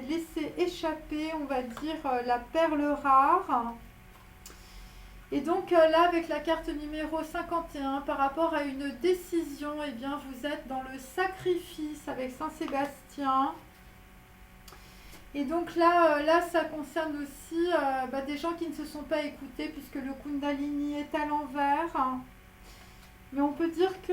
laissé échapper, on va dire, la perle rare. Et donc là, avec la carte numéro 51, par rapport à une décision, eh bien, vous êtes dans le sacrifice avec Saint-Sébastien. Et donc là, ça concerne aussi des gens qui ne se sont pas écoutés puisque le Kundalini est à l'envers. Mais on peut dire que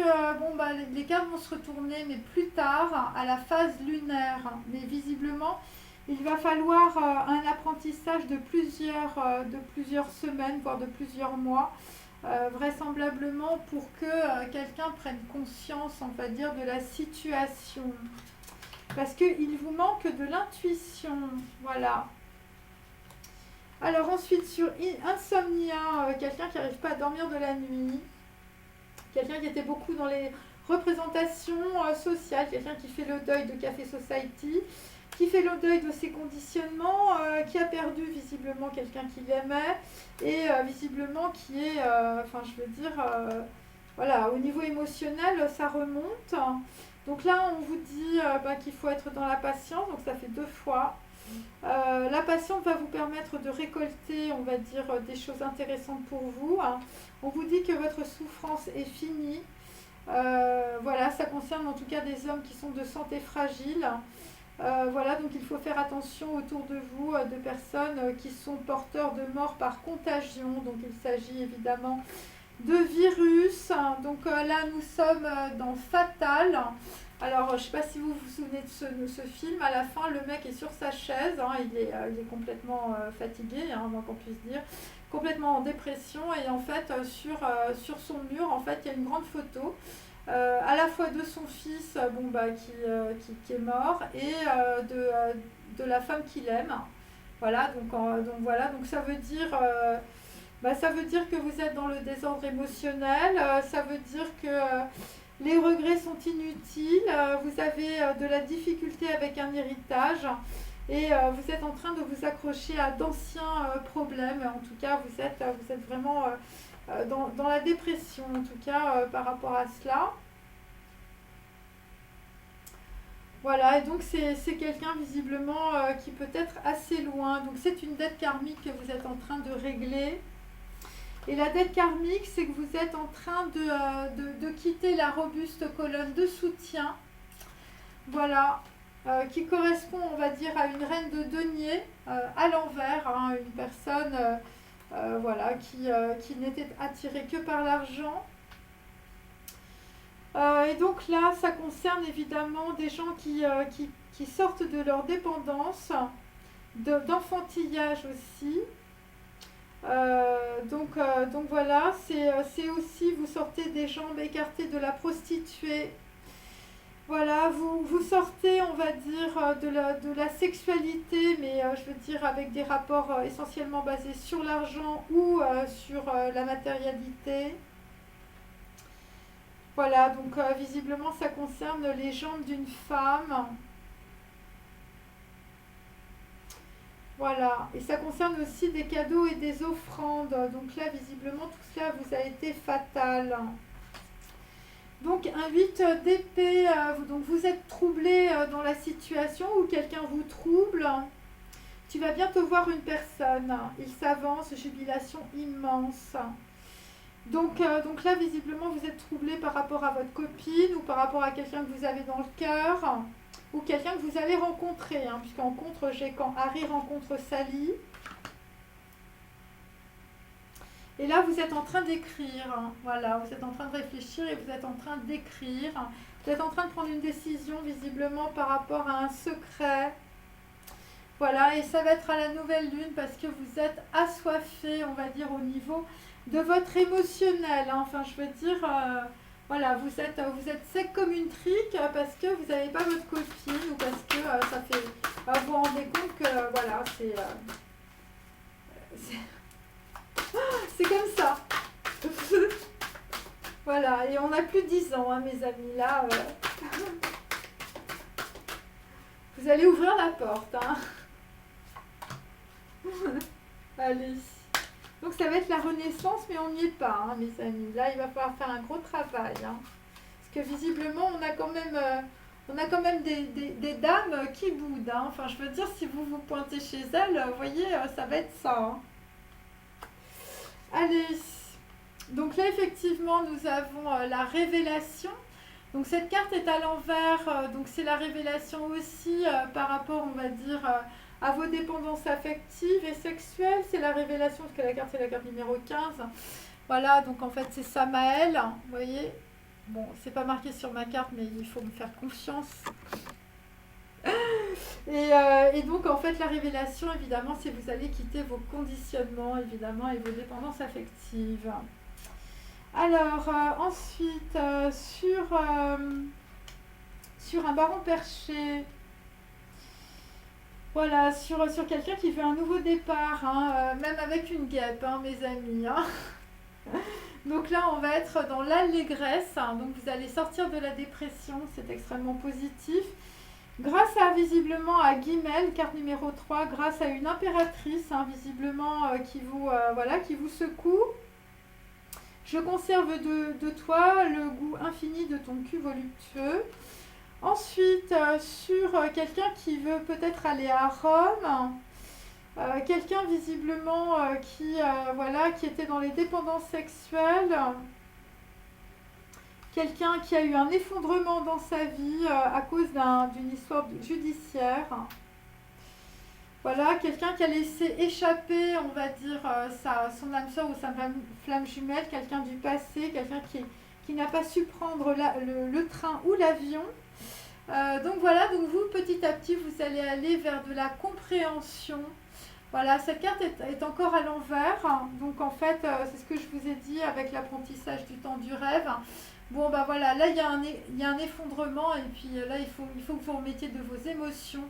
les cartes vont se retourner, mais plus tard, à la phase lunaire. Mais visiblement, il va falloir un apprentissage de plusieurs semaines, voire de plusieurs mois, vraisemblablement pour que quelqu'un prenne conscience, on va dire, de la situation. Parce qu'il vous manque de l'intuition. Voilà. Alors ensuite, sur insomnia, quelqu'un qui n'arrive pas à dormir de la nuit. Quelqu'un qui était beaucoup dans les représentations sociales. Quelqu'un qui fait le deuil de Café Society. Qui fait le deuil de ses conditionnements. Qui a perdu visiblement quelqu'un qu'il aimait. Et visiblement qui est, voilà, au niveau émotionnel, ça remonte. Donc là, on vous dit qu'il faut être dans la patience, donc ça fait 2 fois. La patience va vous permettre de récolter, on va dire, des choses intéressantes pour vous. Hein. On vous dit que votre souffrance est finie. Voilà, ça concerne en tout cas des hommes qui sont de santé fragile. Voilà, donc il faut faire attention autour de vous de personnes qui sont porteurs de mort par contagion. Donc il s'agit évidemment de virus. Donc là, nous sommes dans Fatal. Alors, je ne sais pas si vous vous souvenez de ce film. À la fin, le mec est sur sa chaise. Hein, il est complètement fatigué, hein, avant qu'on puisse dire. Complètement en dépression. Et en fait, sur son mur, en fait, il y a une grande photo. À la fois de son fils qui est mort et de la femme qu'il aime. Voilà, donc ça veut dire... ça veut dire que vous êtes dans le désordre émotionnel, ça veut dire que les regrets sont inutiles, vous avez de la difficulté avec un héritage et vous êtes en train de vous accrocher à d'anciens problèmes. En tout cas, vous êtes vraiment dans la dépression, en tout cas, par rapport à cela. Voilà, et donc c'est quelqu'un visiblement qui peut être assez loin. Donc c'est une dette karmique que vous êtes en train de régler. Et la dette karmique, c'est que vous êtes en train de quitter la robuste colonne de soutien. Voilà, qui correspond, on va dire, à une reine de denier à l'envers. Hein, une personne qui n'était attirée que par l'argent. Et donc là, ça concerne évidemment des gens qui sortent de leur dépendance, d'enfantillage aussi. Donc voilà, c'est aussi, vous sortez des jambes écartées de la prostituée. Voilà, vous sortez, on va dire, de la sexualité, mais je veux dire avec des rapports essentiellement basés sur l'argent ou sur la matérialité. Voilà, donc visiblement ça concerne les jambes d'une femme. Voilà, et ça concerne aussi des cadeaux et des offrandes. Donc là, visiblement, tout cela vous a été fatal. Donc un 8 d'épée, donc vous êtes troublé dans la situation où quelqu'un vous trouble. Tu vas bientôt voir une personne. Il s'avance, jubilation immense. Donc là, visiblement, vous êtes troublé par rapport à votre copine ou par rapport à quelqu'un que vous avez dans le cœur. Ou quelqu'un que vous allez rencontrer, hein, puisqu'en contre, j'ai quand Harry rencontre Sally. Et là, vous êtes en train d'écrire. Hein, voilà, vous êtes en train de réfléchir et vous êtes en train d'écrire. Vous êtes en train de prendre une décision, visiblement, par rapport à un secret. Voilà, et ça va être à la nouvelle lune parce que vous êtes assoiffé, on va dire, au niveau de votre émotionnel. Hein. Enfin, je veux dire... voilà, vous êtes sec comme une trique parce que vous n'avez pas votre copine ou parce que ça fait... vous vous rendez compte que, voilà, c'est comme ça. Voilà, et on n'a plus 10 ans, hein, mes amis, là. Vous allez ouvrir la porte, hein. Allez. Donc ça va être la renaissance, mais on n'y est pas, hein, mes amis. Là, il va falloir faire un gros travail. Hein. Parce que visiblement, on a quand même des dames qui boudent. Hein. Enfin, je veux dire, si vous vous pointez chez elles, vous voyez, ça va être ça. Hein. Allez, donc là effectivement nous avons la révélation. Donc cette carte est à l'envers, donc c'est la révélation aussi par rapport, on va dire, à vos dépendances affectives et sexuelles. C'est la révélation, parce que la carte c'est la carte numéro 15. Voilà, donc en fait c'est Samaël, vous voyez. Bon, c'est pas marqué sur ma carte, mais il faut me faire confiance. Et donc en fait la révélation, évidemment, c'est vous allez quitter vos conditionnements, évidemment, et vos dépendances affectives. Alors, ensuite, sur un baron perché, voilà, sur quelqu'un qui veut un nouveau départ, hein, même avec une guêpe, hein, mes amis. Hein. Donc là, on va être dans l'allégresse, hein, donc vous allez sortir de la dépression, c'est extrêmement positif. Grâce à, visiblement, à Guimel, carte numéro 3, grâce à une impératrice, hein, visiblement, voilà, qui vous secoue. Je conserve de toi le goût infini de ton cul voluptueux. Ensuite, sur quelqu'un qui veut peut-être aller à Rome, quelqu'un visiblement voilà, qui était dans les dépendances sexuelles, quelqu'un qui a eu un effondrement dans sa vie à cause d'une histoire judiciaire. Voilà, quelqu'un qui a laissé échapper, on va dire, son âme sœur ou sa flamme jumelle, quelqu'un du passé, quelqu'un qui n'a pas su prendre le train ou l'avion. Donc voilà, donc vous, petit à petit, vous allez aller vers de la compréhension. Voilà, cette carte est encore à l'envers. Donc en fait, c'est ce que je vous ai dit avec l'apprentissage du temps du rêve. Bon, bah voilà, là, il y a un effondrement et puis là, il faut que vous remettiez de vos émotions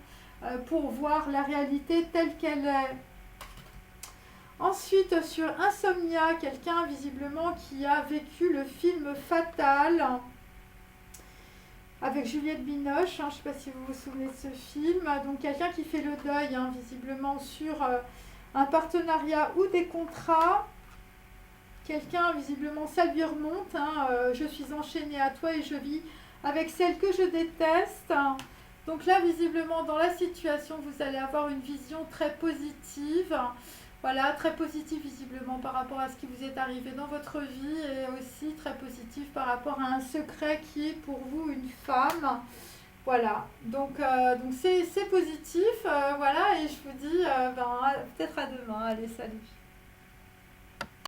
pour voir la réalité telle qu'elle est. Ensuite, sur Insomnia, quelqu'un visiblement qui a vécu le film Fatal avec Juliette Binoche, hein, je ne sais pas si vous vous souvenez de ce film. Donc quelqu'un qui fait le deuil, hein, visiblement, sur un partenariat ou des contrats. Quelqu'un, visiblement, ça lui remonte. Hein, je suis enchaînée à toi et je vis avec celle que je déteste. Donc là, visiblement, dans la situation, vous allez avoir une vision très positive. Voilà, très positive visiblement par rapport à ce qui vous est arrivé dans votre vie et aussi très positive par rapport à un secret qui est pour vous une femme. Voilà, donc c'est positif, voilà, et je vous dis peut-être à demain. Allez, salut.